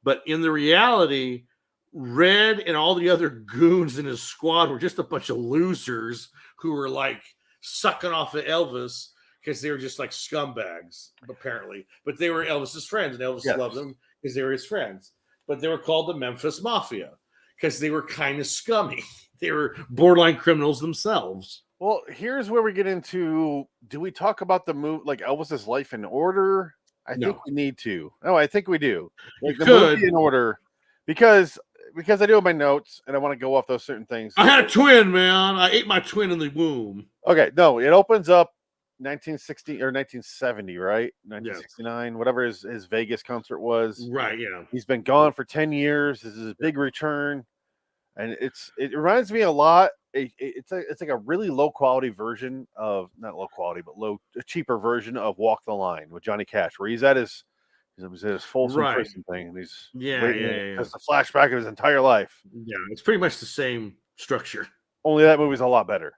Speaker 1: But in the reality, Red and all the other goons in his squad were just a bunch of losers who were like sucking off of Elvis because they were just like scumbags, apparently. But they were Elvis's friends, and Elvis loved them because they were his friends. But they were called the Memphis Mafia because they were kind of scummy. They were borderline criminals themselves.
Speaker 2: Well, here's where we get into, do we talk about the movie, like Elvis's life in order? I think we need to. No, I think we do. Like the movie in order, because I do have my notes and I want to go off those certain things.
Speaker 1: I had a twin, man. I ate my twin in the womb.
Speaker 2: Okay, no, it opens up 1960 or 1970, right? 1969, whatever his Vegas concert was.
Speaker 1: Right, yeah.
Speaker 2: He's been gone for 10 years. This is his big return. And it reminds me a lot. It's like a really low quality version of, not low quality, but a cheaper version of Walk the Line with Johnny Cash, where he's at his Folsom prison thing, and he's it's a flashback of his entire life.
Speaker 1: Yeah, it's pretty much the same structure.
Speaker 2: Only that movie's a lot better.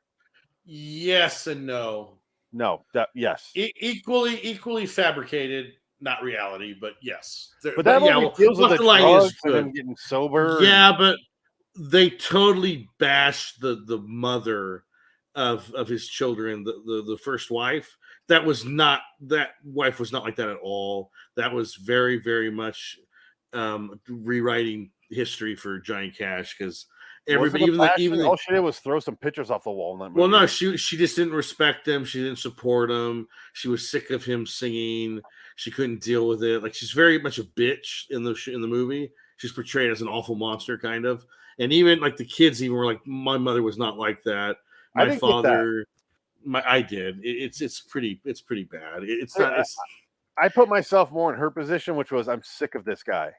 Speaker 1: Yes and no.
Speaker 2: No, yes.
Speaker 1: Equally fabricated, not reality, but yes.
Speaker 2: But that movie deals with the drugs and him getting sober.
Speaker 1: Yeah, but they totally bashed the mother of his children, the first wife. That wife was not like that at all. That was very, very much rewriting history for Johnny Cash, because everybody, even
Speaker 2: all she did was throw some pictures off the wall in that movie.
Speaker 1: Well, no, she just didn't respect him. She didn't support him. She was sick of him singing. She couldn't deal with it. Like, she's very much a bitch in the movie. She's portrayed as an awful monster, kind of. And even like the kids even were like, my mother was not like that. My father, I did. It's pretty bad.
Speaker 2: I put myself more in her position, which was, I'm sick of this guy.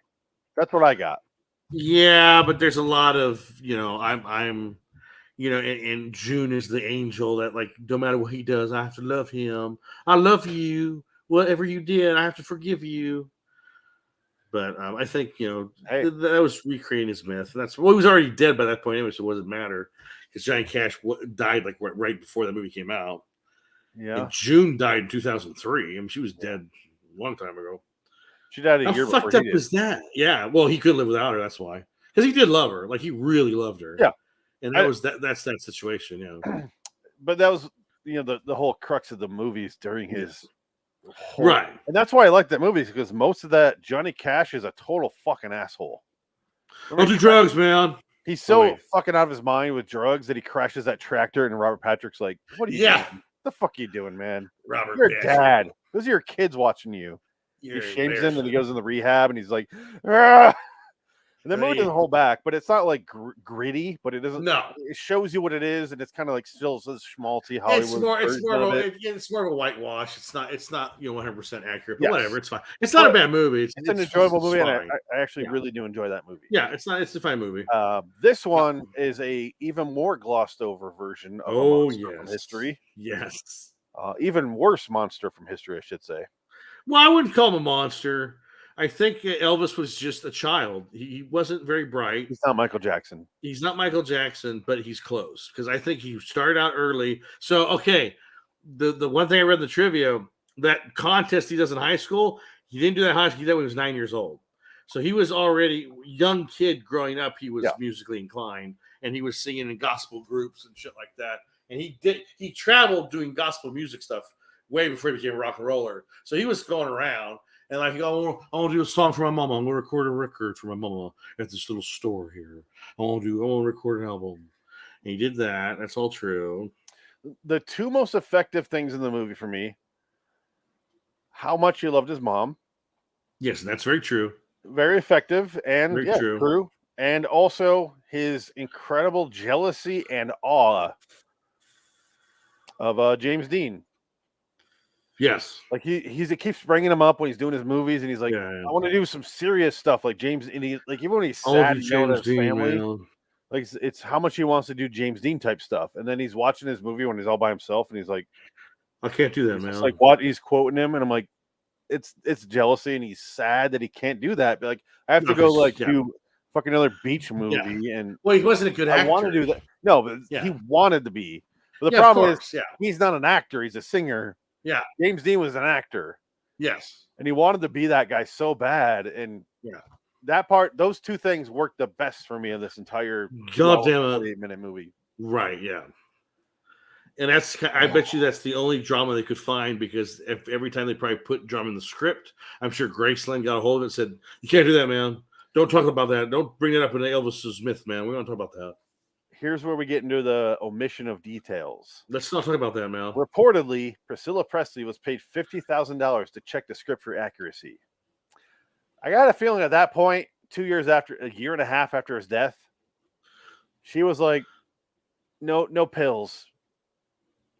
Speaker 2: That's what I got.
Speaker 1: Yeah, but there's a lot of, I'm and June is the angel that, like, no matter what he does, I have to love him. I love you. Whatever you did, I have to forgive you. But I think, that was recreating his myth. He was already dead by that point anyway, so it doesn't matter, because Johnny Cash died like right before the movie came out.
Speaker 2: Yeah.
Speaker 1: And June died in 2003. I mean, she was dead a long time ago.
Speaker 2: She died a year before.
Speaker 1: How fucked up is that? Yeah. Well, he couldn't live without her. That's why. Because he did love her. Like, he really loved her.
Speaker 2: Yeah.
Speaker 1: And that's that situation. Yeah.
Speaker 2: But that was, the whole crux of the movies during his.
Speaker 1: Right.
Speaker 2: And that's why I like that movie, because most of that, Johnny Cash is a total fucking asshole.
Speaker 1: Don't do drugs, man.
Speaker 2: He's so fucking out of his mind with drugs that he crashes that tractor, and Robert Patrick's like, what are you doing? What the fuck are you doing, man?
Speaker 1: Robert,
Speaker 2: you're a dad. Those are your kids watching you.
Speaker 1: He
Speaker 2: shames him, and he goes in the rehab, and he's like, ah! And the movie doesn't hold back, but it's not like gritty, but it doesn't.
Speaker 1: No,
Speaker 2: it shows you what it is, and it's kind of like still this schmaltzy Hollywood.
Speaker 1: It's more of a whitewash. It's not 100% accurate, but whatever. It's fine. It's not a bad movie.
Speaker 2: It's an enjoyable movie, and I actually really do enjoy that movie.
Speaker 1: Yeah, it's a fine movie.
Speaker 2: This one is a even more glossed over version of a monster from history.
Speaker 1: Yes,
Speaker 2: even worse monster from history, I should say.
Speaker 1: Well, I wouldn't call him a monster. I think Elvis was just a child. He wasn't very bright.
Speaker 2: He's not Michael Jackson.
Speaker 1: He's not Michael Jackson, but he's close because I think he started out early. So, okay, the one thing I read in the trivia, that contest he does in high school, he didn't do that in high school. He did that when he was 9 years old. So he was already a young kid growing up. He was musically inclined, and he was singing in gospel groups and shit like that. And he traveled doing gospel music stuff way before he became a rock and roller. So he was going around and like, I want to do a song for my mama. I'm going to record a record for my mama at this little store here. I want to record an album. And he did that. That's all true.
Speaker 2: The two most effective things in the movie for me, how much he loved his mom.
Speaker 1: Yes, that's very true.
Speaker 2: Very effective and
Speaker 1: very
Speaker 2: true. And also his incredible jealousy and awe of James Dean.
Speaker 1: Yes.
Speaker 2: Like he keeps bringing him up when he's doing his movies, and he's like, I want to do some serious stuff like James. And he like even when he's sad and yelling at his family, like it's how much he wants to do James Dean type stuff. And then he's watching his movie when he's all by himself, and he's like,
Speaker 1: I can't do that, man.
Speaker 2: It's like what he's quoting him, and I'm like, it's jealousy, and he's sad that he can't do that. But like I have to go like do fucking another beach movie, and
Speaker 1: well, he wasn't a good actor.
Speaker 2: I want to do that. No, but he wanted to be. But the problem is, he's not an actor; he's a singer.
Speaker 1: Yeah,
Speaker 2: James Dean was an actor.
Speaker 1: Yes,
Speaker 2: and he wanted to be that guy so bad, and that part, those two things worked the best for me in this entire 8-minute movie.
Speaker 1: Right? Yeah, and I bet you that's the only drama they could find because every time they probably put drama in the script, I'm sure Graceland got a hold of it and said, "You can't do that, man. Don't talk about that. Don't bring it up in Elvis's myth, man. We don't talk about that."
Speaker 2: Here's where we get into the omission of details.
Speaker 1: Let's not talk about that, Mal.
Speaker 2: Reportedly, Priscilla Presley was paid $50,000 to check the script for accuracy. I got a feeling at that point, 2 years after, a year and a half after his death, she was like, no pills.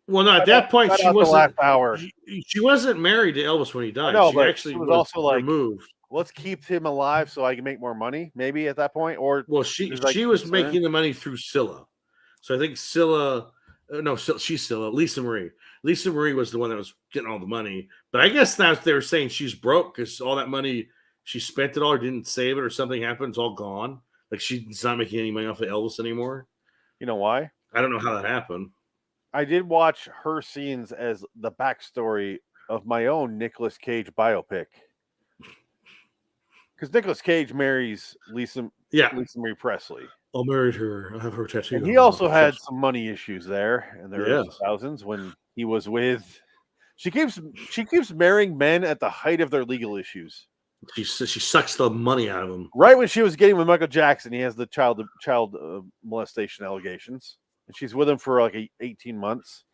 Speaker 1: Well, no, at that point, she wasn't.
Speaker 2: Hour.
Speaker 1: She wasn't married to Elvis when he died.
Speaker 2: No,
Speaker 1: she actually
Speaker 2: was also like
Speaker 1: removed.
Speaker 2: Let's keep him alive so I can make more money, maybe at that point. Or
Speaker 1: she was making the money through Scylla. So I think she's Scylla, Lisa Marie. Lisa Marie was the one that was getting all the money. But I guess now they were saying she's broke because all that money, she spent it all or didn't save it or something happened. It's all gone. Like she's not making any money off of Elvis anymore.
Speaker 2: You know why?
Speaker 1: I don't know how that happened.
Speaker 2: I did watch her scenes as the backstory of my own Nicolas Cage biopic. Because Nicolas Cage marries Lisa Marie Presley.
Speaker 1: I married her. I have her tattoo.
Speaker 2: And he also had some money issues there in the early 2000s when he was with. She keeps marrying men at the height of their legal issues.
Speaker 1: She sucks the money out of them.
Speaker 2: Right when she was getting with Michael Jackson, he has the child molestation allegations, and she's with him for like 18 months.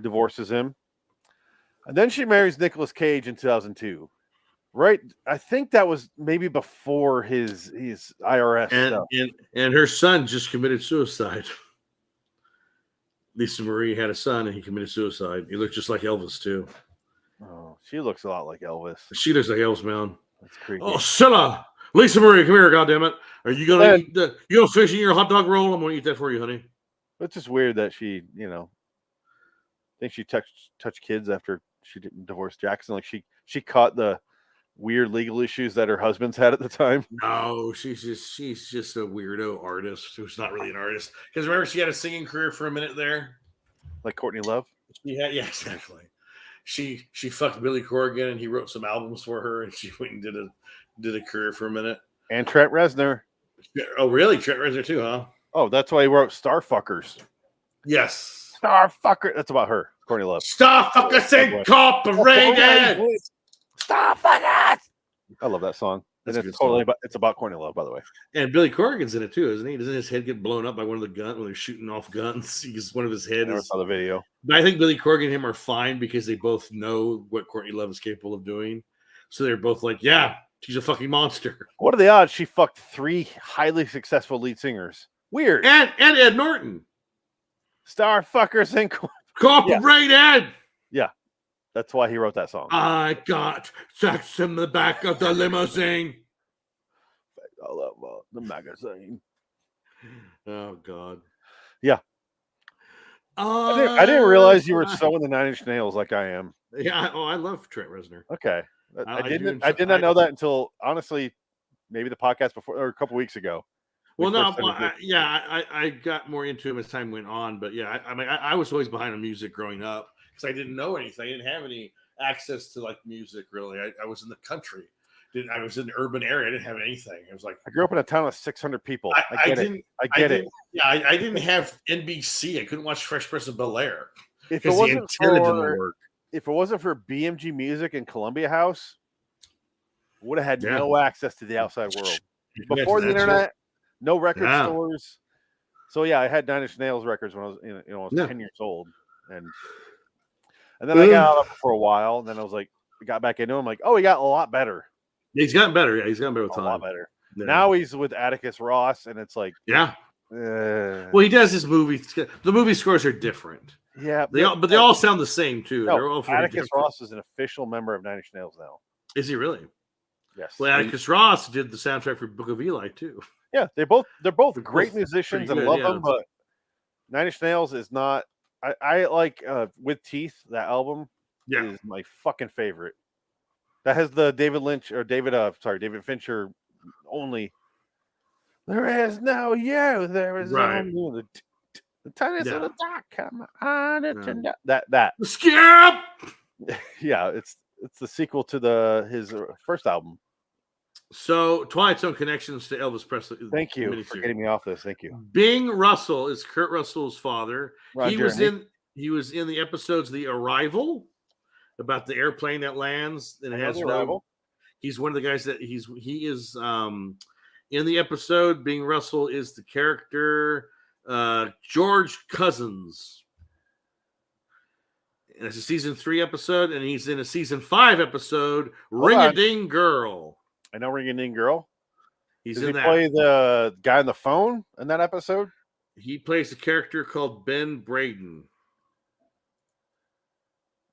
Speaker 2: Divorces him, and then she marries Nicolas Cage in 2002. Right, I think that was maybe before his IRS stuff.
Speaker 1: And her son just committed suicide. Lisa Marie had a son, and he committed suicide. He looked just like Elvis too.
Speaker 2: Oh, she looks a lot like Elvis.
Speaker 1: She looks like Elvis, man.
Speaker 2: That's creepy.
Speaker 1: Oh, Scylla, Lisa Marie, come here, goddammit. Are you gonna fish in your hot dog roll? I'm gonna eat that for you, honey.
Speaker 2: It's just weird that she, think she touched kids after she didn't divorce Jackson. Like she caught the weird legal issues that her husband's had at the time.
Speaker 1: No, she's just a weirdo artist who's not really an artist. Because remember, she had a singing career for a minute there,
Speaker 2: like Courtney Love.
Speaker 1: Exactly. She fucked Billy Corgan, and he wrote some albums for her, and she went and did a career for a minute.
Speaker 2: And Trent Reznor.
Speaker 1: Oh, really? Trent Reznor too, huh?
Speaker 2: Oh, that's why he wrote Starfuckers.
Speaker 1: Yes,
Speaker 2: Starfucker. That's about her, Courtney Love.
Speaker 1: Starfuckers Incorporated.
Speaker 2: Starfuckers. I love that song.
Speaker 1: That's
Speaker 2: and it's about Courtney Love, by the way.
Speaker 1: And Billy Corgan's in it too, isn't he? Doesn't his head get blown up by one of the guns when they're shooting off guns? Because one of his head.
Speaker 2: I never saw the video.
Speaker 1: But I think Billy Corgan and him are fine because they both know what Courtney Love is capable of doing. So they're both like, yeah, she's a fucking monster.
Speaker 2: What are the odds she fucked 3 highly successful lead singers? Weird.
Speaker 1: And Ed Norton.
Speaker 2: Starfuckers
Speaker 1: Incorporated.
Speaker 2: Yeah. That's why he wrote that song.
Speaker 1: I got sex in the back of the limousine.
Speaker 2: I love the magazine.
Speaker 1: Oh, God.
Speaker 2: Yeah. I didn't realize you were so in the 9 Inch Nails like I am.
Speaker 1: Yeah. Oh, I love Trent Reznor.
Speaker 2: Okay. I
Speaker 1: do
Speaker 2: did not
Speaker 1: enjoy-
Speaker 2: know that until honestly, maybe the podcast before or a couple weeks ago.
Speaker 1: Well,
Speaker 2: We
Speaker 1: no,
Speaker 2: first started
Speaker 1: I got more into him as time went on, but yeah, I mean, I was always behind on music growing up because I didn't know anything. I didn't have any access to like music really. I was in the country. I was in the urban area. I didn't have anything. It was like
Speaker 2: I grew up in a town of 600 people.
Speaker 1: I didn't.
Speaker 2: I get it.
Speaker 1: Yeah, I didn't have NBC. I couldn't watch Fresh Prince of Bel-Air
Speaker 2: If it
Speaker 1: because the
Speaker 2: wasn't
Speaker 1: antenna didn't
Speaker 2: for
Speaker 1: work.
Speaker 2: if it wasn't for BMG Music and Columbia House, would have had
Speaker 1: Yeah.
Speaker 2: no access to the outside world.
Speaker 1: You can
Speaker 2: Before the
Speaker 1: imagine that
Speaker 2: internet, no record
Speaker 1: Yeah.
Speaker 2: stores. So yeah, I had Nine Inch Nails records when I was I was
Speaker 1: Yeah.
Speaker 2: 10 years old, and then I got out of it for a while, and then I was like, got back into him, like, oh, he got a lot better,
Speaker 1: shit. He's gotten better. Yeah, he's gotten better with
Speaker 2: a lot
Speaker 1: time.
Speaker 2: better.
Speaker 1: Yeah.
Speaker 2: Now he's with Atticus Ross, and it's like,
Speaker 1: yeah.
Speaker 2: uh,
Speaker 1: Well, he does his movie. The movie scores are different.
Speaker 2: yeah,
Speaker 1: They all sound the same too. They're all
Speaker 2: no,
Speaker 1: pretty
Speaker 2: Atticus
Speaker 1: different.
Speaker 2: Ross is an official member of Nine Inch Nails now.
Speaker 1: Is he really?
Speaker 2: Yes.
Speaker 1: Well, Atticus Ross did the soundtrack for Book of Eli too.
Speaker 2: Yeah, they're both
Speaker 1: They're
Speaker 2: great
Speaker 1: both
Speaker 2: musicians
Speaker 1: pretty
Speaker 2: and
Speaker 1: good,
Speaker 2: love
Speaker 1: yeah.
Speaker 2: them, but Nine Inch Nails is not. I like With Teeth. That album
Speaker 1: Yeah.
Speaker 2: is my fucking favorite. That has the David Fincher only. There is no you. There is
Speaker 1: Right.
Speaker 2: only you. The tiniest
Speaker 1: Yeah.
Speaker 2: little dot come on it
Speaker 1: Yeah.
Speaker 2: and that.
Speaker 1: Skip.
Speaker 2: Yeah, it's the sequel to his first album.
Speaker 1: So, Twilight Zone connections to Elvis Presley.
Speaker 2: Thank you for
Speaker 1: miniseries.
Speaker 2: getting me off this. Thank you.
Speaker 1: Bing Russell is Kurt Russell's father. He
Speaker 2: Roger,
Speaker 1: was in the episodes The Arrival, about the airplane that lands and it has no.
Speaker 2: Arrival.
Speaker 1: He's one of the guys that he is in the episode. Bing Russell is the character George Cousins. And it's a season 3 episode, and he's in a season 5 episode, Ring a Ding Girl.
Speaker 2: I know Ring a Ding Girl.
Speaker 1: He's
Speaker 2: Does
Speaker 1: in
Speaker 2: he
Speaker 1: that.
Speaker 2: play the guy on the phone in that episode?
Speaker 1: He plays a character called Ben Braden.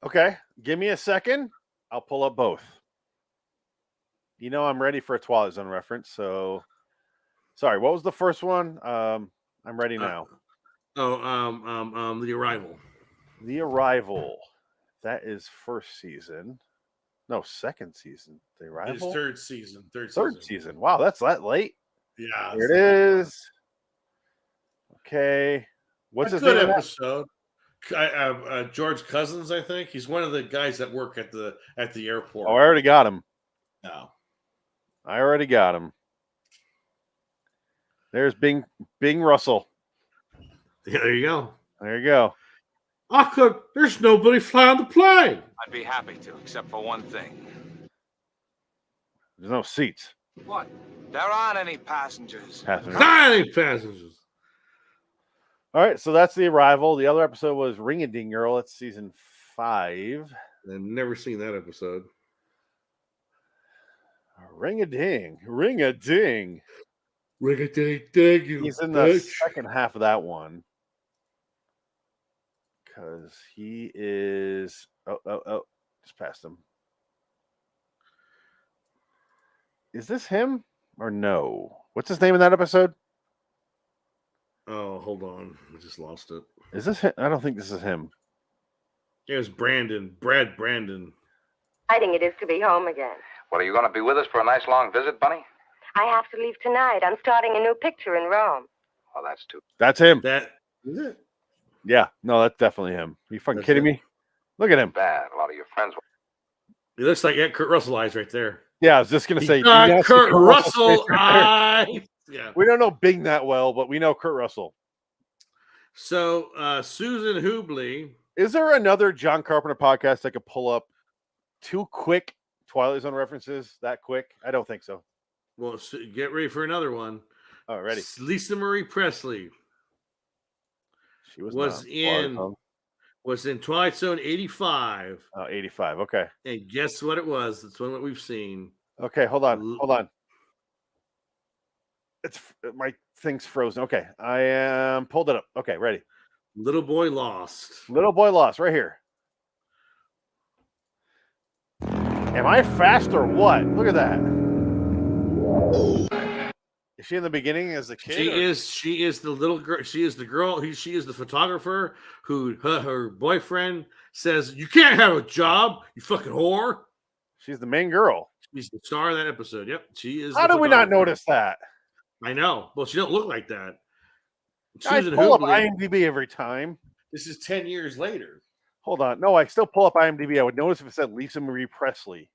Speaker 2: Okay, give me a second. I'll pull up both. You know I'm ready for a Twilight Zone reference. So, sorry, what was the first one? I'm ready now.
Speaker 1: The Arrival.
Speaker 2: The Arrival. That is first season. No, second season. The
Speaker 1: His
Speaker 2: Arrival.
Speaker 1: third season.
Speaker 2: Third season. Wow, that's that late.
Speaker 1: Yeah.
Speaker 2: Here it is. Okay. What's
Speaker 1: a
Speaker 2: his
Speaker 1: good
Speaker 2: name?
Speaker 1: episode. George Cousins, I think. He's one of the guys that work at the airport.
Speaker 2: Oh, I already got him.
Speaker 1: No.
Speaker 2: I already got him. There's Bing Russell.
Speaker 1: Yeah, there you go.
Speaker 2: There you go.
Speaker 1: There's nobody flying the plane.
Speaker 10: I'd be happy to, except for one thing.
Speaker 2: There's no seats.
Speaker 10: What? There aren't any passengers.
Speaker 1: Not any passengers.
Speaker 2: All right, so that's The Arrival. The other episode was Ring a Ding Girl. It's season 5.
Speaker 1: I've never seen that episode.
Speaker 2: Ring a ding. Ring a ding.
Speaker 1: Ring a ding ding.
Speaker 2: He's in the second half of that one. Because he is. Oh. Just past him. Is this him or no? What's his name in that episode?
Speaker 1: Oh, hold on. I just lost it.
Speaker 2: Is this him? I don't think this is him.
Speaker 1: It was Brandon. Brad Brandon.
Speaker 11: Exciting it is to be home again.
Speaker 12: Well, are you going to be with us for a nice long visit, Bunny?
Speaker 11: I have to leave tonight. I'm starting a new picture in Rome.
Speaker 12: Oh, that's too.
Speaker 2: That's him.
Speaker 1: That is it.
Speaker 2: Yeah, no, that's definitely him. Are you fucking
Speaker 1: That's
Speaker 2: kidding
Speaker 1: him.
Speaker 2: me? Look at him.
Speaker 12: Bad. A lot of your friends.
Speaker 1: It looks like Kurt Russell eyes right there.
Speaker 2: Yeah, I was just gonna say.
Speaker 1: He got
Speaker 2: you guys see
Speaker 1: Kurt
Speaker 2: Russell's
Speaker 1: Russell
Speaker 2: face right there.
Speaker 1: eyes. Yeah.
Speaker 2: We don't know Bing that well, but we know Kurt Russell.
Speaker 1: So Susan Hubley.
Speaker 2: Is there another John Carpenter podcast that could pull up 2 quick Twilight Zone references that quick? I don't think so.
Speaker 1: Well, get ready for another one.
Speaker 2: Oh, ready.
Speaker 1: Lisa Marie Presley
Speaker 2: She was
Speaker 1: in Twilight Zone 85.
Speaker 2: Oh, 85. Okay.
Speaker 1: And guess what it was? It's one that we've seen.
Speaker 2: Okay, hold on. It's my thing's frozen. Okay, I am pulled it up. Okay, ready.
Speaker 1: Little Boy Lost.
Speaker 2: Little Boy Lost, right here. Am I fast or what? Look at that. Is she in the beginning as a kid?
Speaker 1: She is the little girl. She is the girl. She is the photographer who her boyfriend says, "You can't have a job, you fucking whore."
Speaker 2: She's the main girl.
Speaker 1: She's the star of that episode. Yep, she is.
Speaker 2: How
Speaker 1: the
Speaker 2: did we not
Speaker 1: photographer.
Speaker 2: notice that?
Speaker 1: I know. Well, she don't look like that.
Speaker 2: I
Speaker 1: Susan
Speaker 2: pull up
Speaker 1: Hoobley.
Speaker 2: IMDb every time.
Speaker 1: This is 10 years later.
Speaker 2: Hold on. No, I still pull up IMDb. I would notice if it said Lisa Marie Presley.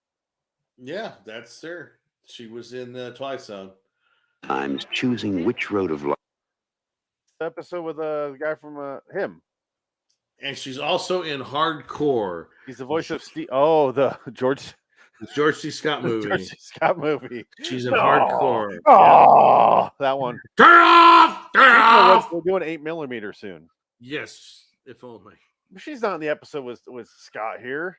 Speaker 1: Yeah, that's her. She was in Twilight Zone.
Speaker 13: Times choosing which road of life.
Speaker 2: Episode with the guy from him.
Speaker 1: And she's also in Hardcore.
Speaker 2: He's the voice of Steve. Oh, the George
Speaker 1: C. Scott movie.
Speaker 2: George C. Scott movie.
Speaker 1: She's in Hardcore.
Speaker 2: Oh, that one.
Speaker 1: Turn off! Turn off!
Speaker 2: We're doing 8mm soon.
Speaker 1: Yes, if only.
Speaker 2: She's not in the episode with Scott here.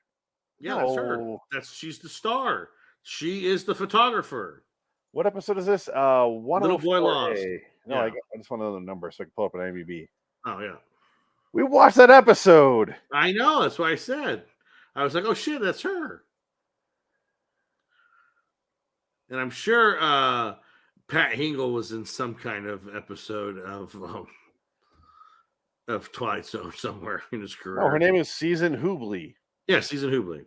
Speaker 1: Yeah, that's her. She's the star. She is the photographer.
Speaker 2: What episode is this? Little
Speaker 1: Boy Lost.
Speaker 2: No,
Speaker 1: Yeah.
Speaker 2: I just want to know the number so I can pull up an IMDb.
Speaker 1: Oh yeah.
Speaker 2: We watched that episode.
Speaker 1: I know. That's what I said. I was like, oh shit, that's her. And I'm sure Pat Hingle was in some kind of episode of Twilight Zone somewhere in his career.
Speaker 2: Oh, her name is Susan Hoobley.
Speaker 1: Yeah, Susan Hoobley.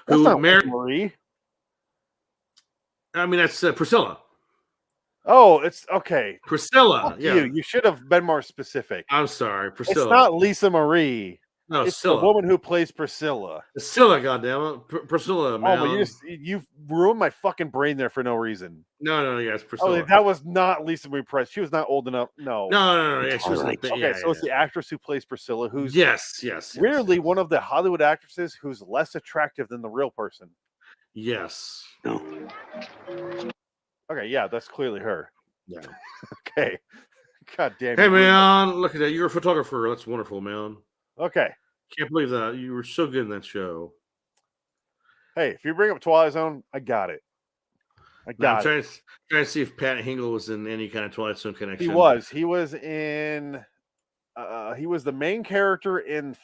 Speaker 2: That's
Speaker 1: Who
Speaker 2: not
Speaker 1: married
Speaker 2: Marie.
Speaker 1: I mean, that's Priscilla.
Speaker 2: Oh, it's okay.
Speaker 1: Priscilla.
Speaker 2: Fuck
Speaker 1: Yeah.
Speaker 2: You should have been more specific.
Speaker 1: I'm sorry, Priscilla.
Speaker 2: It's not Lisa Marie.
Speaker 1: No,
Speaker 2: it's
Speaker 1: Scylla.
Speaker 2: the woman who plays Priscilla.
Speaker 1: Priscilla, goddammit. Priscilla, man.
Speaker 2: Oh, but you've ruined my fucking brain there for no reason.
Speaker 1: No, yeah, it's Priscilla.
Speaker 2: Oh, that was not Lisa Marie Presley. She was not old enough. No.
Speaker 1: No. Yeah, she was
Speaker 2: Okay, so it's the actress who plays Priscilla, who's
Speaker 1: yes.
Speaker 2: weirdly one of the Hollywood actresses who's less attractive than the real person.
Speaker 1: Yes.
Speaker 13: No.
Speaker 2: Okay, yeah, that's clearly her.
Speaker 1: Yeah.
Speaker 2: Okay. God damn.
Speaker 1: Hey, man, look at that. You're a photographer. That's wonderful, man.
Speaker 2: Okay.
Speaker 1: Can't believe that. You were so good in that show.
Speaker 2: Hey, if you bring up Twilight Zone, I got it.
Speaker 1: I'm trying to see if Pat Hingle was in any kind of Twilight Zone connection.
Speaker 2: He was. He was in. He was the main character in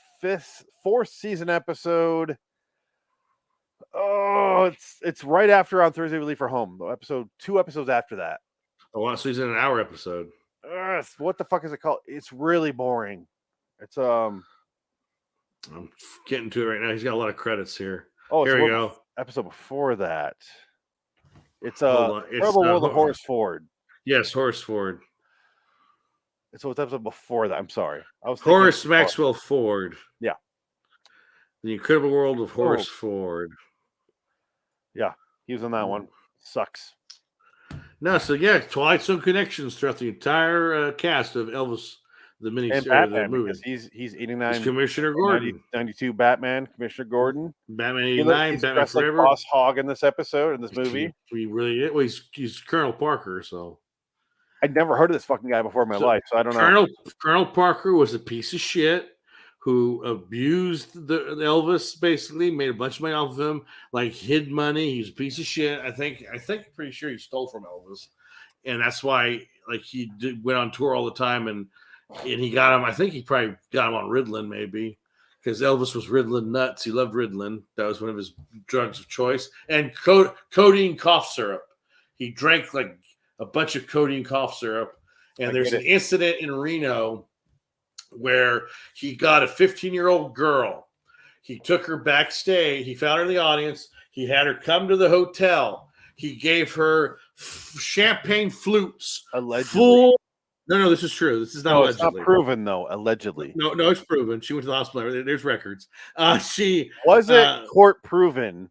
Speaker 2: fourth season episode. Oh, it's right after On Thursday We Leave for Home. Two episodes after that.
Speaker 1: Oh, wow, so he's in an hour episode.
Speaker 2: What the fuck is it called? It's really boring. It's
Speaker 1: I'm getting to it right now. He's got a lot of credits here.
Speaker 2: Oh,
Speaker 1: here we go.
Speaker 2: Episode before that. It's
Speaker 1: Incredible
Speaker 2: World of Horace Ford.
Speaker 1: Yes, Horace Ford.
Speaker 2: So it's episode before that. I'm sorry. I was
Speaker 1: Horace Maxwell Ford.
Speaker 2: Yeah.
Speaker 1: The Incredible World of Horace Ford.
Speaker 2: Yeah, he was in that one. Sucks.
Speaker 1: No, so yeah, Twilight Zone connections throughout the entire cast of Elvis, the miniseries, the movie.
Speaker 2: He's 89.
Speaker 1: He's Commissioner Gordon.
Speaker 2: 92 Batman, Commissioner Gordon.
Speaker 1: Batman 89,
Speaker 2: he's
Speaker 1: Batman Forever.
Speaker 2: Like Boss Hogg in this episode, in this movie.
Speaker 1: He really is. Well, he's Colonel Parker, so.
Speaker 2: I'd never heard of this fucking guy before in my life, so I don't know.
Speaker 1: Colonel Parker was a piece of shit who abused the Elvis, basically, made a bunch of money off of him, like hid money. He's a piece of shit. I think pretty sure he stole from Elvis. And that's why like he went on tour all the time and he got him. I think he probably got him on Ritalin, maybe, because Elvis was Ritalin nuts. He loved Ritalin. That was one of his drugs of choice. And codeine cough syrup. He drank like a bunch of codeine cough syrup. And there's an incident in Reno where he got a 15-year-old girl. He took her backstage. He found her in the audience. He had her come to the hotel. He gave her champagne flutes.
Speaker 2: Allegedly.
Speaker 1: No, this is true. This is not allegedly.
Speaker 2: It's not proven, though. Allegedly.
Speaker 1: No, it's proven. She went to the hospital. There's records. She
Speaker 2: was it court proven.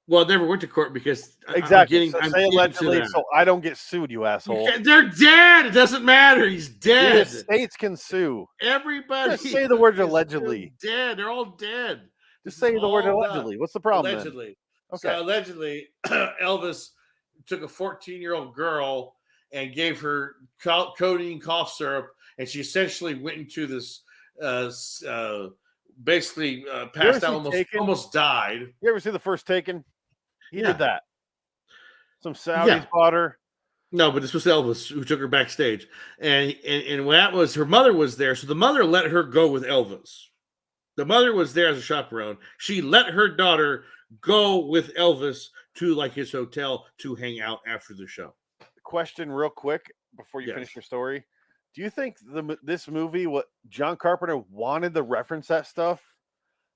Speaker 1: Well, it never went to court because
Speaker 2: exactly.
Speaker 1: I'm
Speaker 2: say allegedly, so I don't get sued, you asshole.
Speaker 1: They're dead. It doesn't matter. He's dead.
Speaker 2: The states can sue.
Speaker 1: Everybody.
Speaker 2: Just say the word allegedly.
Speaker 1: Dead. They're all dead.
Speaker 2: Just say the word allegedly. What's the problem?
Speaker 1: Allegedly.
Speaker 2: Then? Okay.
Speaker 1: So allegedly, Elvis took a 14-year-old girl and gave her codeine cough syrup, and she essentially went into this. Basically passed out, almost died.
Speaker 2: You ever see The First Taken? He did that. Some Saudis bought her.
Speaker 1: No, but this was Elvis who took her backstage. And that was, her mother was there. So the mother let her go with Elvis. The mother was there as a chaperone. She let her daughter go with Elvis to like his hotel to hang out after the show.
Speaker 2: Question real quick before you finish your story. Do you think this movie, what John Carpenter wanted to reference that stuff?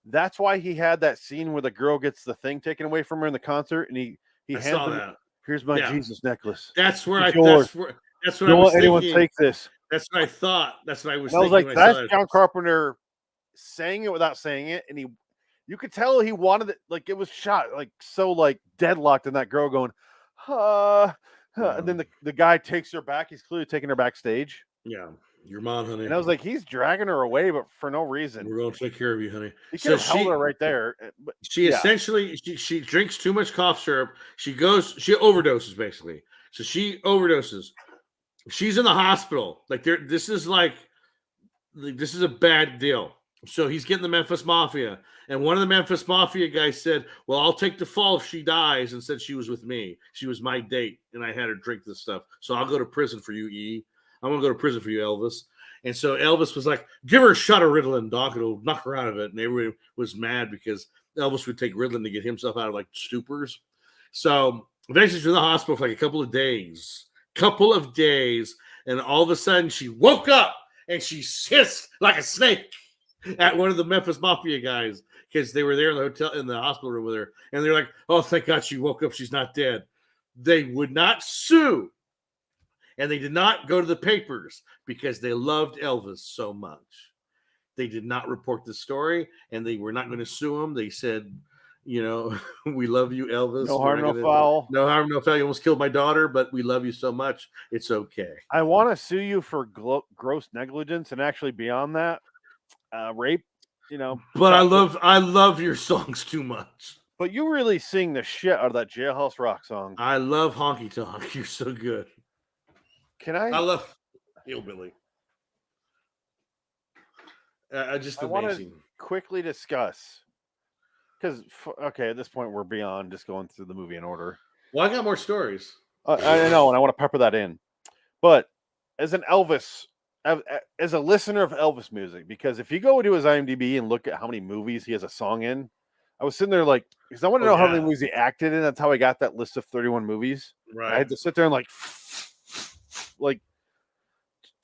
Speaker 2: That's why he had that scene where the girl gets the thing taken away from her in the concert, and he
Speaker 1: I
Speaker 2: hands
Speaker 1: saw
Speaker 2: him,
Speaker 1: that.
Speaker 2: here's my
Speaker 1: Yeah.
Speaker 2: Jesus necklace.
Speaker 1: That's where
Speaker 2: It's
Speaker 1: I.
Speaker 2: yours.
Speaker 1: That's what I
Speaker 2: Don't
Speaker 1: was
Speaker 2: let anyone
Speaker 1: thinking.
Speaker 2: take this.
Speaker 1: That's what I thought. That's what I was
Speaker 2: And I was
Speaker 1: thinking.
Speaker 2: like,
Speaker 1: when I saw
Speaker 2: that's
Speaker 1: it.
Speaker 2: John Carpenter saying it without saying it, and you could tell he wanted it, like it was shot like so like deadlocked, and that girl going, and then the guy takes her back. He's clearly taking her backstage.
Speaker 1: Yeah, your mom, honey.
Speaker 2: And I was like, he's dragging her away, but for no reason.
Speaker 1: We're going to take care of you, honey.
Speaker 2: He could have held her right there. But
Speaker 1: she essentially she drinks too much cough syrup. She overdoses basically. So she overdoses. She's in the hospital. Like this is a bad deal. So he's getting the Memphis Mafia. And one of the Memphis Mafia guys said, well, I'll take the fall if she dies, and said she was with me. She was my date, and I had her drink this stuff. So I'll go to prison for you, E. I'm going to go to prison for you, Elvis. And so Elvis was like, give her a shot of Ritalin, Doc. It'll knock her out of it. And everybody was mad because Elvis would take Ritalin to get himself out of like stupors. So eventually she's in the hospital for like a couple of days. And all of a sudden she woke up and she hissed like a snake at one of the Memphis Mafia guys because they were there in the hospital room with her. And they're like, oh, thank God she woke up. She's not dead. They would not sue. And they did not go to the papers because they loved Elvis so much. They did not report the story, and they were not going to sue him. They said, we love you, Elvis.
Speaker 2: No harm, no foul.
Speaker 1: No harm, no foul. You almost killed my daughter, but we love you so much. It's okay.
Speaker 2: I want to sue you for gross negligence and actually beyond that, rape.
Speaker 1: But I love your songs too much.
Speaker 2: But you really sing the shit out of that Jailhouse Rock song.
Speaker 1: I love Honky Tonk. You're so good.
Speaker 2: I
Speaker 1: love Hillbilly. Just
Speaker 2: I
Speaker 1: amazing.
Speaker 2: want to quickly discuss because at this point we're beyond just going through the movie in order.
Speaker 1: Well, I got more stories.
Speaker 2: I know, and I want to pepper that in. But as a listener of Elvis music, because if you go to his IMDb and look at how many movies he has a song in, I was sitting there like, because I want to know how many movies he acted in. That's how I got that list of 31 movies.
Speaker 1: Right.
Speaker 2: I had to sit there and like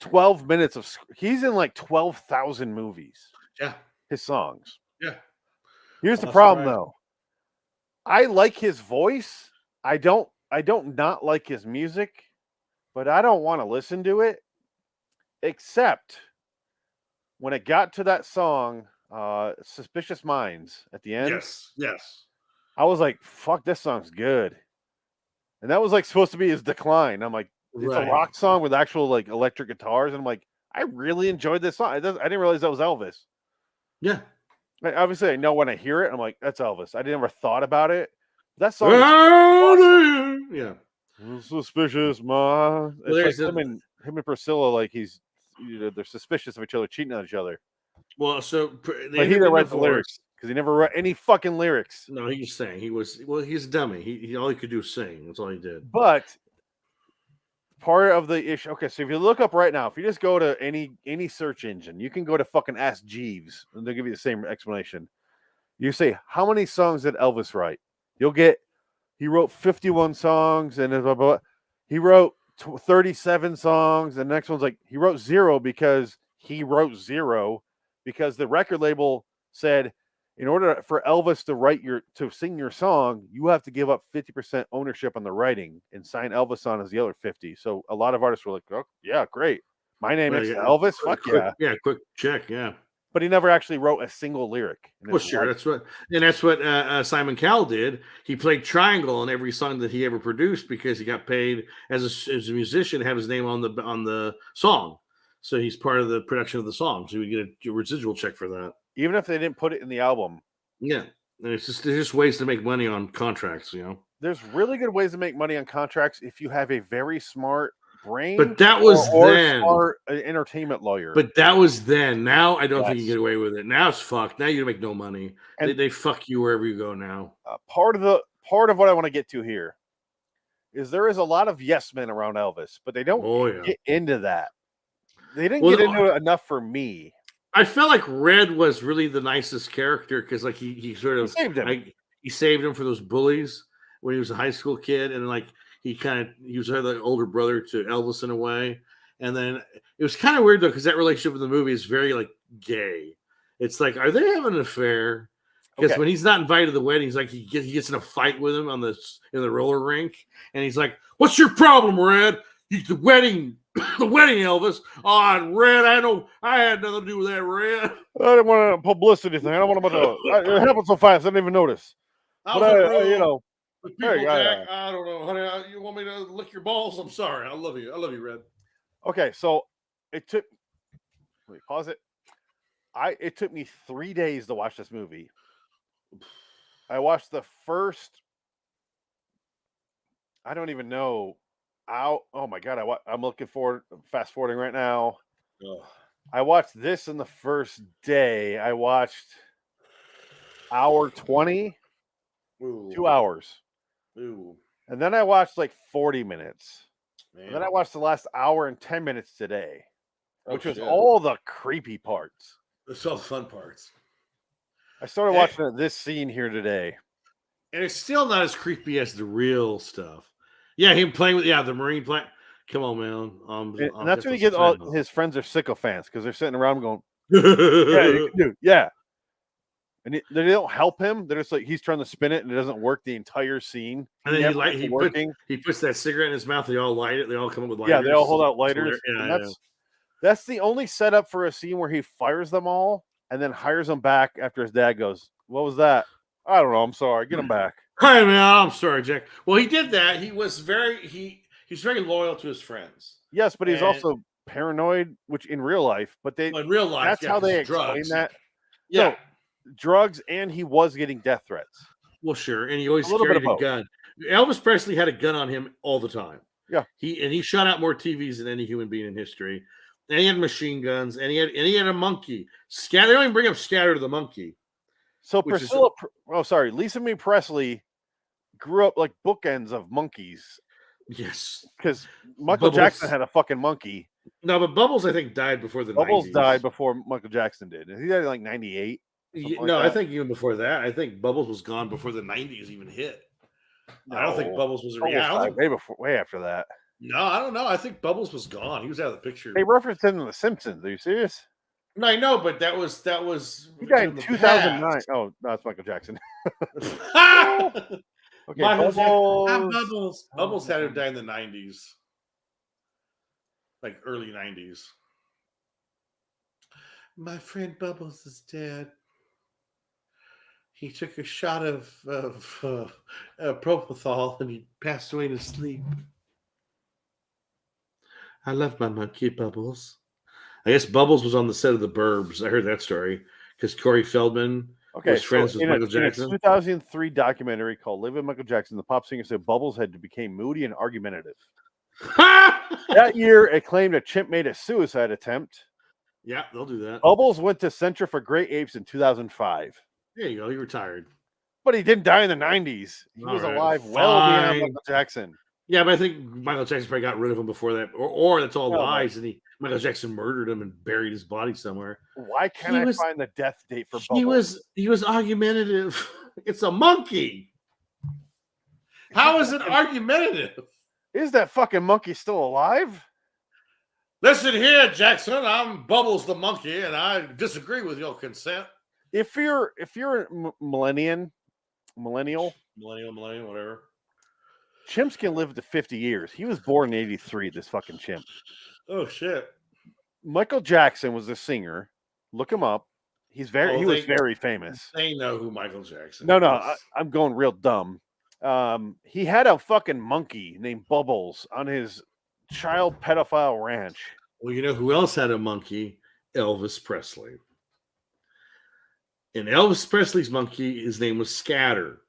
Speaker 2: 12 minutes of he's in like 12,000 movies.
Speaker 1: Yeah.
Speaker 2: His songs.
Speaker 1: Yeah.
Speaker 2: Here's the problem though. I like his voice. I don't not like his music, but I don't want to listen to it except when it got to that song Suspicious Minds at the end.
Speaker 1: Yes.
Speaker 2: I was like, fuck, this song's good. And that was like supposed to be his decline. I'm like, it's a rock song with actual like electric guitars. And I'm like, I really enjoyed this song. I didn't realize that was Elvis.
Speaker 1: Yeah.
Speaker 2: Obviously, I know when I hear it, I'm like, that's Elvis. I never thought about it. That song.
Speaker 1: Yeah.
Speaker 2: Suspicious Minds.
Speaker 1: Well,
Speaker 2: It's like him and Priscilla, like they're suspicious of each other, cheating on each other.
Speaker 1: Well, so
Speaker 2: but he didn't write the lyrics because he never wrote any fucking lyrics.
Speaker 1: No, he was saying he's a dummy. He all he could do was sing. That's all he did.
Speaker 2: But part of the issue. Okay, so if you look up right now, if you just go to any search engine, you can go to fucking Ask Jeeves, and they'll give you the same explanation. You say, how many songs did Elvis write? You'll get, he wrote 51 songs, and blah, blah, blah. He wrote 37 songs, and the next one's like, he wrote zero because the record label said, in order for Elvis to sing your song, you have to give up 50% ownership on the writing and sign Elvis on as the other 50. So a lot of artists were like, oh, yeah, great. My name is Elvis. Fuck yeah.
Speaker 1: Yeah, quick check, yeah.
Speaker 2: But he never actually wrote a single lyric.
Speaker 1: Well, sure, that's what Simon Cowell did. He played triangle in every song that he ever produced because he got paid as a musician to have his name on the song. So he's part of the production of the song. So we get a residual check for that.
Speaker 2: Even if they didn't put it in the album.
Speaker 1: Yeah. And there's just ways to make money on contracts,
Speaker 2: There's really good ways to make money on contracts if you have a very smart brain.
Speaker 1: But that was then.
Speaker 2: Or an entertainment lawyer.
Speaker 1: But that was then. Now I don't think you get away with it. Now it's fucked. Now you make no money. And they fuck you wherever you go now.
Speaker 2: Part of what I want to get to here is there is a lot of yes men around Elvis, but they don't get into that. They didn't get into it enough for me.
Speaker 1: I felt like Red was really the nicest character because, like, he sort of
Speaker 2: saved him.
Speaker 1: He saved him for those bullies when he was a high school kid, and like he was the older brother to Elvis in a way. And then it was kind of weird though because that relationship in the movie is very like gay, It's like, are they having an affair? Because
Speaker 2: Okay.
Speaker 1: when he's not invited to the wedding, he's like he gets in a fight with him in the roller rink, and he's like, "What's your problem, Red? The wedding, the wedding, Elvis. Oh, Red, I had nothing to do with that, Red.
Speaker 2: I didn't want a publicity thing. I don't want to. It happened so fast. I didn't even notice.
Speaker 1: I
Speaker 2: But
Speaker 1: was
Speaker 2: you know,
Speaker 1: with
Speaker 2: there
Speaker 1: people,
Speaker 2: you go,
Speaker 1: Jack. I don't know, honey. You want me to lick your balls? I'm sorry. I love you. I love you, Red.
Speaker 2: Okay, so it took. Wait, pause it. It took me 3 days to watch this movie. I watched the first. I don't even know. Oh my god! I'm looking forward. Fast forwarding right now.
Speaker 1: Ugh.
Speaker 2: I watched this in the first day. I watched hour 20,
Speaker 1: Ooh.
Speaker 2: 2 hours.
Speaker 1: Ooh.
Speaker 2: And then I watched like 40 minutes.
Speaker 1: Man.
Speaker 2: And then I watched the last hour and 10 minutes today, which was
Speaker 1: shit.
Speaker 2: all the creepy parts.
Speaker 1: It's all the fun parts.
Speaker 2: I started watching this scene here today.
Speaker 1: And it's still not as creepy as the real stuff. Yeah, him playing with the Marine plane. Come on, man.
Speaker 2: And that's when you get all his friends are sycophants because they're sitting around going,
Speaker 1: yeah,
Speaker 2: you can do, yeah. And they don't help him. They're just like, he's trying to spin it and it doesn't work the entire scene.
Speaker 1: And then he puts that cigarette in his mouth. They all light it. They all come up with lighters.
Speaker 2: Yeah, they all hold out lighters.
Speaker 1: Yeah,
Speaker 2: that's the only setup for a scene where he fires them all and then hires them back after his dad goes, "What was that? I don't know. I'm sorry. Get him back."
Speaker 1: Hi, man. I'm sorry, Jack. Well, he did that. He was he's very loyal to his friends.
Speaker 2: Yes, but he's also paranoid, which in real life, in real life, that's how they explain that.
Speaker 1: Yeah.
Speaker 2: No, drugs, and he was getting death threats.
Speaker 1: Well, sure, and he always carried a gun. Elvis Presley had a gun on him all the time.
Speaker 2: Yeah,
Speaker 1: he shot out more TVs than any human being in history. And he had machine guns, and he had a monkey. They don't even bring up Scatter the monkey.
Speaker 2: So Lisa Mae Presley grew up like bookends of monkeys.
Speaker 1: Yes,
Speaker 2: because Michael Jackson had a fucking monkey.
Speaker 1: No, but Bubbles I think died before the
Speaker 2: Bubbles
Speaker 1: 90s.
Speaker 2: died before Michael Jackson did. He died in like 98.
Speaker 1: I think even before that. I think Bubbles was gone before the 90s even hit. No, I don't think Bubbles was around.
Speaker 2: Way after that.
Speaker 1: No, I don't know. I think Bubbles was gone. He was out of the picture.
Speaker 2: They referenced him in The Simpsons. Are you serious?
Speaker 1: No, I know, but that was
Speaker 2: he died in 2009. Past. Oh, no, it's Michael Jackson.
Speaker 1: Okay,
Speaker 2: Bubbles.
Speaker 1: Bubbles had him die in the 90s. Like early 90s. My friend Bubbles is dead. He took a shot of propofol and he passed away in his sleep. I love my monkey, Bubbles. I guess Bubbles was on the set of The Burbs. I heard that story because Corey Feldman was friends with Michael Jackson.
Speaker 2: In a 2003 documentary called "Live with Michael Jackson," the pop singer said Bubbles had became moody and argumentative. That year, it claimed a chimp made a suicide attempt.
Speaker 1: Yeah, they'll do that.
Speaker 2: Bubbles went to Center for Great Apes in 2005.
Speaker 1: There you go. He retired.
Speaker 2: But he didn't die in the 90s. He was alive well beyond Michael Jackson.
Speaker 1: Yeah, but I think Michael Jackson probably got rid of him before that. Or that's all lies, and Michael Jackson murdered him and buried his body somewhere.
Speaker 2: Why can't I find the death date for Bubbles?
Speaker 1: He was argumentative. It's a monkey. How is it argumentative?
Speaker 2: Is that fucking monkey still alive?
Speaker 1: Listen here, Jackson. I'm Bubbles the monkey, and I disagree with your consent.
Speaker 2: If you're a millennial,
Speaker 1: whatever.
Speaker 2: Chimps can live to 50 years. He was born in 83, this fucking chimp.
Speaker 1: Oh, shit.
Speaker 2: Michael Jackson was a singer. Look him up. He was very famous.
Speaker 1: They know who Michael Jackson is.
Speaker 2: No, I'm going real dumb. He had a fucking monkey named Bubbles on his child pedophile ranch.
Speaker 1: Well, you know who else had a monkey? Elvis Presley. And Elvis Presley's monkey, his name was Scatter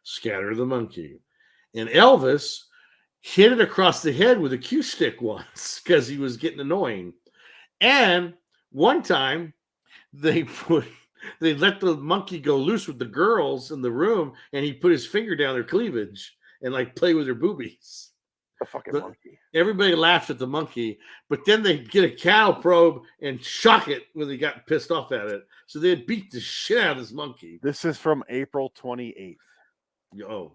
Speaker 1: the monkey. And Elvis hit it across the head with a cue stick once because he was getting annoying. And one time they let the monkey go loose with the girls in the room, and he put his finger down their cleavage and like play with their boobies.
Speaker 2: The fucking monkey.
Speaker 1: Everybody laughed at the monkey, but then they get a cow probe and shock it when they got pissed off at it. So they'd beat the shit out of this monkey.
Speaker 2: This is from April 28th.
Speaker 1: Oh.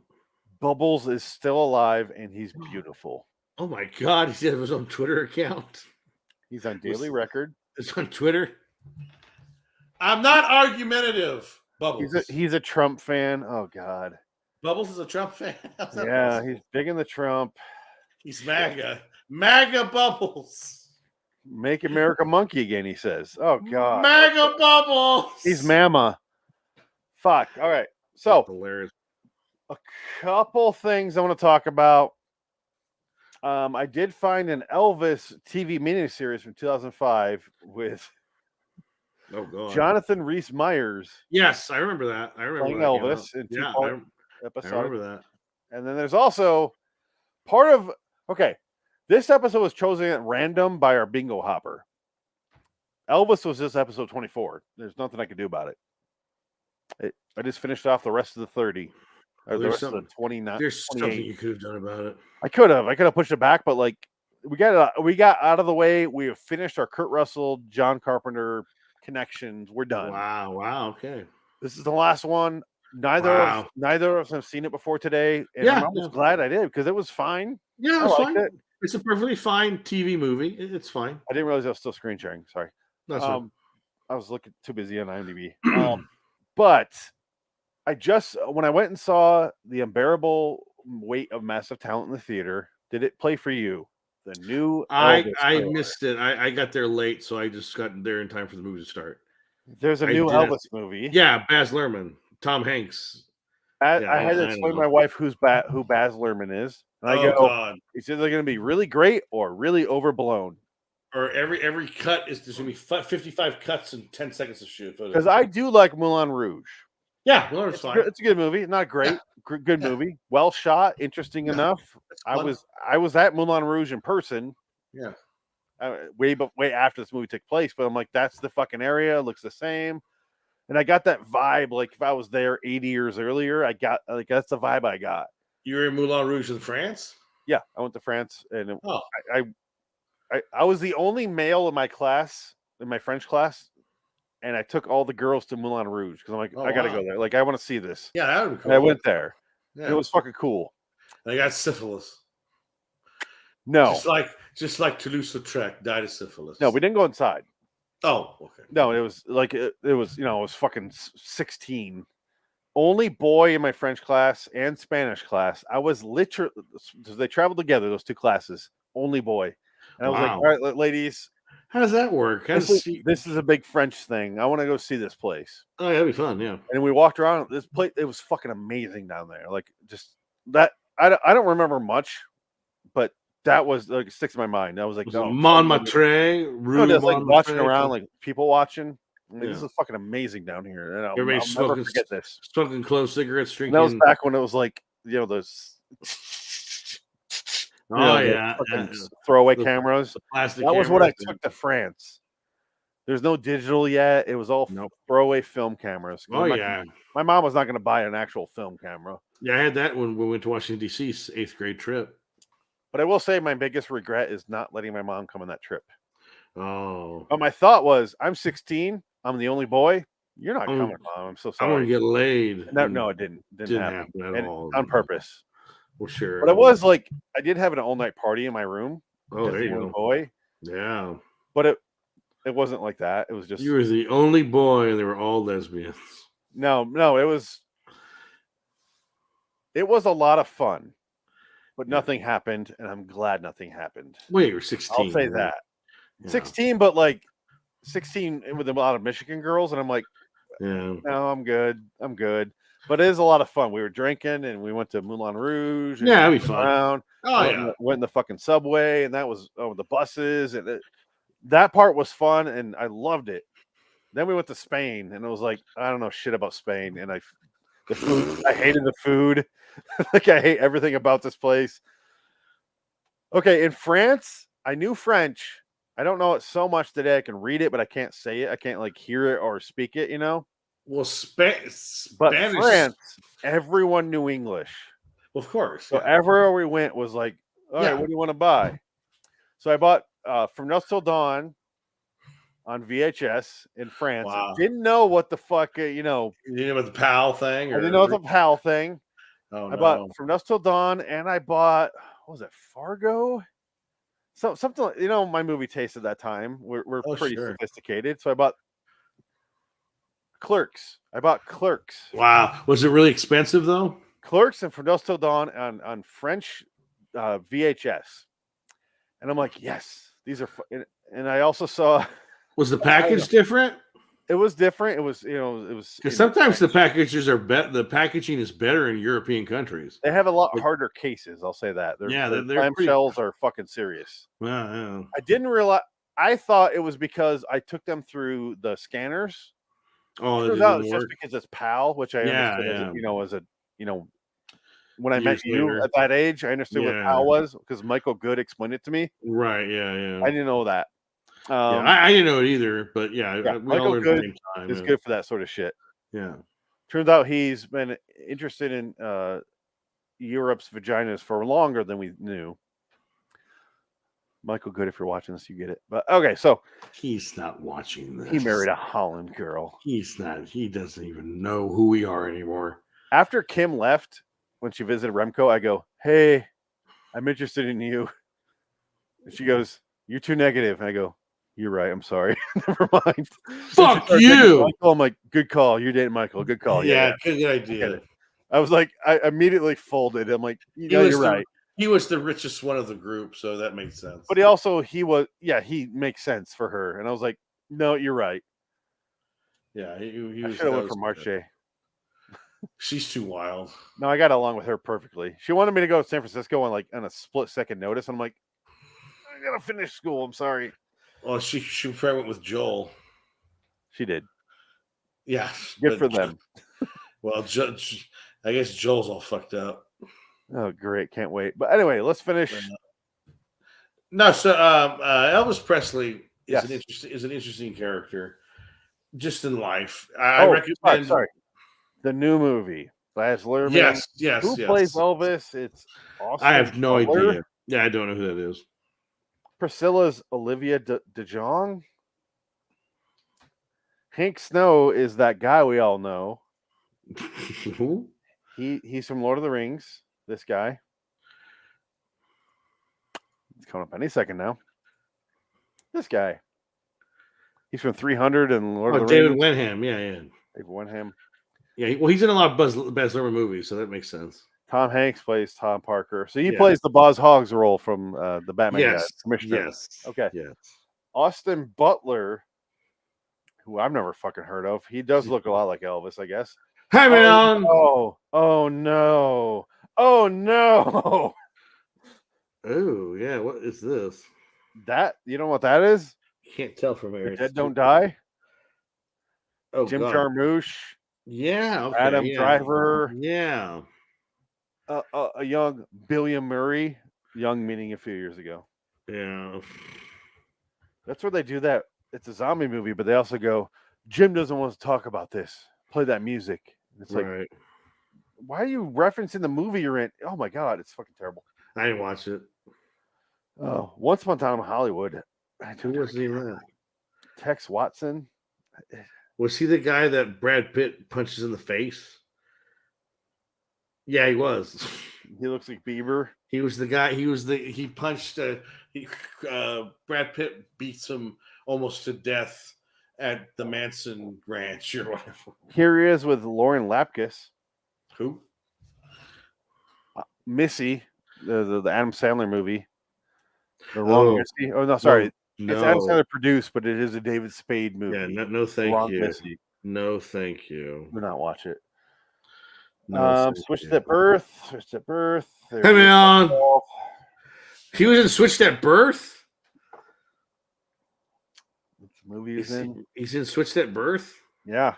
Speaker 2: Bubbles is still alive and he's beautiful.
Speaker 1: Oh my God. He said it was on Twitter account.
Speaker 2: He's on Daily Record.
Speaker 1: It's on Twitter. I'm not argumentative. Bubbles.
Speaker 2: He's a Trump fan. Oh God.
Speaker 1: Bubbles is a Trump fan. How's that
Speaker 2: Yeah,
Speaker 1: possible?
Speaker 2: he's digging the Trump.
Speaker 1: He's MAGA. MAGA Bubbles.
Speaker 2: Make America monkey again, he says. Oh God.
Speaker 1: MAGA Bubbles.
Speaker 2: He's Mama. Fuck. All right. So
Speaker 1: That's hilarious.
Speaker 2: A couple things I want to talk about. I did find an Elvis TV miniseries from 2005 with Jonathan Rhys Meyers.
Speaker 1: Yes, I remember that. I remember
Speaker 2: playing
Speaker 1: that
Speaker 2: Elvis in
Speaker 1: yeah,
Speaker 2: two-part episode.
Speaker 1: I remember that.
Speaker 2: And then there's also part of this episode was chosen at random by our bingo hopper. Elvis was this episode 24. There's nothing I could do about it. I just finished off the rest of the 30. Or the rest of the 29.
Speaker 1: There's
Speaker 2: 28.
Speaker 1: something you could have done about it.
Speaker 2: I could have pushed it back, but like we got out of the way. We have finished our Kurt Russell, John Carpenter connections. We're done.
Speaker 1: Wow. Okay.
Speaker 2: This is the last one. Neither of us have seen it before today, and I'm almost glad I did because it was fine.
Speaker 1: Yeah, it was fine. It's a perfectly fine TV movie. It's fine.
Speaker 2: I didn't realize I was still screen sharing. Sorry.
Speaker 1: That's right.
Speaker 2: I was looking too busy on IMDb. But I just when I went and saw The Unbearable Weight of Massive Talent in the theater, did it play for you? The new
Speaker 1: I missed it. I got there late, so I just got there in time for the movie to start.
Speaker 2: There's a new Elvis movie.
Speaker 1: Yeah, Baz Luhrmann, Tom Hanks.
Speaker 2: I had to explain to my wife who Baz Luhrmann is. And I go,
Speaker 1: God.
Speaker 2: It's either going to be really great or really overblown.
Speaker 1: Or every cut is there's going to be 55 cuts and 10 seconds to shoot.
Speaker 2: Because I do like Moulin Rouge.
Speaker 1: Yeah, Moulin Rouge is fine.
Speaker 2: It's a good movie. Not great. Good movie. Well shot. Interesting enough. I was at Moulin Rouge in person.
Speaker 1: Yeah.
Speaker 2: Way after this movie took place, but I'm like, that's the fucking area. It looks the same. And I got that vibe. Like if I was there 80 years earlier, I got like that's the vibe I got.
Speaker 1: You were in Moulin Rouge in France?
Speaker 2: Yeah, I went to France, and I was the only male in my class, in my French class, and I took all the girls to Moulin Rouge because I'm like, I gotta go there. Like I want to see this.
Speaker 1: Yeah, that would be cool.
Speaker 2: And I went there.
Speaker 1: Yeah.
Speaker 2: And it was fucking cool.
Speaker 1: I got syphilis.
Speaker 2: No,
Speaker 1: just like Toulouse-Lautrec died of syphilis.
Speaker 2: No, we didn't go inside.
Speaker 1: Oh, okay.
Speaker 2: No, it was like it was I was fucking 16. Only boy in my French class and Spanish class. I was literally they traveled together, those two classes. Only boy. And I was like, all right, ladies.
Speaker 1: How does that work?
Speaker 2: This is a big French thing. I want to go see this place.
Speaker 1: Oh, yeah, that'd be fun, yeah.
Speaker 2: And we walked around this place. It was fucking amazing down there. Like just that I don't remember much, but that was like sticks in my mind. I was like, no,
Speaker 1: Montmartre,
Speaker 2: like watching around, like people watching. I mean, this is fucking amazing down here. And I'll never forget this.
Speaker 1: Smoking clove cigarettes, drinking.
Speaker 2: And that was back when it was like, those. Throwaway cameras. That was what I took to France. There's no digital yet. It was all throwaway film cameras.
Speaker 1: Oh,
Speaker 2: my mom was not going to buy an actual film camera.
Speaker 1: Yeah, I had that when we went to Washington, D.C.'s 8th grade trip.
Speaker 2: But I will say my biggest regret is not letting my mom come on that trip.
Speaker 1: Oh.
Speaker 2: But my thought was, I'm 16. I'm the only boy. You're not coming, Mom. I'm so sorry.
Speaker 1: I'm going to get laid.
Speaker 2: No, it didn't. Didn't happen
Speaker 1: at all.
Speaker 2: On purpose.
Speaker 1: Well, sure.
Speaker 2: But it was like, I did have an all-night party in my room.
Speaker 1: Oh, there you go.
Speaker 2: Boy.
Speaker 1: Yeah.
Speaker 2: But it wasn't like that. It was just.
Speaker 1: You were the only boy and they were all lesbians.
Speaker 2: No, it was a lot of fun. But nothing happened, and I'm glad nothing happened.
Speaker 1: Well, you were 16.
Speaker 2: I'll say that. Yeah. 16, but like 16 with a lot of Michigan girls, and I'm like, no, I'm good. But it is a lot of fun. We were drinking, and we went to Moulin Rouge. And
Speaker 1: that'd be fun.
Speaker 2: Went in the fucking subway, and that was the buses, and that part was fun, and I loved it. Then we went to Spain, and it was like, I don't know shit about Spain, and the food, I hated the food. Like I hate everything about this place. Okay, in France, I knew French. I don't know it so much today. I can read it, but I can't say it. I can't like hear it or speak it, Well,
Speaker 1: but
Speaker 2: Spanish, France, everyone knew English.
Speaker 1: Well, of course.
Speaker 2: So everywhere we went was like, all right, what do you want to buy? So I bought From Dusk Till Dawn on VHS in France.
Speaker 1: Wow.
Speaker 2: I didn't know what the fuck,
Speaker 1: You didn't know about the PAL thing?
Speaker 2: I didn't know what the PAL thing.
Speaker 1: Oh,
Speaker 2: I bought From Dusk Till Dawn, and I bought, what was it, Fargo? So something, my movie taste at that time. We're pretty sophisticated. So I bought Clerks. I bought Clerks.
Speaker 1: Wow. Was it really expensive though?
Speaker 2: Clerks and From Dusk Till Dawn on French VHS. And I'm like, yes, these are. And I also saw.
Speaker 1: Was the package different?
Speaker 2: It was different. It was, it was.
Speaker 1: Because sometimes the packages are the packaging is better in European countries.
Speaker 2: They have a lot harder cases. I'll say that. Their clamshells are fucking serious.
Speaker 1: Yeah.
Speaker 2: I didn't realize. I thought it was because I took them through the scanners.
Speaker 1: Oh,
Speaker 2: it was just because it's PAL, which I understood as when I met you at that age, I understood what PAL was because Michael Good explained it to me.
Speaker 1: Right. Yeah.
Speaker 2: I didn't know that.
Speaker 1: I didn't know it either, but
Speaker 2: Michael Good is good for that sort of shit.
Speaker 1: Yeah.
Speaker 2: Turns out he's been interested in Europe's vaginas for longer than we knew. Michael Good, if you're watching this, you get it. But okay, so
Speaker 1: he's not watching this.
Speaker 2: He married a Holland girl.
Speaker 1: He's not. He doesn't even know who we are anymore.
Speaker 2: After Kim left, when she visited Remco, I go, "Hey, I'm interested in you." And she goes, "You're too negative." And I go, "You're right. I'm sorry. Never mind."
Speaker 1: Fuck you.
Speaker 2: Michael, I'm like, "Good call. You're dating Michael. Good call."
Speaker 1: Yeah, good idea.
Speaker 2: I was like, I immediately folded. I'm like, you're right.
Speaker 1: He was the richest one of the group, so that makes sense.
Speaker 2: But he makes sense for her. And I was like, no, you're right.
Speaker 1: Yeah, he
Speaker 2: I should have went for Marche.
Speaker 1: She's too wild.
Speaker 2: No, I got along with her perfectly. She wanted me to go to San Francisco on a split second notice. And I'm like, I gotta finish school. I'm sorry.
Speaker 1: Well, she probably went with Joel.
Speaker 2: She did.
Speaker 1: Yeah,
Speaker 2: good for them.
Speaker 1: Well, I guess Joel's all fucked up.
Speaker 2: Oh, great! Can't wait. But anyway, let's finish.
Speaker 1: No, so Elvis Presley is an interesting character, just in life. I recommend.
Speaker 2: Sorry, the new movie, Baz Luhrmann.
Speaker 1: Yes.
Speaker 2: Who plays Elvis? It's awesome.
Speaker 1: I have no idea. Yeah, I don't know who that is.
Speaker 2: Priscilla's Olivia DeJonge. Hank Snow is that guy we all know.
Speaker 1: Who?
Speaker 2: He's from Lord of the Rings. This guy. It's coming up any second now. This guy. He's from 300 and Lord of the
Speaker 1: David
Speaker 2: Rings.
Speaker 1: Wenham. Yeah.
Speaker 2: David Wenham.
Speaker 1: Yeah, well, he's in a lot of Baz Luhrmann movies, so that makes sense.
Speaker 2: Tom Hanks plays Tom Parker. So he plays the Boz Hoggs role from the Batman guy, Commissioner.
Speaker 1: Yes.
Speaker 2: Okay.
Speaker 1: Yes.
Speaker 2: Austin Butler, who I've never fucking heard of. He does look a lot like Elvis, I guess.
Speaker 1: Hey, man.
Speaker 2: Oh no. Oh no.
Speaker 1: Oh, yeah. What is this?
Speaker 2: That, you know what that is?
Speaker 1: Can't tell from here.
Speaker 2: The Dead Don't Die.
Speaker 1: Oh,
Speaker 2: Jim
Speaker 1: God.
Speaker 2: Jarmusch.
Speaker 1: Yeah. Okay,
Speaker 2: Adam Driver.
Speaker 1: Yeah.
Speaker 2: A young Billiam Murray. Young meaning a few years ago.
Speaker 1: Yeah.
Speaker 2: That's where they do that. It's a zombie movie, but they also go, Jim doesn't want to talk about this. Play that music. It's like, why are you referencing the movie you're in? Oh my God, it's fucking terrible.
Speaker 1: I didn't watch it.
Speaker 2: Oh, Once Upon a Time in Hollywood.
Speaker 1: Who was he in that?
Speaker 2: Tex Watson.
Speaker 1: Was he the guy that Brad Pitt punches in the face? Yeah, he was.
Speaker 2: He looks like Bieber.
Speaker 1: He was the guy. He punched. Brad Pitt beats him almost to death at the Manson Ranch or whatever.
Speaker 2: Here he is with Lauren Lapkus.
Speaker 1: Who?
Speaker 2: Missy, the Adam Sandler movie. The Wrong Missy. Oh no, sorry.
Speaker 1: No.
Speaker 2: It's Adam Sandler produced, but it is a David Spade movie.
Speaker 1: Yeah, no, thank
Speaker 2: Wrong
Speaker 1: you.
Speaker 2: Missy.
Speaker 1: No, thank you.
Speaker 2: Do not watch it.
Speaker 1: No,
Speaker 2: Switched at Birth. Switched at Birth.
Speaker 1: Hey, man. He was in Switched at Birth.
Speaker 2: Which movie is in?
Speaker 1: He's in Switched at Birth.
Speaker 2: Yeah.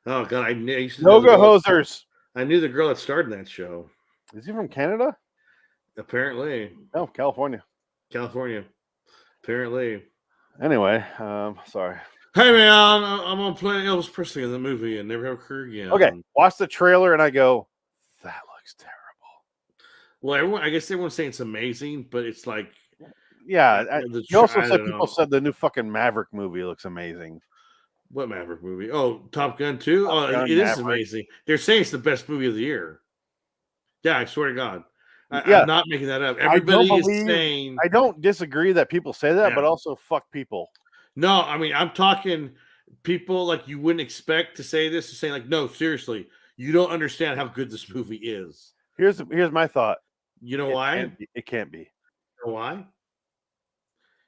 Speaker 1: Oh God, I knew.
Speaker 2: Noga Hosers.
Speaker 1: I knew the girl that starred in that show.
Speaker 2: Is he from Canada?
Speaker 1: Apparently.
Speaker 2: No, California.
Speaker 1: California. Apparently.
Speaker 2: Anyway, sorry.
Speaker 1: Hey man, I'm gonna play Elvis Presley in the movie and never have a career again.
Speaker 2: Okay, watch the trailer and I go, that looks terrible.
Speaker 1: Well, I guess everyone's saying it's amazing, but it's like,
Speaker 2: yeah. You also said people said the new fucking Maverick movie looks amazing.
Speaker 1: What Maverick movie? Oh, Top Gun 2?
Speaker 2: Gun,
Speaker 1: it is
Speaker 2: Maverick.
Speaker 1: amazing. They're saying it's the best movie of the year. Yeah, I swear to God.
Speaker 2: Yeah.
Speaker 1: I'm not making that up. Everybody is saying.
Speaker 2: I don't disagree that people say that, but also fuck people.
Speaker 1: No, I mean, I'm talking people like you wouldn't expect to say this, are saying like, no, seriously, you don't understand how good this movie is.
Speaker 2: Here's my thought.
Speaker 1: You know why?
Speaker 2: It can't be.
Speaker 1: You know why?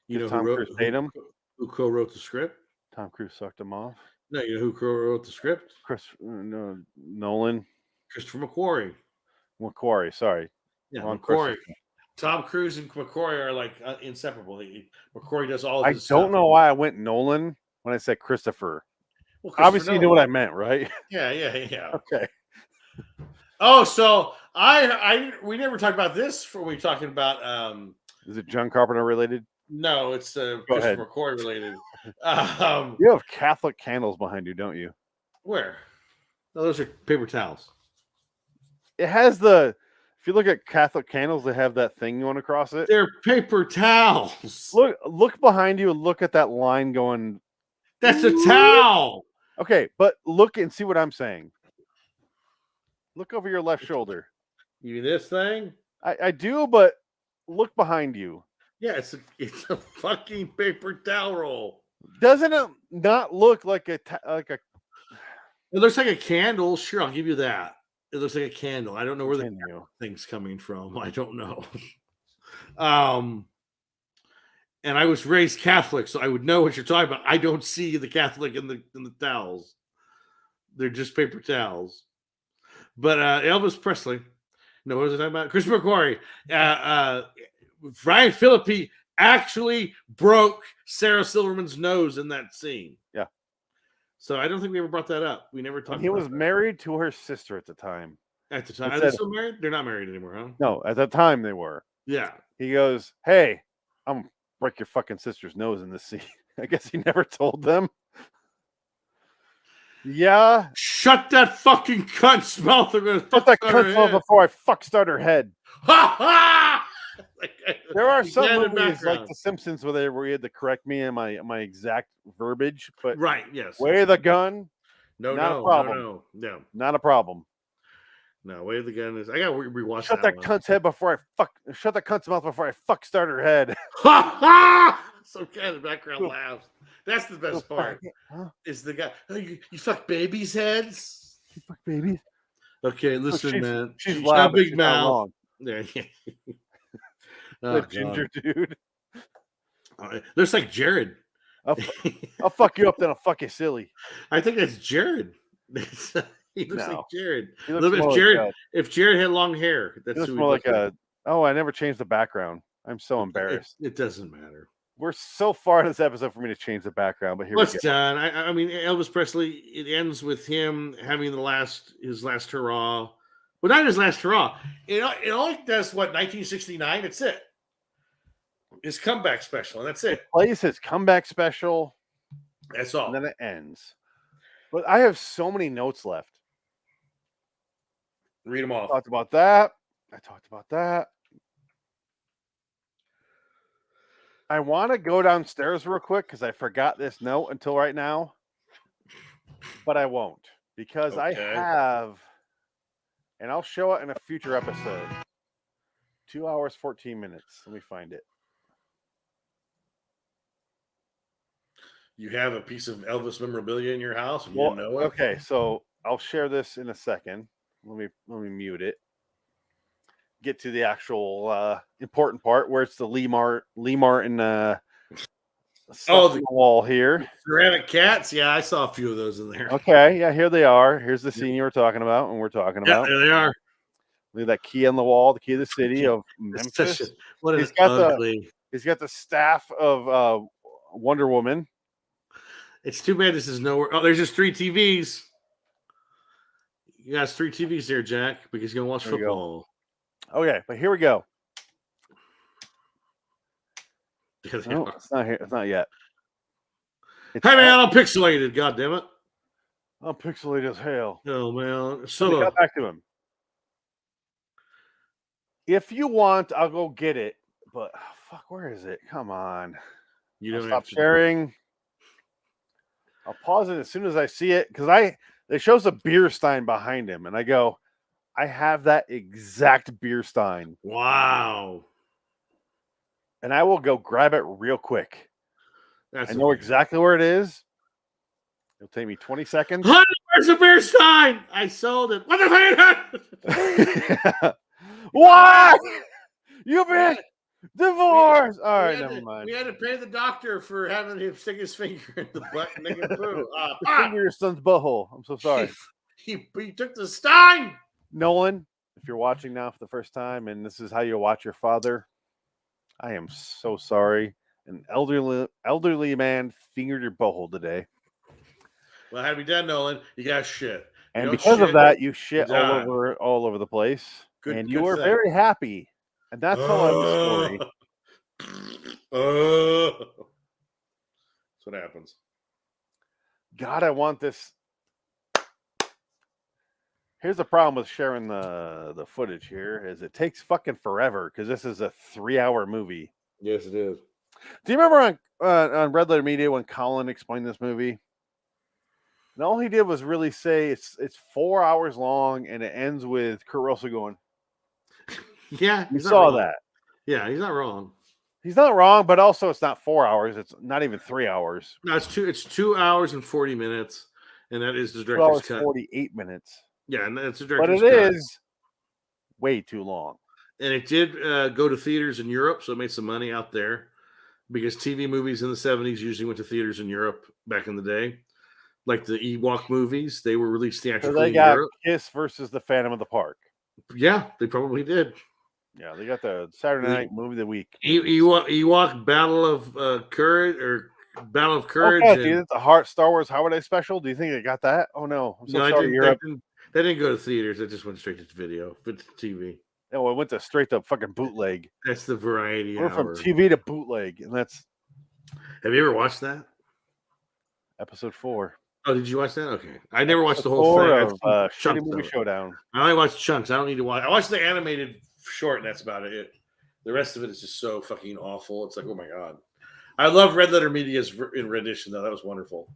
Speaker 1: You know
Speaker 2: Tom Cruise ate him.
Speaker 1: who co-wrote the script?
Speaker 2: Tom Cruise sucked him off.
Speaker 1: No, you know who co-wrote the script?
Speaker 2: Nolan.
Speaker 1: Christopher McQuarrie.
Speaker 2: Sorry.
Speaker 1: Yeah,
Speaker 2: Wrong
Speaker 1: McQuarrie.
Speaker 2: person.
Speaker 1: Tom Cruise and McQuarrie are like inseparable. McQuarrie does all of
Speaker 2: I
Speaker 1: his
Speaker 2: don't
Speaker 1: stuff.
Speaker 2: know why I went Nolan when I said Christopher.
Speaker 1: Well, Christopher
Speaker 2: obviously, you know
Speaker 1: Nolan.
Speaker 2: what I meant, right?
Speaker 1: Yeah.
Speaker 2: Okay.
Speaker 1: Oh, so we never talked about this when we were talking about.
Speaker 2: Is it John Carpenter related?
Speaker 1: No, it's
Speaker 2: ahead.
Speaker 1: Christopher McQuarrie related.
Speaker 2: You have Catholic candles behind you, don't you?
Speaker 1: Where? No, those are paper towels.
Speaker 2: It has the. If you look at Catholic candles, they have that thing going across it.
Speaker 1: They're paper towels.
Speaker 2: Look behind you and look at that line going.
Speaker 1: That's a towel.
Speaker 2: Okay, but look and see what I'm saying. Look over your left shoulder.
Speaker 1: You mean this thing?
Speaker 2: I do, but look behind you.
Speaker 1: Yeah, it's a fucking paper towel roll.
Speaker 2: Doesn't it not look like a?
Speaker 1: It looks like a candle. Sure, I'll give you that. It looks like a candle. I don't know where the thing's coming from. I don't know. And I was raised Catholic, so I would know what you're talking about. I don't see the Catholic in the towels. They're just paper towels. But Elvis Presley. No, what was I talking about? Chris McQuarrie. Ryan Phillippe actually broke Sarah Silverman's nose in that scene.
Speaker 2: Yeah.
Speaker 1: So I don't think we ever brought that up. We never talked.
Speaker 2: He was married to her sister at the time.
Speaker 1: At the time, are they still married? They're not married anymore, huh?
Speaker 2: No, at that time they were.
Speaker 1: Yeah.
Speaker 2: He goes, "Hey, I'm gonna break your fucking sister's nose in this scene." I guess he never told them. Yeah.
Speaker 1: Shut that fucking cunt's mouth. They're gonna
Speaker 2: Shut that cunt's mouth before I start her head.
Speaker 1: Ha ha!
Speaker 2: There are some movies like The Simpsons where you had to correct me in my exact verbiage, but
Speaker 1: right, yes.
Speaker 2: Way the gun.
Speaker 1: No,
Speaker 2: not a problem.
Speaker 1: No.
Speaker 2: Not a problem.
Speaker 1: No, way the gun is. I gotta rewatch
Speaker 2: Shut
Speaker 1: that
Speaker 2: that cunt's head before I fuck. Shut that cunt's mouth before I start her head.
Speaker 1: Ha ha! Some kind of background laughs. That's the best part.
Speaker 2: Huh?
Speaker 1: Is the guy? Oh, you fuck babies' heads?
Speaker 2: You fuck babies?
Speaker 1: Okay, listen, man.
Speaker 2: She's
Speaker 1: got
Speaker 2: loud,
Speaker 1: a big
Speaker 2: she's not
Speaker 1: mouth.
Speaker 2: wrong.
Speaker 1: Yeah.
Speaker 2: The ginger dude.
Speaker 1: Looks like Jared.
Speaker 2: I'll fuck you up, then I'll fuck you silly.
Speaker 1: I think that's Jared. He looks like Jared.
Speaker 2: He looks more
Speaker 1: If Jared had long hair, that's
Speaker 2: he looks
Speaker 1: who
Speaker 2: more like a. Oh, I never changed the background. I'm so embarrassed.
Speaker 1: It doesn't matter.
Speaker 2: We're so far in this episode for me to change the background, but here
Speaker 1: What's
Speaker 2: we go.
Speaker 1: done? I mean, Elvis Presley. It ends with him having his last hurrah. Well, not his last hurrah. It only does what 1969. That's it. His comeback special, and that's it.
Speaker 2: Plays his comeback special.
Speaker 1: That's all.
Speaker 2: And then it ends. But I have so many notes left.
Speaker 1: Read them off.
Speaker 2: I talked about that. I want to go downstairs real quick because I forgot this note until right now. But I won't because I have, and I'll show it in a future episode. 2 hours, 14 minutes. Let me find it.
Speaker 1: You have a piece of Elvis memorabilia in your house, and you
Speaker 2: Well,
Speaker 1: didn't know it?
Speaker 2: okay, so I'll share this in a second. Let me mute it. Get to the actual important part where it's the Lee Martin the wall here.
Speaker 1: Ceramic cats. Yeah, I saw a few of those in there.
Speaker 2: Okay, yeah, here they are. Here's the scene you were talking about, and we're talking about.
Speaker 1: Yeah, there they are.
Speaker 2: Look at that key on the wall, the key of the city of Memphis. He's got the staff of Wonder Woman.
Speaker 1: It's too bad this is nowhere. Oh, there's just 3 TVs. You got 3 TVs there, Jack, because you're gonna watch football.
Speaker 2: Okay, but here we go.
Speaker 1: No,
Speaker 2: it's not here. It's not yet.
Speaker 1: Hey man, I'm pixelated. God damn it.
Speaker 2: I'm pixelated as hell.
Speaker 1: Oh man.
Speaker 2: So got back to him. If you want, I'll go get it. But fuck, where is it? Come on.
Speaker 1: You don't
Speaker 2: stop
Speaker 1: have to
Speaker 2: sharing. I'll pause it as soon as I see it because it shows a beer stein behind him, and I go, I have that exact beer stein.
Speaker 1: Wow.
Speaker 2: And I will go grab it real quick.
Speaker 1: I
Speaker 2: know exactly where it is. It'll take me 20 seconds.
Speaker 1: Honey, where's the beer stein? I sold it. What the fuck?
Speaker 2: Why? You've been divorced. All right, never mind.
Speaker 1: We had to pay the doctor for having him stick his finger in the butt and make him poo.
Speaker 2: Finger your son's butthole. I'm so sorry.
Speaker 1: He took the stein.
Speaker 2: Nolan, if you're watching now for the first time and this is how you watch your father, I am so sorry. An elderly man fingered your butthole today.
Speaker 1: Well, had we done, Nolan, you got shit.
Speaker 2: And because of that, you shit all over the place.
Speaker 1: Good,
Speaker 2: you were very happy. And that's all of the story.
Speaker 1: That's what happens.
Speaker 2: God, I want this. Here's the problem with sharing the footage here is it takes fucking forever because this is a 3-hour movie.
Speaker 1: Yes, it is.
Speaker 2: Do you remember on Red Letter Media when Colin explained this movie? And all he did was really say it's 4 hours long and it ends with Kurt Russell going.
Speaker 1: Yeah,
Speaker 2: you saw that.
Speaker 1: Yeah, he's not wrong.
Speaker 2: He's not wrong, but also it's not 4 hours. It's not even 3 hours.
Speaker 1: No, it's 2 hours and 40 minutes, and that is the director's cut.
Speaker 2: 48 minutes.
Speaker 1: Yeah, and that's the director's
Speaker 2: cut. But
Speaker 1: it
Speaker 2: is way too long.
Speaker 1: And it did go to theaters in Europe, so it made some money out there because TV movies in the 70s usually went to theaters in Europe back in the day. Like the Ewok movies, they were released theatrically
Speaker 2: so they
Speaker 1: in
Speaker 2: got
Speaker 1: Europe.
Speaker 2: Kiss versus the Phantom of the Park.
Speaker 1: Yeah, they probably did.
Speaker 2: Yeah, they got the Saturday Night Movie of the Week.
Speaker 1: Ewok Battle of Courage or Battle of Courage.
Speaker 2: Okay, dude, the Star Wars Holiday Special. Do you think they got that? Oh no, I'm so sorry.
Speaker 1: That didn't go to theaters. It just went straight to video, to TV.
Speaker 2: No, it went to straight to fucking bootleg.
Speaker 1: That's the variety.
Speaker 2: We're from TV to bootleg, and that's.
Speaker 1: Have you ever watched that?
Speaker 2: Episode 4.
Speaker 1: Oh, did you watch that? Okay, I never watched the whole thing.
Speaker 2: Shitty Movie Showdown.
Speaker 1: I only watched chunks. I don't need to watch. I watched the animated short, and that's about it. The rest of it is just so fucking awful. It's like, oh my god. I love Red Letter Media's in rendition though. That was wonderful.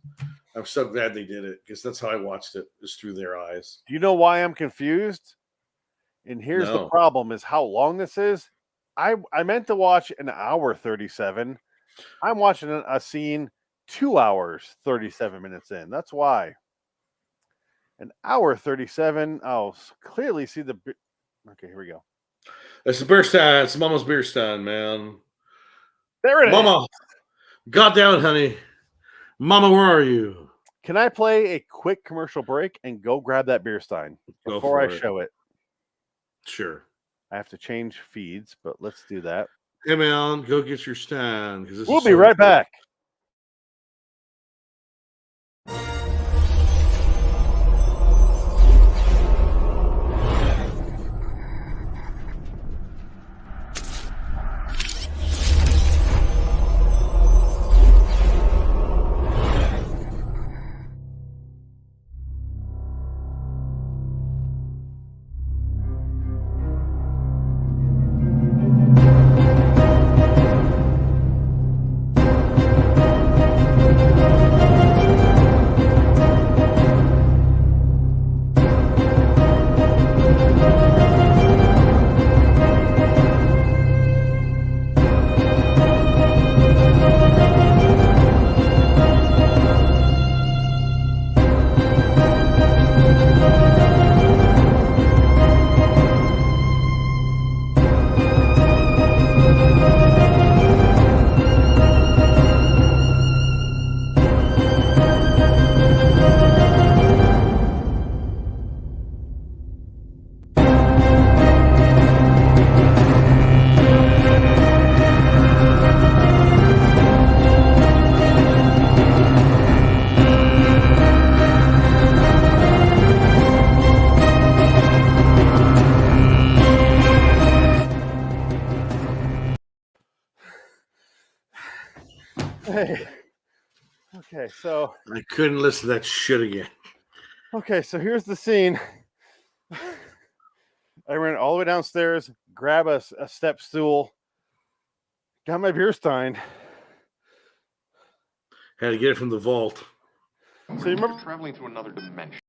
Speaker 1: I'm so glad they did it because that's how I watched it, just through their eyes.
Speaker 2: Do you know why I'm confused? And here's the problem: is how long this is. I meant to watch an hour 37. I'm watching a scene 2 hours 37 minutes in. That's why. An hour 37. I'll clearly see the. Okay, here we go.
Speaker 1: It's the beer stein. It's Mama's beer stein, man.
Speaker 2: There it is.
Speaker 1: Mama. God damn it, honey. Mama, where are you?
Speaker 2: Can I play a quick commercial break and go grab that beer stein before I show it?
Speaker 1: Sure.
Speaker 2: I have to change feeds, but let's do that.
Speaker 1: Hey, man, go get your stein.
Speaker 2: We'll be right back. Okay, so
Speaker 1: I couldn't listen to that shit again.
Speaker 2: Okay, so here's the scene. I ran all the way downstairs, grab a step stool, got my beer stein.
Speaker 1: Had to get it from the vault.
Speaker 2: So you remember
Speaker 12: traveling to another dimension?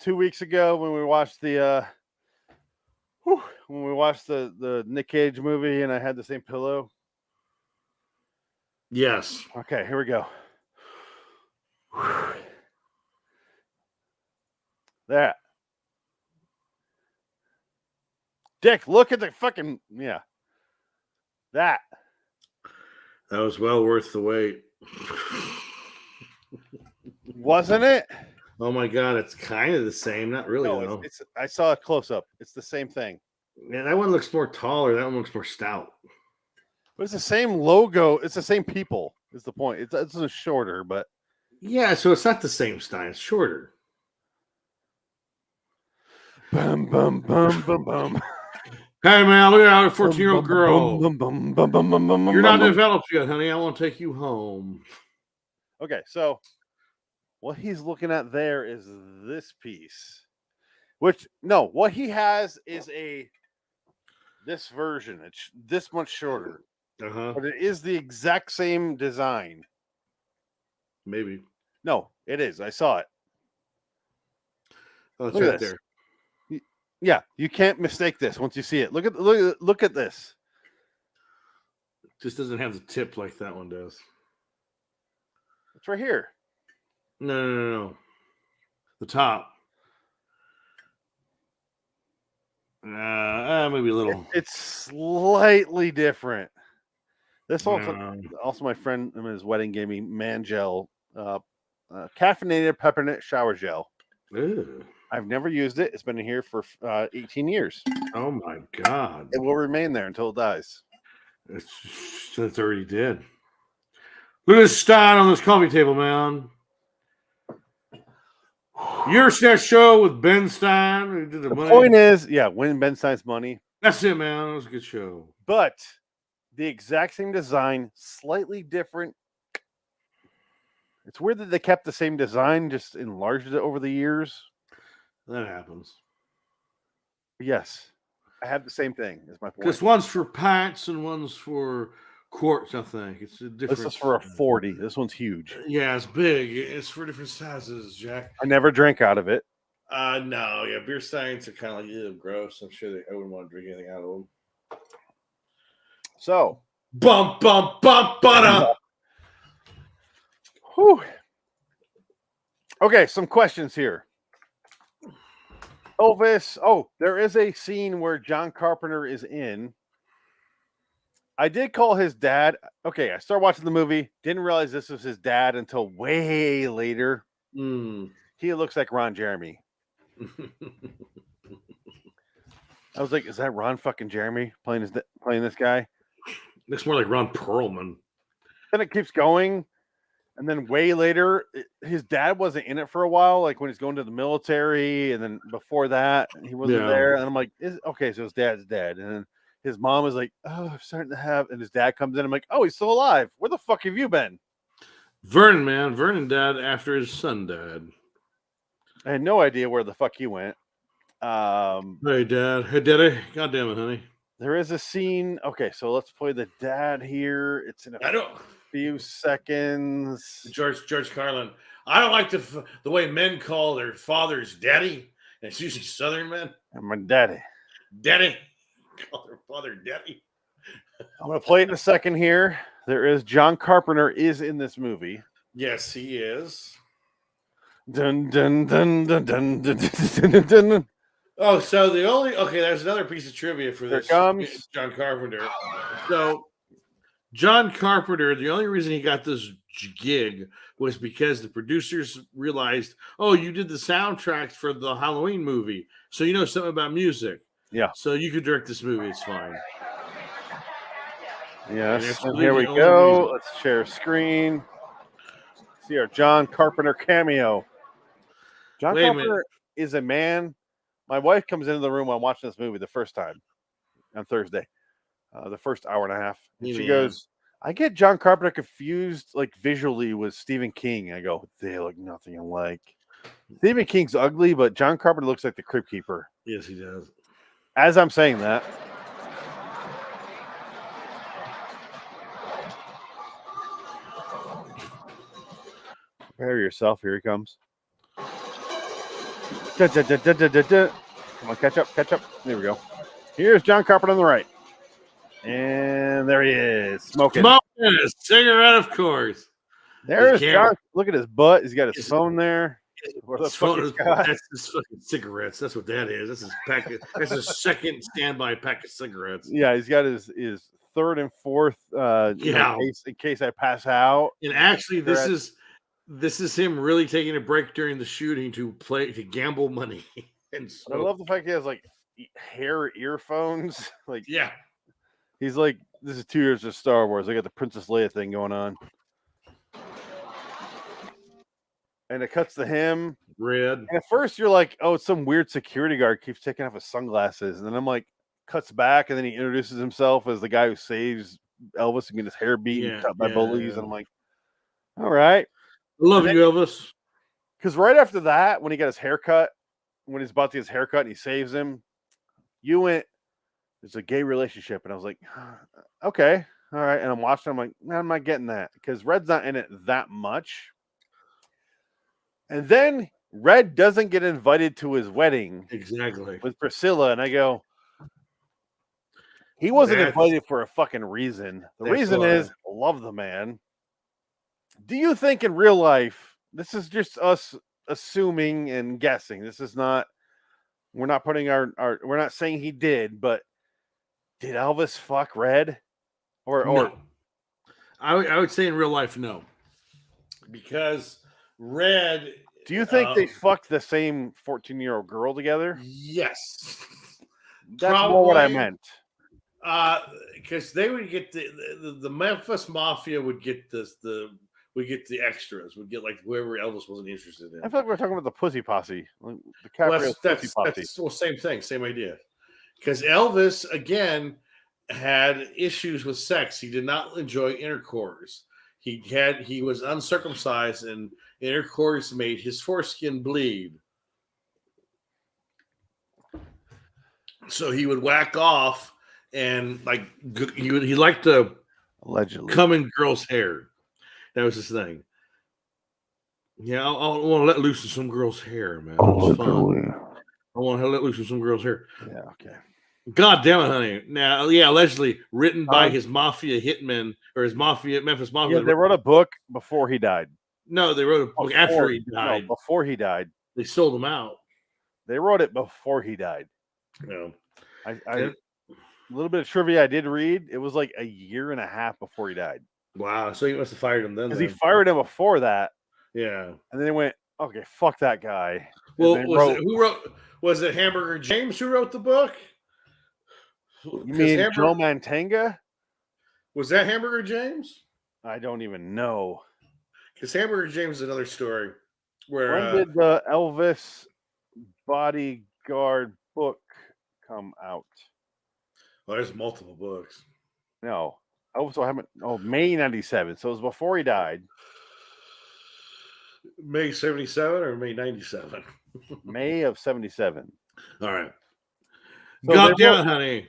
Speaker 2: 2 weeks ago when we watched the Nick Cage movie and I had the same pillow?
Speaker 1: Yes.
Speaker 2: Okay, here we go. That. Dick, look at the fucking That.
Speaker 1: That was well worth the wait.
Speaker 2: Wasn't it?
Speaker 1: Oh my god, it's kind of the same. Not really though.
Speaker 2: It's I saw a close up. It's the same thing.
Speaker 1: Yeah, that one looks more taller. That one looks more stout.
Speaker 2: But it's the same logo. It's the same people. Is the point? It's a shorter, but
Speaker 1: yeah. So it's not the same style. It's shorter.
Speaker 2: Bum bum bum bum bum.
Speaker 1: Hey man, look at that 14-year-old girl. You're not developed yet, honey. I want to take you home.
Speaker 2: Okay, so what he's looking at there is this piece. What he has is this version. It's this much shorter. But it is the exact same design.
Speaker 1: Maybe.
Speaker 2: No, it is. I saw it.
Speaker 1: Oh, it's right there.
Speaker 2: Yeah, you can't mistake this once you see it. Look at this.
Speaker 1: It just doesn't have the tip like that one does.
Speaker 2: It's right here.
Speaker 1: No. The top. Maybe a little.
Speaker 2: It's slightly different. This also my friend in his wedding gave me man gel, caffeinated peppermint shower gel.
Speaker 1: Ew.
Speaker 2: I've never used it. It's been in here for 18 years.
Speaker 1: Oh my god!
Speaker 2: It will remain there until it dies.
Speaker 1: It's already dead. Look at this Stein on this coffee table, man. You ever seen that show with Ben Stein? Who did the
Speaker 2: point is, win Ben Stein's money.
Speaker 1: That's it, man. It was a good show.
Speaker 2: But the exact same design, slightly different. It's weird that they kept the same design, just enlarged it over the years.
Speaker 1: That happens.
Speaker 2: Yes, I have the same thing. Is my point.
Speaker 1: Because one's for pints and one's for quarts. I think it's a different.
Speaker 2: This is for a 40. This one's huge.
Speaker 1: Yeah, it's big. It's for different sizes, Jack.
Speaker 2: I never drank out of it.
Speaker 1: No, yeah, beer steins are kind of like gross. I'm sure I wouldn't want to drink anything out of them.
Speaker 2: So,
Speaker 1: bump, butter.
Speaker 2: Whew. Okay, some questions here. Elvis. Oh, there is a scene where John Carpenter is in. I did call his dad. Okay, I started watching the movie. Didn't realize this was his dad until way later. He looks like Ron Jeremy. I was like, is that Ron fucking Jeremy playing this guy?
Speaker 1: Looks more like Ron Perlman.
Speaker 2: Then it keeps going. And then way later, his dad wasn't in it for a while, like when he's going to the military. And then before that, he wasn't there. And I'm like, okay, so his dad's dead. And then his mom is like, oh, I'm starting to have. And his dad comes in. I'm like, oh, he's still alive. Where the fuck have you been?
Speaker 1: Vernon, man. Vernon died after his son died.
Speaker 2: I had no idea where the fuck he went.
Speaker 1: Hey, Dad. Hey, Daddy. God damn it, honey.
Speaker 2: There is a scene. Okay, so let's play the dad here. It's in a few seconds.
Speaker 1: George Carlin. I don't like the way men call their fathers daddy. And it's usually Southern men.
Speaker 2: I'm my daddy.
Speaker 1: Daddy. Call their father daddy.
Speaker 2: I'm going to play it in a second here. There is John Carpenter is in this movie.
Speaker 1: Yes, he is.
Speaker 2: Dun, dun, dun, dun, dun, dun, dun, dun, dun.
Speaker 1: Oh, so there's another piece of trivia for this.
Speaker 2: Comes
Speaker 1: John Carpenter. So John Carpenter, the only reason he got this gig was because the producers realized, oh, you did the soundtracks for the Halloween movie, so you know something about music.
Speaker 2: Yeah.
Speaker 1: So you could direct this movie. It's fine.
Speaker 2: Yes. And here we go. Let's share screen. See our John Carpenter cameo. John Carpenter is a man. My wife comes into the room while I'm watching this movie the first time on Thursday, the first hour and a half. And she goes, I get John Carpenter confused, like visually, with Stephen King. I go, they look nothing alike. Stephen King's ugly, but John Carpenter looks like the Crypt Keeper.
Speaker 1: Yes, he does.
Speaker 2: As I'm saying that, prepare yourself. Here he comes. Come on, catch up. There we go. Here's John Carpenter on the right. And there he is. Smoking
Speaker 1: a cigarette, of course.
Speaker 2: There's John. Look at his butt. He's got his phone there. Where the fuck is God?
Speaker 1: That's his fucking cigarettes. That's what that is. That's his packet. That's his second standby pack of cigarettes.
Speaker 2: Yeah, he's got his third and fourth. In case I pass out.
Speaker 1: And actually, this is him really taking a break during the shooting to gamble money. And
Speaker 2: I love the fact he has like hair earphones. Like,
Speaker 1: yeah,
Speaker 2: he's like, this is 2 years of Star Wars. I got the Princess Leia thing going on. And it cuts to him.
Speaker 1: Red.
Speaker 2: And at first you're like, oh, it's some weird security guard keeps taking off his sunglasses. And then I'm like, cuts back, and then he introduces himself as the guy who saves Elvis and get his hair beat and cut by bullies. And I'm like, all right.
Speaker 1: Love you, Elvis.
Speaker 2: Because right after that, when he got his haircut, when he's about to get his haircut and he saves him, you went, there's a gay relationship. And I was like, okay, all right. And I'm watching, I'm like, nah, I'm not getting that. Because Red's not in it that much. And then Red doesn't get invited to his wedding.
Speaker 1: Exactly.
Speaker 2: With Priscilla. And I go, he wasn't invited for a fucking reason. The reason is, love the man. Do you think in real life, this is just us assuming and guessing. This is not, we're not putting we're not saying he did, but did Elvis fuck Red? Or
Speaker 1: no. I would say in real life, no. Because Red.
Speaker 2: Do you think they fucked the same 14-year-old girl together?
Speaker 1: Yes.
Speaker 2: That's more what I meant.
Speaker 1: Because they would get the Memphis Mafia would get the extras, would get like whoever Elvis wasn't interested in.
Speaker 2: I feel like we're talking about the Pussy Posse. Like the
Speaker 1: that's same thing, same idea. Because Elvis, again, had issues with sex. He did not enjoy intercourse. He was uncircumcised, and intercourse made his foreskin bleed. So he would whack off, and like he liked to
Speaker 2: allegedly
Speaker 1: come in girls' hair. That was his thing. Yeah, I want to let loose in some girl's hair, man. I want to let loose in some girl's hair.
Speaker 2: Yeah, okay.
Speaker 1: God damn it, honey. Now, yeah, allegedly written by his mafia hitmen or his Memphis Mafia.
Speaker 2: Yeah, they wrote a book before he died.
Speaker 1: No, they wrote a book after he died.
Speaker 2: No, before he died.
Speaker 1: They sold him out.
Speaker 2: They wrote it before he died.
Speaker 1: No.
Speaker 2: A little bit of trivia I did read. It was like a year and a half before he died.
Speaker 1: Wow, so he must have fired him then.
Speaker 2: Because he fired him before that.
Speaker 1: Yeah.
Speaker 2: And then they went, okay, fuck that guy.
Speaker 1: Well, was it Hamburger James who wrote the book?
Speaker 2: You mean Joe Mantanga?
Speaker 1: Was that Hamburger James?
Speaker 2: I don't even know.
Speaker 1: Because Hamburger James is another story. Where
Speaker 2: when did the Elvis Bodyguard book come out?
Speaker 1: Well, there's multiple books.
Speaker 2: No. May 97. So it was before he died.
Speaker 1: May 77 or May 97?
Speaker 2: May of 77.
Speaker 1: All right.
Speaker 2: So
Speaker 1: God damn it, honey.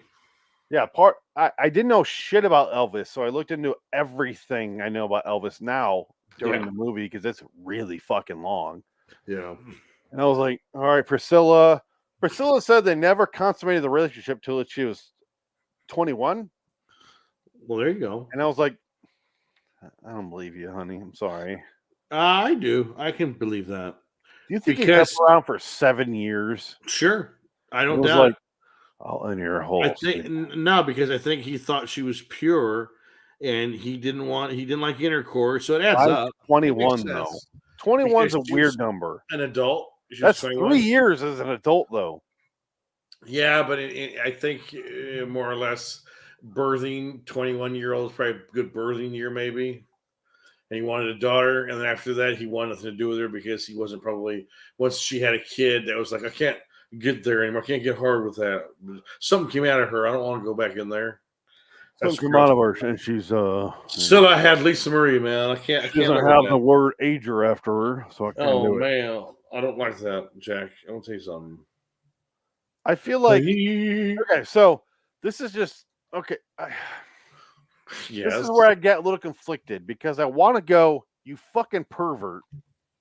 Speaker 2: Yeah, I didn't know shit about Elvis, so I looked into everything I know about Elvis now during the movie because it's really fucking long.
Speaker 1: Yeah.
Speaker 2: And I was like, all right, Priscilla. Priscilla said they never consummated the relationship till she was 21.
Speaker 1: Well, there you go.
Speaker 2: And I was like, I don't believe you, honey. I'm sorry.
Speaker 1: I do. I can believe that.
Speaker 2: Do you think he kept around for 7 years?
Speaker 1: Sure. I don't doubt it.
Speaker 2: All in your hole.
Speaker 1: No, because I think he thought she was pure and he didn't like intercourse. So it adds up.
Speaker 2: 21 though. 21's a weird number.
Speaker 1: An adult.
Speaker 2: That's 3 years as an adult though.
Speaker 1: Yeah, but I think more or less birthing 21-year-old is probably a good birthing year, maybe. And he wanted a daughter, and then after that, he wanted nothing to do with her because he wasn't probably once she had a kid. That was like, I can't get there anymore. I can't get hard with that. Something came out of her. I don't want to go back in there.
Speaker 2: Something came out of her, and she's
Speaker 1: still. I had Lisa Marie, man. I can't.
Speaker 2: She doesn't have the word ager after her, so I can't do it.
Speaker 1: Man, I don't like that, Jack. I'm gonna tell you something.
Speaker 2: I feel like okay, so this is just okay. This is where I get a little conflicted because I want to go, you fucking pervert,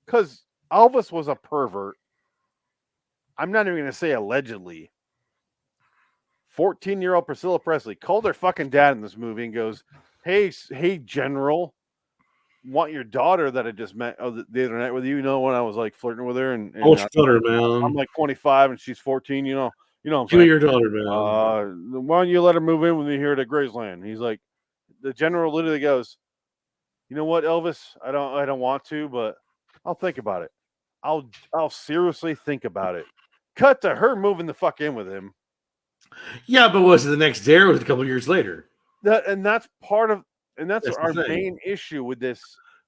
Speaker 2: because Elvis was a pervert. I'm not even going to say allegedly. 14-year-old Priscilla Presley called her fucking dad in this movie and goes, hey, General, want your daughter that I just met the other night with you. You know, when I was like flirting with her, and
Speaker 1: What's your daughter, man?
Speaker 2: I'm like 25 and she's 14. You know what I'm
Speaker 1: Give me
Speaker 2: saying?
Speaker 1: your daughter, man.
Speaker 2: Why don't you let her move in with me here at Graceland? He's like, the general literally goes, you know what, Elvis? I don't want to, but I'll think about it. I'll seriously think about it. Cut to her moving the fuck in with him.
Speaker 1: Yeah, but was it the next day or was it a couple years later?
Speaker 2: That's our
Speaker 1: the thing.
Speaker 2: main issue with this,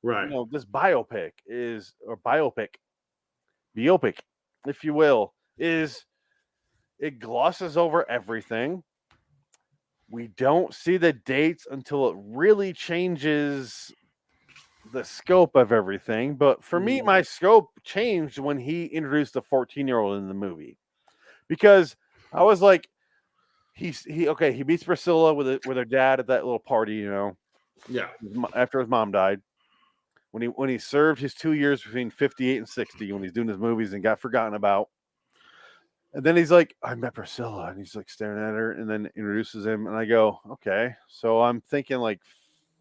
Speaker 1: right?
Speaker 2: This biopic, if you will, is it glosses over everything. We don't see the dates until it really changes the scope of everything. But for me, my scope changed when he introduced the 14-year-old in the movie, because I was like, he meets Priscilla with her dad at that little party,
Speaker 1: Yeah.
Speaker 2: After his mom died, when he served his 2 years between 58 and 60, when he's doing his movies and got forgotten about. And then he's like, I met Priscilla, and he's like staring at her, and then introduces him, and I go, okay. So I'm thinking like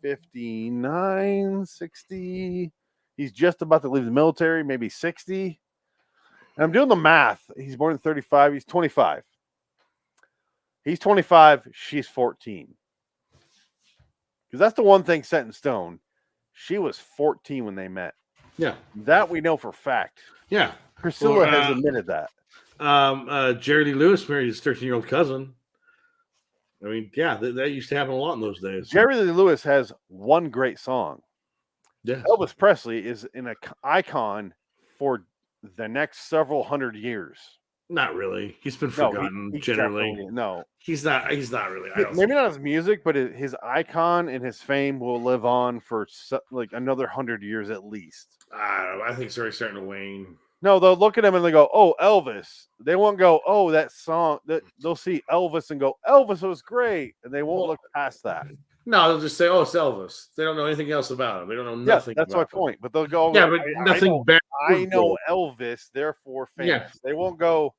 Speaker 2: 59, 60. He's just about to leave the military, maybe 60. And I'm doing the math. He's born in 35. He's 25. He's 25. She's 14. Because that's the one thing set in stone. She was 14 when they met.
Speaker 1: Yeah.
Speaker 2: That we know for fact.
Speaker 1: Yeah.
Speaker 2: Priscilla has admitted that.
Speaker 1: Jerry Lee Lewis married his 13-year-old cousin. I mean, yeah, that used to happen a lot in those days.
Speaker 2: Jerry Lee Lewis has one great song.
Speaker 1: Yes.
Speaker 2: Elvis Presley is an icon for the next several hundred years.
Speaker 1: Not really. He's been forgotten generally.
Speaker 2: No,
Speaker 1: he's not really.
Speaker 2: Maybe not his music, but his icon and his fame will live on for like another 100 years at least.
Speaker 1: I don't know. I think it's already starting to wane.
Speaker 2: No, they'll look at him and they go, "Oh, Elvis." They won't go, "Oh, that song." They'll see Elvis and go, "Elvis was great," and they won't look past that.
Speaker 1: No, they'll just say, "Oh, it's Elvis." They don't know anything else about him. They don't know nothing.
Speaker 2: That's my point. But they'll go,
Speaker 1: "Yeah, but nothing bad."
Speaker 2: I know Elvis, therefore famous.
Speaker 1: Yeah.
Speaker 2: They won't go,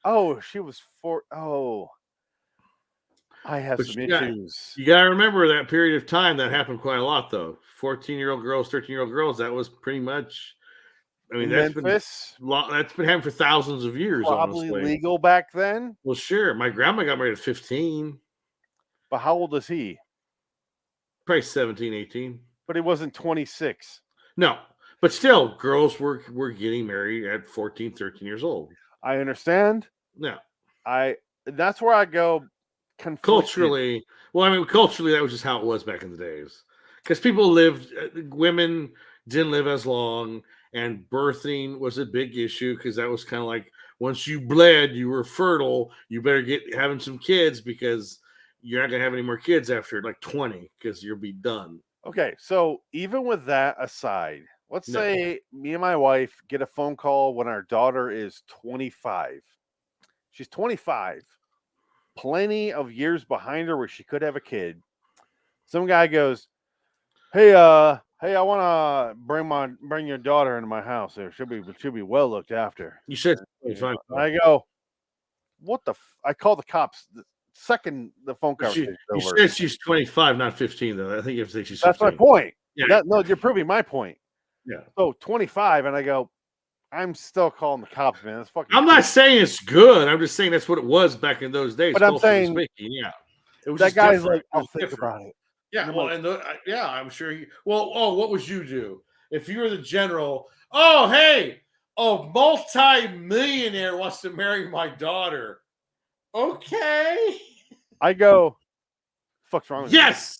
Speaker 2: "Oh, she was oh, I have some issues."
Speaker 1: You gotta remember that period of time that happened quite a lot, though. 14-year-old girls, 13-year-old girls. That was pretty much. I mean, that's been happening for thousands of years.
Speaker 2: Probably
Speaker 1: honestly.
Speaker 2: Legal back then.
Speaker 1: Well, sure. My grandma got married at 15.
Speaker 2: But how old is he?
Speaker 1: Probably 17, 18.
Speaker 2: But he wasn't 26.
Speaker 1: No, but still, girls were getting married at 14, 13 years old.
Speaker 2: I understand.
Speaker 1: No,
Speaker 2: that's where I go.
Speaker 1: Culturally, culturally, that was just how it was back in the days. Because people women didn't live as long, and birthing was a big issue because that was kind of like once you bled, you were fertile. You better get having some kids because you're not gonna have any more kids after like 20 because you'll be done.
Speaker 2: Okay, so even with that aside, let's say me and my wife get a phone call when our daughter is 25. She's 25. Plenty of years behind her where she could have a kid. Some guy goes, Hey, I want to bring your daughter into my house. There, she'll be well looked after.
Speaker 1: You said 25.
Speaker 2: I go, what the? I call the cops. The second the phone conversation.
Speaker 1: You said she's 25, not 15, though. I think you have to say she's 15.
Speaker 2: That's my point.
Speaker 1: Yeah.
Speaker 2: No, you're proving my point.
Speaker 1: Yeah.
Speaker 2: So 25, and I go, I'm still calling the cops, man. That's fucking.
Speaker 1: I'm not saying it's good. I'm just saying that's what it was back in those days.
Speaker 2: But I'm saying,
Speaker 1: yeah, it was
Speaker 2: that guy's
Speaker 1: different.
Speaker 2: like, I'll think about it.
Speaker 1: Yeah, well, I'm sure. What would you do if you were the general? Oh, hey, a multi-millionaire wants to marry my daughter. Okay.
Speaker 2: I go, fuck's wrong with
Speaker 1: yes.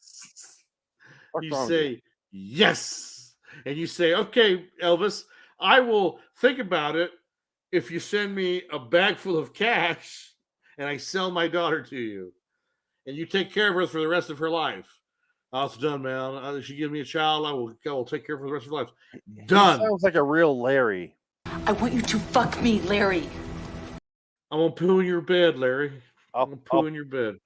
Speaker 2: you?
Speaker 1: You say yes, and you say, okay, Elvis, I will think about it if you send me a bag full of cash and I sell my daughter to you, and you take care of her for the rest of her life. Oh, it's done, man. If she gives me a child, I will take care of her for the rest of her life. Done.
Speaker 2: He sounds like a real Larry.
Speaker 9: I want you to fuck me, Larry.
Speaker 1: I'm gonna poo in your bed, Larry. I'm gonna poo in your bed.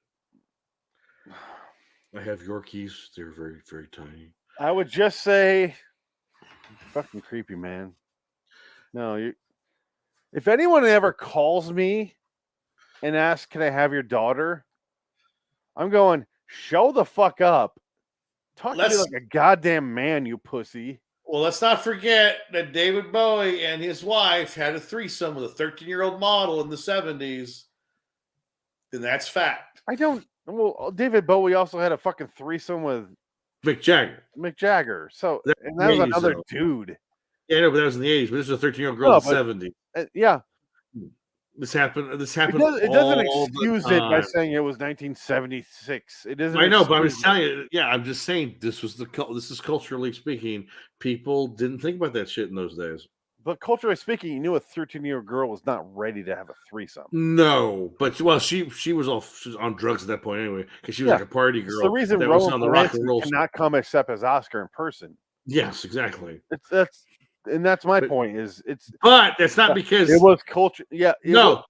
Speaker 1: I have Yorkies. They're very, very tiny.
Speaker 2: I would just say, fucking creepy, man. No, if anyone ever calls me and asks, "Can I have your daughter?" I'm going, show the fuck up. Talk to me like a goddamn man, you pussy.
Speaker 1: Well, let's not forget that David Bowie and his wife had a threesome with a 13-year-old model in the 70s. And that's fact.
Speaker 2: Well, David Bowie also had a fucking threesome with
Speaker 1: Mick Jagger.
Speaker 2: So,
Speaker 1: that
Speaker 2: and that was another dude.
Speaker 1: Yeah, no, but that was in the 80s. But this was a 13-year-old girl in the 70s.
Speaker 2: Yeah.
Speaker 1: This happened.
Speaker 2: It doesn't excuse it by saying it was 1976. It doesn't.
Speaker 1: I know, but I'm just telling you. Yeah, I'm just saying this is culturally speaking. People didn't think about that shit in those days.
Speaker 2: But culturally speaking, you knew a 13-year-old girl was not ready to have a threesome.
Speaker 1: No, but she was on drugs at that point anyway because she was like a party girl.
Speaker 2: It's the reason
Speaker 1: that
Speaker 2: Roman
Speaker 1: was on the rock and roll
Speaker 2: cannot come except as Oscar in person.
Speaker 1: Yes, exactly.
Speaker 2: That's my point.
Speaker 1: But that's not because
Speaker 2: it was culture. Yeah,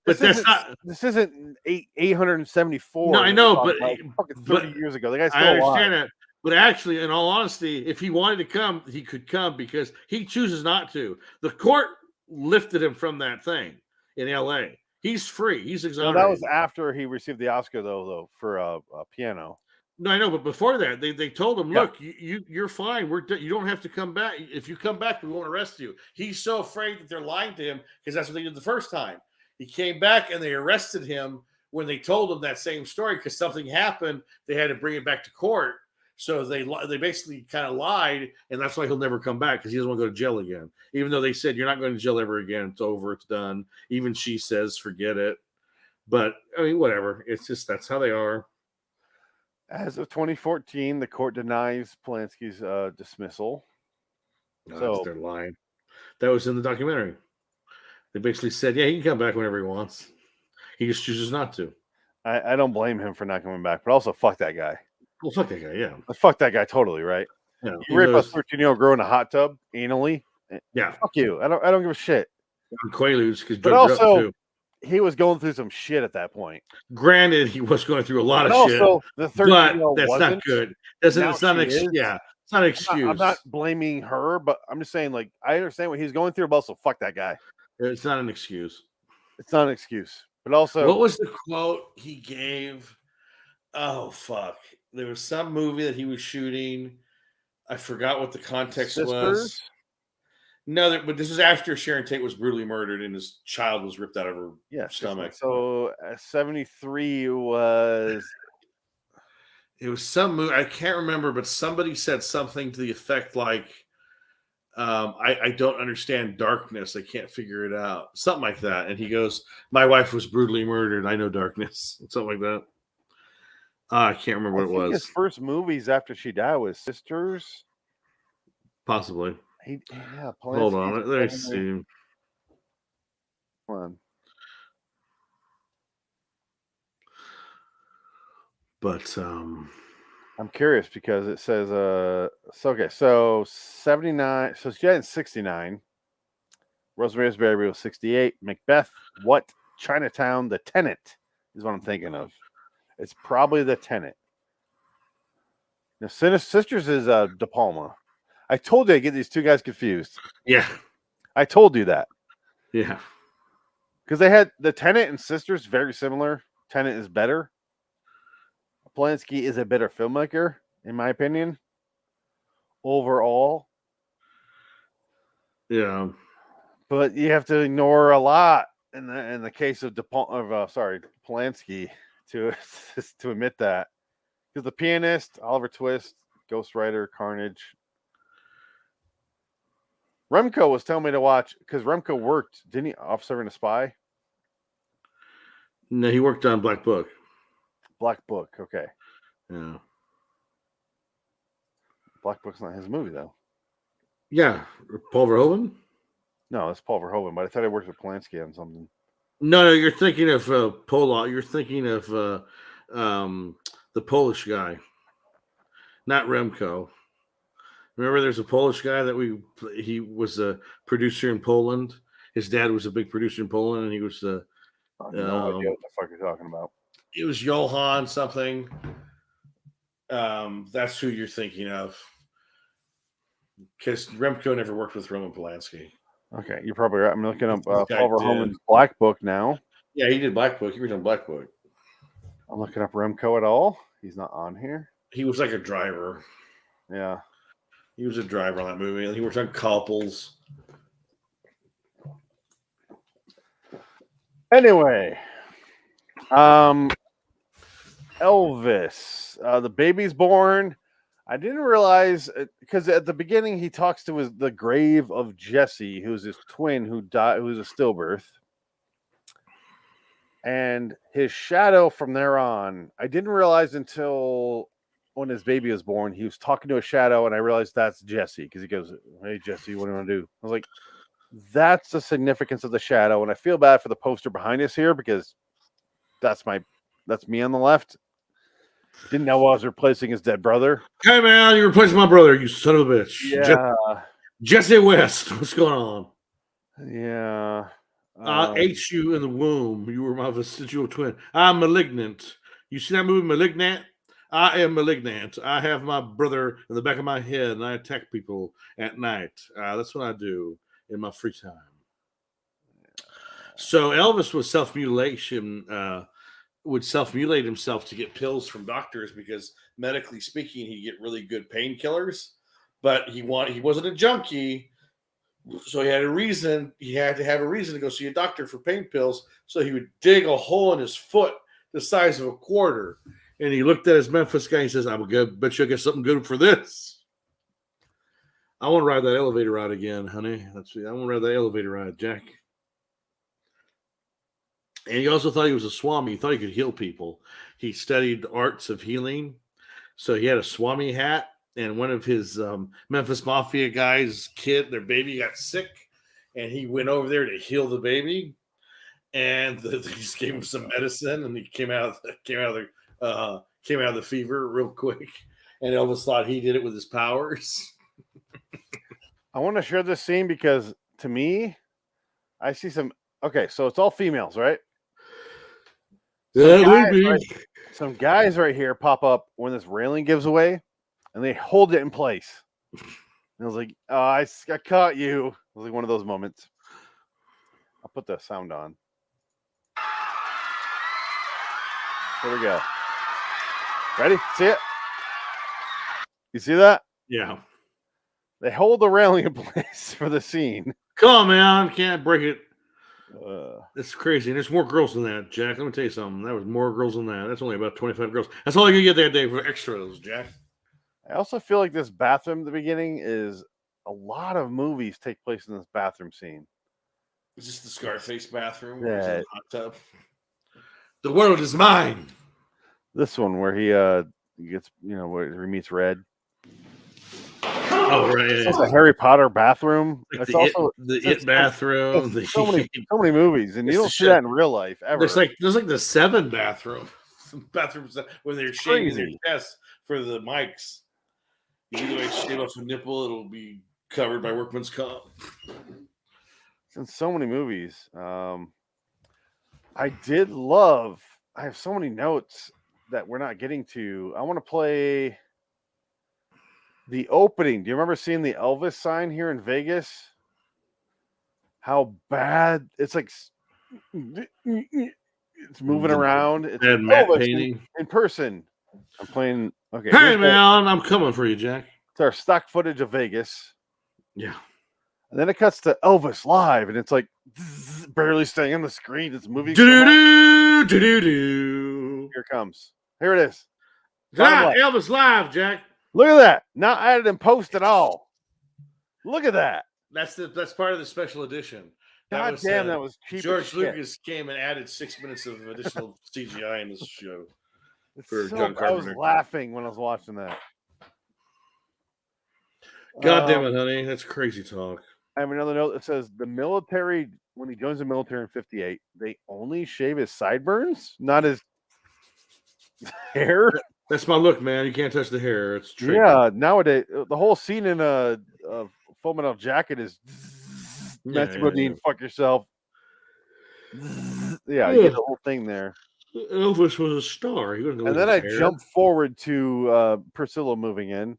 Speaker 1: but that's not.
Speaker 2: This isn't 874.
Speaker 1: No, I know, but
Speaker 2: fucking 30 years ago, the guy's still
Speaker 1: I understand
Speaker 2: alive.
Speaker 1: that. But actually, in all honesty, if he wanted to come, he could come because he chooses not to. The court lifted him from that thing in L.A. He's free. He's exonerated.
Speaker 2: That was after he received the Oscar, though, for a piano.
Speaker 1: No, I know, but before that, they told him, "Look, you're fine. You don't have to come back. If you come back, we won't arrest you." He's so afraid that they're lying to him because that's what they did the first time. He came back and they arrested him when they told him that same story because something happened. They had to bring it back to court. So they basically kind of lied, and that's why he'll never come back because he doesn't want to go to jail again. Even though they said you're not going to jail ever again, it's over, it's done. Even she says forget it. But I mean, whatever. It's just that's how they are.
Speaker 2: As of 2014, the court denies Polanski's dismissal.
Speaker 1: So they're lying. That was in the documentary. They basically said, "Yeah, he can come back whenever he wants. He just chooses not to."
Speaker 2: I don't blame him for not coming back, but also fuck that guy.
Speaker 1: Well, fuck that guy, yeah.
Speaker 2: Fuck that guy totally, right?
Speaker 1: Yeah,
Speaker 2: you rape a 13-year-old girl in a hot tub anally?
Speaker 1: Yeah.
Speaker 2: Fuck you. I don't give a shit.
Speaker 1: Quaaludes, because
Speaker 2: but also, he was going through some shit at that point.
Speaker 1: Granted, he was going through a lot of shit.
Speaker 2: Also, the 13-year-old
Speaker 1: that's
Speaker 2: wasn't.
Speaker 1: Not good. It's not an excuse. Yeah, it's not an excuse.
Speaker 2: I'm not blaming her, but I'm just saying, like, I understand what he's going through, but also fuck that guy.
Speaker 1: It's not an excuse.
Speaker 2: It's not an excuse. But also,
Speaker 1: what was the quote he gave? Oh, fuck. There was some movie that he was shooting. I forgot what the context was. No, but this was after Sharon Tate was brutally murdered and his child was ripped out of her stomach.
Speaker 2: So 73 was...
Speaker 1: It was some movie. I can't remember, but somebody said something to the effect like, I don't understand darkness. I can't figure it out. Something like that. And he goes, my wife was brutally murdered. I know darkness. Something like that. I can't remember what it was.
Speaker 2: His first movies after she died was Sisters.
Speaker 1: Possibly.
Speaker 2: Hold
Speaker 1: on. Let me see.
Speaker 2: Hold on.
Speaker 1: But
Speaker 2: I'm curious because it says so 79. So she died in 69. Rosemary's Baby was 68. Macbeth, What, Chinatown, The Tenant is what I'm thinking of. It's probably The Tenant. Now, Sisters is De Palma. I told you I get these two guys confused.
Speaker 1: Yeah.
Speaker 2: I told you that.
Speaker 1: Yeah.
Speaker 2: Because they had The Tenant and Sisters very similar. Tenant is better. Polanski is a better filmmaker, in my opinion. Overall.
Speaker 1: Yeah.
Speaker 2: But you have to ignore a lot in the case of Polanski to admit that. Because The Pianist, Oliver Twist, Ghostwriter, Carnage. Remco was telling me to watch, because Remco worked, didn't he? Officer and a Spy?
Speaker 1: No, he worked on Black Book.
Speaker 2: Black Book, okay.
Speaker 1: Yeah.
Speaker 2: Black Book's not his movie, though.
Speaker 1: Yeah. Paul Verhoeven?
Speaker 2: No, it's Paul Verhoeven, but I thought he worked with Polanski on something.
Speaker 1: No, you're thinking of Polo. You're thinking of the Polish guy, not Remco. Remember, there's a Polish guy that he was a producer in Poland. His dad was a big producer in Poland, and he was
Speaker 2: I have no idea what the fuck you're talking about.
Speaker 1: It was Johann something. That's who you're thinking of. Because Remco never worked with Roman Polanski.
Speaker 2: Okay, you're probably right. I'm looking up Paul Verhoeven's Black Book now.
Speaker 1: Yeah, he did Black Book. He was on Black Book.
Speaker 2: I'm looking up Remco at all. He's not on here.
Speaker 1: He was like a driver.
Speaker 2: Yeah.
Speaker 1: He was a driver on that movie. He worked on Couples.
Speaker 2: Anyway, Elvis, the baby's born. I didn't realize because at the beginning he talks to the grave of Jesse, who's his twin who died, who's a stillbirth, and his shadow from there on. I didn't realize until when his baby was born, he was talking to a shadow, and I realized that's Jesse because he goes, "Hey Jesse, what do you want to do?" I was like, "That's the significance of the shadow," and I feel bad for the poster behind us here because that's me on the left. Didn't know I was replacing his dead brother.
Speaker 1: Hey man, you replaced my brother, you son of a bitch.
Speaker 2: Yeah.
Speaker 1: Jesse West, what's going on?
Speaker 2: Yeah.
Speaker 1: I ate you in the womb. You were my vestigial twin. I'm malignant. You see that movie, Malignant? I am malignant. I have my brother in the back of my head, and I attack people at night. That's what I do in my free time. So Elvis was would self-mutilate himself to get pills from doctors because medically speaking, he'd get really good painkillers. But he wasn't a junkie. So he had to have a reason to go see a doctor for pain pills. So he would dig a hole in his foot the size of a quarter. And he looked at his Memphis guy and he says, I bet you'll get something good for this. I want to ride that elevator ride again, honey. I want to ride that elevator ride, Jack. And he also thought he was a Swami. He thought he could heal people. He studied arts of healing. So he had a Swami hat. And one of his Memphis Mafia guys' their baby got sick, and he went over there to heal the baby, and they just gave him some medicine, and he came out of the fever real quick. And Elvis thought he did it with his powers.
Speaker 2: I want to share this scene because to me, I see some. Okay, so it's all females, right? Some guys right here pop up when this railing gives away. And they hold it in place. And I was like, oh, I caught you. It was like one of those moments. I'll put the sound on. Here we go. Ready? See it? You see that?
Speaker 1: Yeah.
Speaker 2: They hold the railing in place for the scene.
Speaker 1: Come on, man. Can't break it. It's crazy. And there's more girls than that, Jack. Let me tell you something. That was more girls than that. That's only about 25 girls. That's all I could get that day for extras, Jack.
Speaker 2: I also feel like this bathroom at the beginning is a lot of movies take place in this bathroom scene.
Speaker 1: Is this the Scarface bathroom?
Speaker 2: Yeah.
Speaker 1: The hot tub? The world is mine.
Speaker 2: This one where he gets, where he meets Red.
Speaker 1: Oh, right.
Speaker 2: It's a Harry Potter bathroom.
Speaker 1: Like
Speaker 2: it's
Speaker 1: also the It bathroom.
Speaker 2: So many movies, and you don't see that in real life ever.
Speaker 1: There's like the 7 bathroom. Some bathrooms when they're shaving their chest for the mics. You either way shave off a nipple, it'll be covered by workman's comp.
Speaker 2: It's in so many movies. I have so many notes that we're not getting to. I want to play the opening. Do you remember seeing the Elvis sign here in Vegas? How bad it's like it's moving around. It's
Speaker 1: bad matte painting
Speaker 2: in person. I'm playing. Okay.
Speaker 1: Hey man, I'm coming for you, Jack.
Speaker 2: It's our stock footage of Vegas.
Speaker 1: Yeah.
Speaker 2: And then it cuts to Elvis live, and it's like barely staying on the screen. It's moving.
Speaker 1: Here
Speaker 2: it comes. Here it is.
Speaker 1: Elvis live, Jack.
Speaker 2: Look at that. Not added in post at all. Look at that.
Speaker 1: That's part of the special edition.
Speaker 2: God damn, that was cheap.
Speaker 1: George Lucas came and added 6 minutes of additional CGI in this show. For John Carpenter.
Speaker 2: I was laughing when I was watching that.
Speaker 1: God damn it, honey. That's crazy talk.
Speaker 2: I have another note that says the military, when he joins the military in 1958, they only shave his sideburns, not his hair.
Speaker 1: That's my look, man. You can't touch the hair. It's true.
Speaker 2: Yeah, nowadays, the whole scene in Full Metal Jacket is Mexico Dean, fuck yourself. Yeah, you get the whole thing there.
Speaker 1: Elvis was a star.
Speaker 2: And then I jumped forward to Priscilla moving in.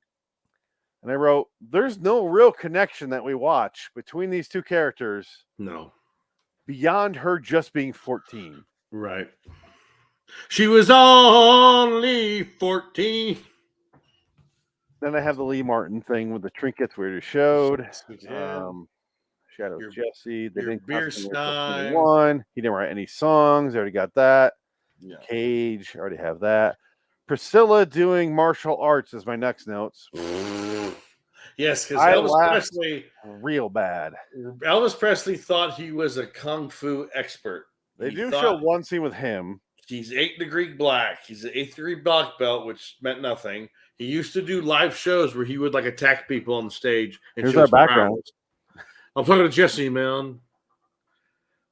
Speaker 2: And I wrote, there's no real connection that we watch between these two characters.
Speaker 1: No.
Speaker 2: Beyond her just being 14.
Speaker 1: Right. She was only 14.
Speaker 2: Then I have the Lee Martin thing with the trinkets we already showed.
Speaker 1: We did.
Speaker 2: Shadows
Speaker 1: Your-
Speaker 2: Jesse. They
Speaker 1: your
Speaker 2: didn't
Speaker 1: beer
Speaker 2: costume
Speaker 1: stein.
Speaker 2: 21. He didn't write any songs. Already got that.
Speaker 1: Yeah.
Speaker 2: Cage. Already have that. Priscilla doing martial arts is my next notes.
Speaker 1: Yes, because
Speaker 2: I
Speaker 1: Elvis
Speaker 2: laughed
Speaker 1: Presley.
Speaker 2: real bad.
Speaker 1: Elvis Presley thought he was a kung fu expert.
Speaker 2: They
Speaker 1: He
Speaker 2: do
Speaker 1: thought
Speaker 2: show one scene with him.
Speaker 1: he's 8th degree black. He's an 8th degree black belt, which meant nothing. He used to do live shows where he would like attack people on the stage and
Speaker 2: Here's
Speaker 1: show
Speaker 2: our
Speaker 1: his
Speaker 2: background.
Speaker 1: prowess. I'm talking to Jesse, man.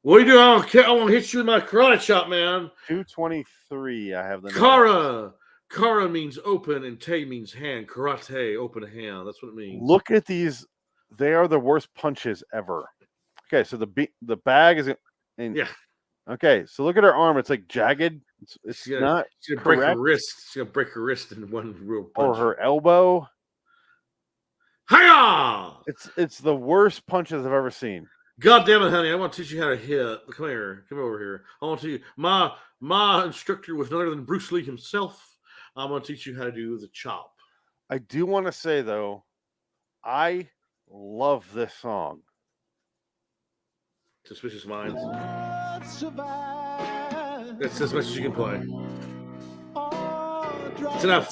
Speaker 1: What are you doing? I don't care. I want to hit you with my karate chop, man.
Speaker 2: 223. I have the notes.
Speaker 1: Kara. Kara means open and te means hand. Karate, open hand. That's what it means.
Speaker 2: Look at these. They are the worst punches ever. Okay, so the bag is in.
Speaker 1: Yeah.
Speaker 2: Okay, so look at her arm. It's like jagged. It's
Speaker 1: She's
Speaker 2: not
Speaker 1: gonna break her
Speaker 2: correct.
Speaker 1: wrist. She's gonna break her wrist in one real
Speaker 2: Or
Speaker 1: punch.
Speaker 2: her elbow.
Speaker 1: Hiya!
Speaker 2: It's the worst punches I've ever seen.
Speaker 1: God damn it, honey! I want to teach you how to hit. Come here. Come over here. I want to teach you. My instructor was none other than Bruce Lee himself. I'm going to teach you how to do the chop.
Speaker 2: I do want to say though, I love this song.
Speaker 1: Suspicious Minds. That's as much as you can play. It's enough.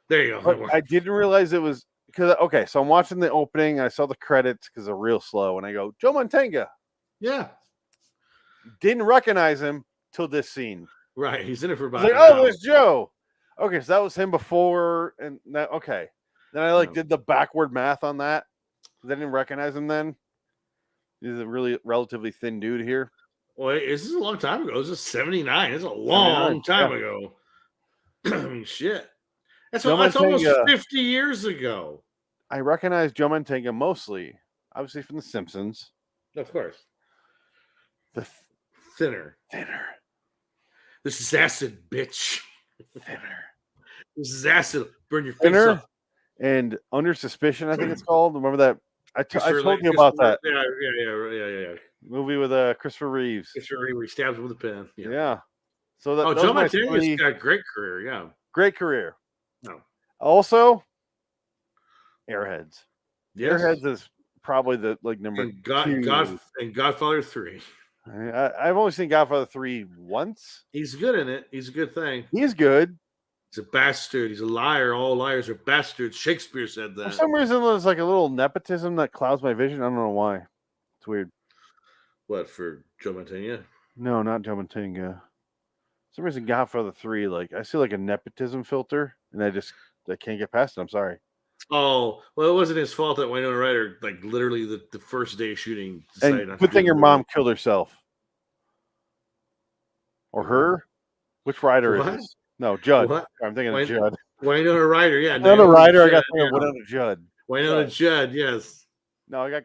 Speaker 1: There you go.
Speaker 2: But I didn't realize it was because okay, so I'm watching the opening. I saw the credits because they're real slow, and I go Joe Montana.
Speaker 1: Yeah.
Speaker 2: Didn't recognize him till this scene.
Speaker 1: Right, he's in it for
Speaker 2: I
Speaker 1: about.
Speaker 2: was like,
Speaker 1: an
Speaker 2: oh,
Speaker 1: hour.
Speaker 2: there's Joe. Okay, so that was him before, and that okay. Then I like did the backward math on that. I didn't recognize him then. He's a really relatively thin dude here.
Speaker 1: Well, this is a long time ago. This is 79. It's a long time
Speaker 2: yeah.
Speaker 1: ago. I mean, shit. That's
Speaker 2: Joe
Speaker 1: almost
Speaker 2: Montana.
Speaker 1: 50 years ago.
Speaker 2: I recognize Joe Montana mostly, obviously from The Simpsons.
Speaker 1: Of course.
Speaker 2: The
Speaker 1: Thinner. This is acid, bitch.
Speaker 2: Thinner.
Speaker 1: This is acid. Burn your face
Speaker 2: Thinner
Speaker 1: off.
Speaker 2: and Under Suspicion, I think it's called. Remember that? I
Speaker 1: Christopher
Speaker 2: told
Speaker 1: Lee-
Speaker 2: you about
Speaker 1: Christopher-
Speaker 2: that
Speaker 1: Yeah.
Speaker 2: movie with Christopher Reeves.
Speaker 1: Christopher Lee, where he stabs him with a pen. Yeah.
Speaker 2: Yeah. So that,
Speaker 1: Oh,
Speaker 2: those
Speaker 1: Joe
Speaker 2: are my
Speaker 1: Montana's
Speaker 2: three-
Speaker 1: got a great career. Yeah.
Speaker 2: great career.
Speaker 1: No.
Speaker 2: Also, Airheads.
Speaker 1: Yes.
Speaker 2: Airheads is probably the number
Speaker 1: And
Speaker 2: two.
Speaker 1: Godfather 3.
Speaker 2: I've only seen Godfather 3 once.
Speaker 1: He's good in it. He's a good thing.
Speaker 2: He's good.
Speaker 1: He's a bastard. He's a liar. All liars are bastards. Shakespeare said
Speaker 2: For
Speaker 1: that.
Speaker 2: some reason, there's like a little nepotism that clouds my vision. I don't know why. It's weird.
Speaker 1: What, for Joe Montana?
Speaker 2: No, not Joe Montana. For some reason, Godfather 3, like I see like a nepotism filter, and I can't get past it. I'm sorry.
Speaker 1: Oh, well, it wasn't his fault that Winona Ryder, like literally the first day of shooting, decided
Speaker 2: And
Speaker 1: not
Speaker 2: good
Speaker 1: to
Speaker 2: thing
Speaker 1: do
Speaker 2: your
Speaker 1: the
Speaker 2: mom
Speaker 1: movie.
Speaker 2: killed herself. Or her? Which Ryder
Speaker 1: What?
Speaker 2: is this? No, Judd.
Speaker 1: What?
Speaker 2: I'm thinking
Speaker 1: Win-
Speaker 2: of Judd.
Speaker 1: Winona Ryder, yeah.
Speaker 2: Winona
Speaker 1: Naomi
Speaker 2: Ryder, I
Speaker 1: Judd,
Speaker 2: got
Speaker 1: yeah.
Speaker 2: Winona Judd.
Speaker 1: Winona Judd, yes.
Speaker 2: No, I got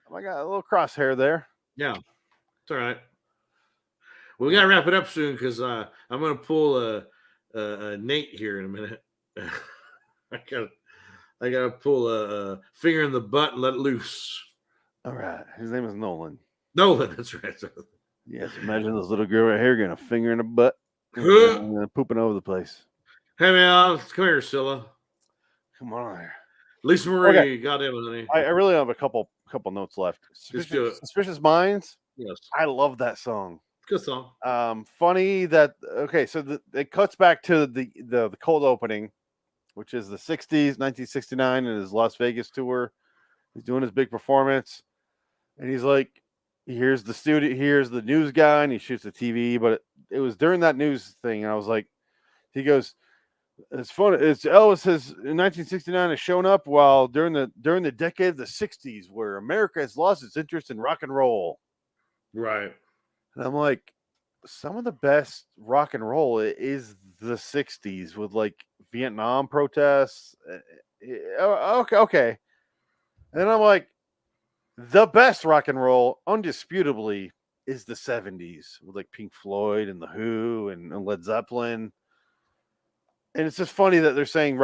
Speaker 2: a little crosshair there.
Speaker 1: Yeah. It's all right. Well, we got to wrap it up soon because I'm going to pull a Nate here in a minute. I got to pull a finger in the butt and let it loose.
Speaker 2: All right. His name is Nolan.
Speaker 1: Nolan, that's right.
Speaker 2: Yes, imagine this little girl right here getting a finger in the butt
Speaker 1: Huh.
Speaker 2: and pooping over the place.
Speaker 1: Hey, man, come here, Scylla.
Speaker 2: Come on here.
Speaker 1: Lisa Marie,
Speaker 2: Okay.
Speaker 1: goddamn it, honey.
Speaker 2: I really have a couple notes left.
Speaker 1: Just do it.
Speaker 2: Suspicious Minds.
Speaker 1: Yes.
Speaker 2: I love that song.
Speaker 1: Good song.
Speaker 2: Funny that so it cuts back to the cold opening, which is the 60s, 1969, and his Las Vegas tour. He's doing his big performance, and he's like, here's the studio, here's the news guy, and he shoots the TV. But it was during that news thing, and I was like, he goes, it's funny. It's Elvis in 1969 has shown up while during the decade of the 60s, where America has lost its interest in rock and roll.
Speaker 1: Right.
Speaker 2: And I'm like, some of the best rock and roll is the 60s with like Vietnam protests. Okay. And I'm like, the best rock and roll, undisputably, is the 70s with like Pink Floyd and The Who and Led Zeppelin. And it's just funny that they're saying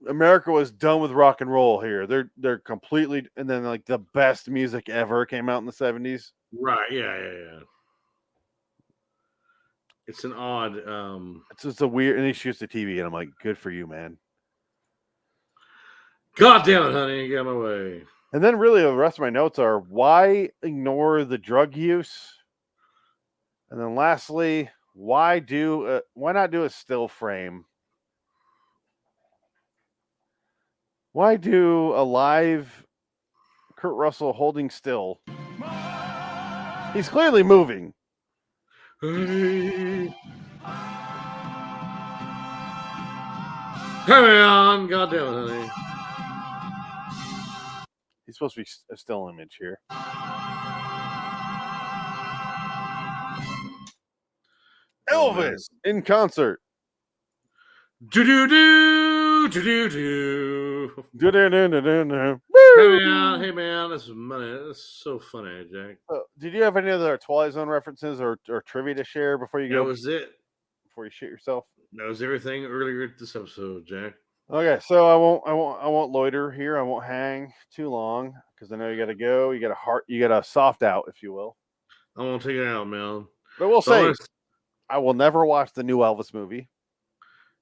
Speaker 2: America was done with rock and roll here. They're completely, and then like the best music ever came out in the 70s.
Speaker 1: Right. Yeah. It's an odd.
Speaker 2: It's just a weird, and he shoots the TV, and I'm like, good for you, man.
Speaker 1: God damn it, honey, get my way.
Speaker 2: And then really the rest of my notes are why ignore the drug use? And then lastly, why not do a still frame? Why do a live Kurt Russell holding still? He's clearly moving.
Speaker 1: Hey. Carry on, God damn it, honey.
Speaker 2: He's supposed to be a still image here. Elvis in concert.
Speaker 1: Do do do do do do.
Speaker 2: Do-do-do-do-do-do.
Speaker 1: Hey man, this is money. That's so funny, Jack.
Speaker 2: Did you have any other Twilight Zone references or trivia to share before you go?
Speaker 1: That was it.
Speaker 2: Before you shit yourself.
Speaker 1: That was everything earlier this episode, Jack.
Speaker 2: Okay, so I won't loiter here. I won't hang too long because I know you got to go. You got a soft out, if you will.
Speaker 1: I won't take it out, man.
Speaker 2: But we'll say, I will never watch the new Elvis movie.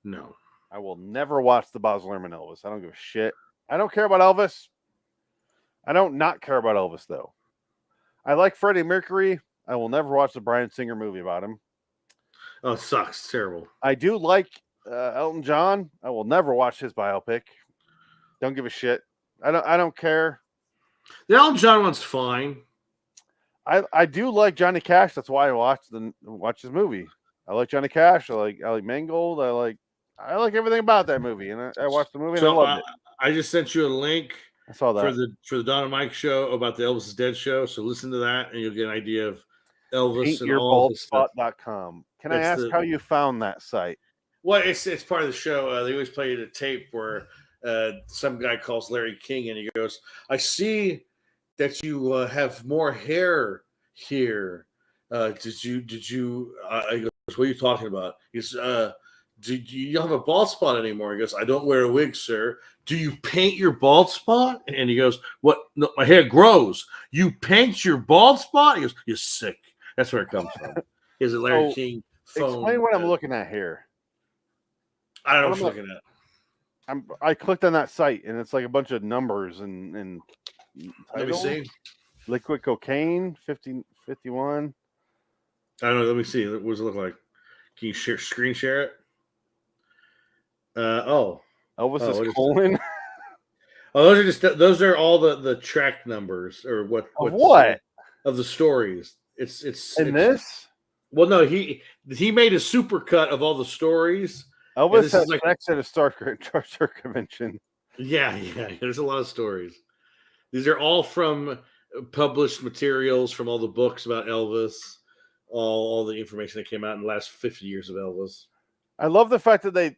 Speaker 1: No.
Speaker 2: I will never watch the Baz Luhrmann Elvis. I don't give a shit. I don't care about Elvis. I don't not care about Elvis, though. I like Freddie Mercury. I will never watch the Bryan Singer movie about him.
Speaker 1: Oh, it sucks. It's terrible.
Speaker 2: I do like Elton John. I will never watch his biopic. Don't give a shit. I don't care.
Speaker 1: The Elton John one's fine.
Speaker 2: I do like Johnny Cash. That's why I watch his movie. I like Johnny Cash. I like Mangold. I like everything about that movie, and I watched the movie and I loved it.
Speaker 1: I just sent you a link.
Speaker 2: I saw that
Speaker 1: for the Don and Mike show about the Elvis is Dead show. So listen to that, and you'll get an idea of Elvis and all this stuff.
Speaker 2: PaintYourBaldSpot.com. Can I ask how you found that site?
Speaker 1: Well, it's part of the show. They always play a tape where some guy calls Larry King, and he goes, "I see that you have more hair here. Did you?" He goes, "What are you talking about?" He goes, "Do you don't have a bald spot anymore?" He goes, "I don't wear a wig, sir." "Do you paint your bald spot?" And he goes, "What? No, my hair grows. You paint your bald spot?" He goes, "You're sick." That's where it comes from. Is it Larry King phone?
Speaker 2: Explain what I'm looking at here.
Speaker 1: I don't know what you're looking at.
Speaker 2: I clicked on that site and it's like a bunch of numbers and
Speaker 1: let me see.
Speaker 2: Liquid cocaine 51.
Speaker 1: I don't know. Let me see. What does it look like? Can you screen share it?
Speaker 2: Elvis is colon.
Speaker 1: Oh, those are all the track numbers or what of the stories. It's
Speaker 2: this.
Speaker 1: Well, no, he made a super cut of all the stories.
Speaker 2: Elvis has sex at a Star Trek convention.
Speaker 1: Yeah. There's a lot of stories. These are all from published materials from all the books about Elvis, all the information that came out in the last 50 years of Elvis.
Speaker 2: I love the fact that the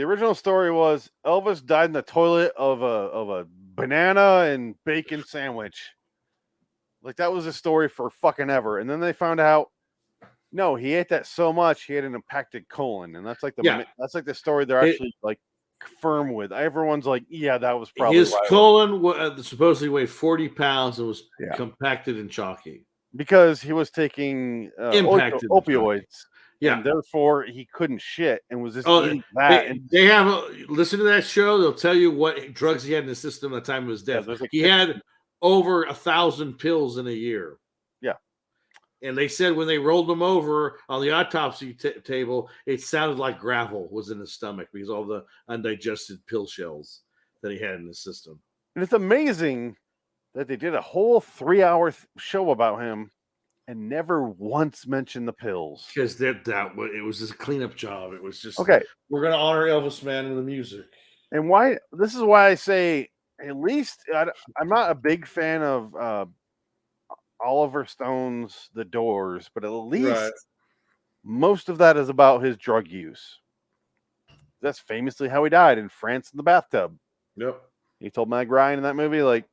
Speaker 2: original story was Elvis died in the toilet of a banana and bacon sandwich. Like that was a story for fucking ever. And then they found out, no, he ate that so much he had an impacted colon, and that's like the story they're actually like firm with. Everyone's like, yeah, that was probably
Speaker 1: his colon supposedly weighed 40 pounds and was compacted and chalky
Speaker 2: because he was taking opioids.
Speaker 1: Yeah,
Speaker 2: and therefore he couldn't shit and was just eating that.
Speaker 1: They have listen to that show. They'll tell you what drugs he had in the system at the time of his death. He had over 1,000 pills in a year.
Speaker 2: Yeah.
Speaker 1: And they said when they rolled him over on the autopsy table, it sounded like gravel was in his stomach because all the undigested pill shells that he had in his system.
Speaker 2: And it's amazing that they did a whole 3-hour show about him and never once mentioned the pills.
Speaker 1: Because it was just a cleanup job. It was just,
Speaker 2: okay,
Speaker 1: we're going to honor Elvis, man, and the music.
Speaker 2: And this is why I say, at least, I'm not a big fan of Oliver Stone's The Doors, but at least most of that is about his drug use. That's famously how he died in France in the bathtub.
Speaker 1: Yep.
Speaker 2: He told Meg Ryan in that movie, like,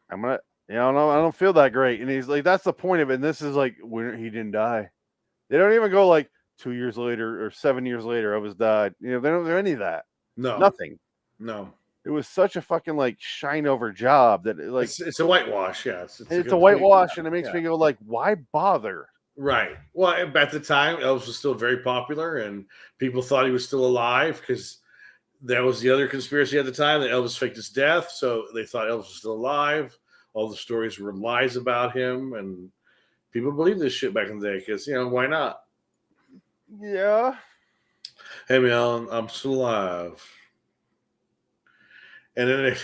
Speaker 2: I don't feel that great. And he's like, that's the point of it. And this is like when he didn't die. They don't even go like 2 years later or 7 years later, Elvis died. They don't do any of that.
Speaker 1: No.
Speaker 2: Nothing.
Speaker 1: No.
Speaker 2: It was such a fucking like shine over job that
Speaker 1: it's a whitewash. Yeah,
Speaker 2: it's a whitewash, and it makes me go like, why bother?
Speaker 1: Right. Well, at the time, Elvis was still very popular, and people thought he was still alive because That was the other conspiracy at the time, that Elvis faked his death, so they thought Elvis was still alive. All the stories were lies about him, and people believed this shit back in the day because, why not?
Speaker 2: Yeah.
Speaker 1: Hey, man, I'm still alive. And then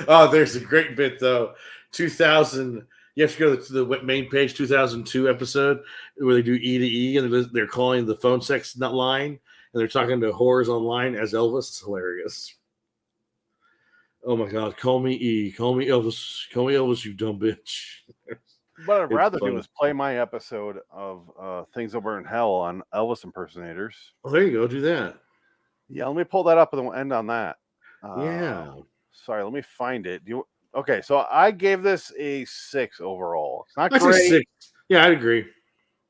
Speaker 1: there's a great bit, though. 2000, you have to go to the main page, 2002 episode, where they do E to E, and they're calling the phone sex line, and they're talking to whores online as Elvis. It's hilarious. Oh my God, call me E, call me Elvis, you dumb bitch.
Speaker 2: What I'd rather
Speaker 1: funny.
Speaker 2: do is play my episode of Things Over in Hell on Elvis impersonators.
Speaker 1: Oh, there you go, do that.
Speaker 2: Yeah, let me pull that up and then we'll end on that.
Speaker 1: Yeah.
Speaker 2: Sorry, let me find it. Okay, so I gave this a 6 overall. It's not
Speaker 1: I'd say
Speaker 2: great.
Speaker 1: 6. Yeah, I'd agree.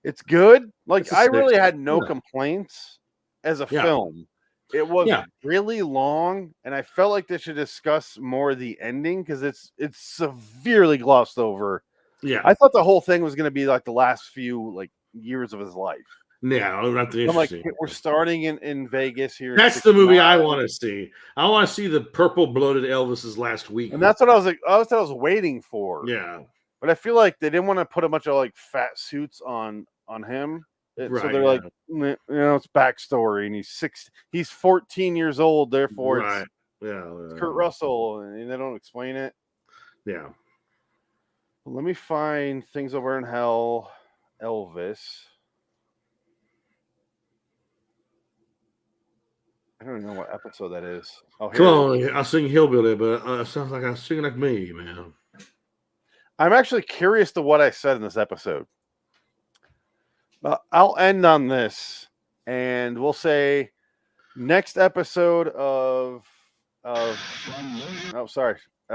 Speaker 2: It's good. Like,
Speaker 1: It's a
Speaker 2: I
Speaker 1: 6.
Speaker 2: really had no
Speaker 1: Yeah.
Speaker 2: complaints as a
Speaker 1: Yeah.
Speaker 2: film. It was
Speaker 1: Yeah.
Speaker 2: really long, and I felt like they should discuss more the ending because it's severely glossed over.
Speaker 1: Yeah.
Speaker 2: I thought the whole thing was going to be like the last few years of his life.
Speaker 1: Yeah, not the
Speaker 2: I'm like,
Speaker 1: interesting.
Speaker 2: we're starting in Vegas here. in
Speaker 1: That's the movie I
Speaker 2: 69.
Speaker 1: want to see. I want to see the purple bloated Elvis's last week.
Speaker 2: And that's what I was like. That's what I was waiting for.
Speaker 1: Yeah.
Speaker 2: But I feel like they didn't want to put a bunch of fat suits on him. So
Speaker 1: Right,
Speaker 2: they're like, it's backstory, and he's 14 years old, therefore
Speaker 1: Right.
Speaker 2: it's
Speaker 1: Yeah.
Speaker 2: Kurt Russell, and they don't explain it.
Speaker 1: Yeah.
Speaker 2: Let me find Things Over in Hell, Elvis. I don't even know what episode that is. Oh, here
Speaker 1: Come
Speaker 2: it is.
Speaker 1: on, I'll sing Hillbilly, but it sounds like I'm singing like me, man.
Speaker 2: I'm actually curious to what I said in this episode. I'll end on this, and we'll say next episode of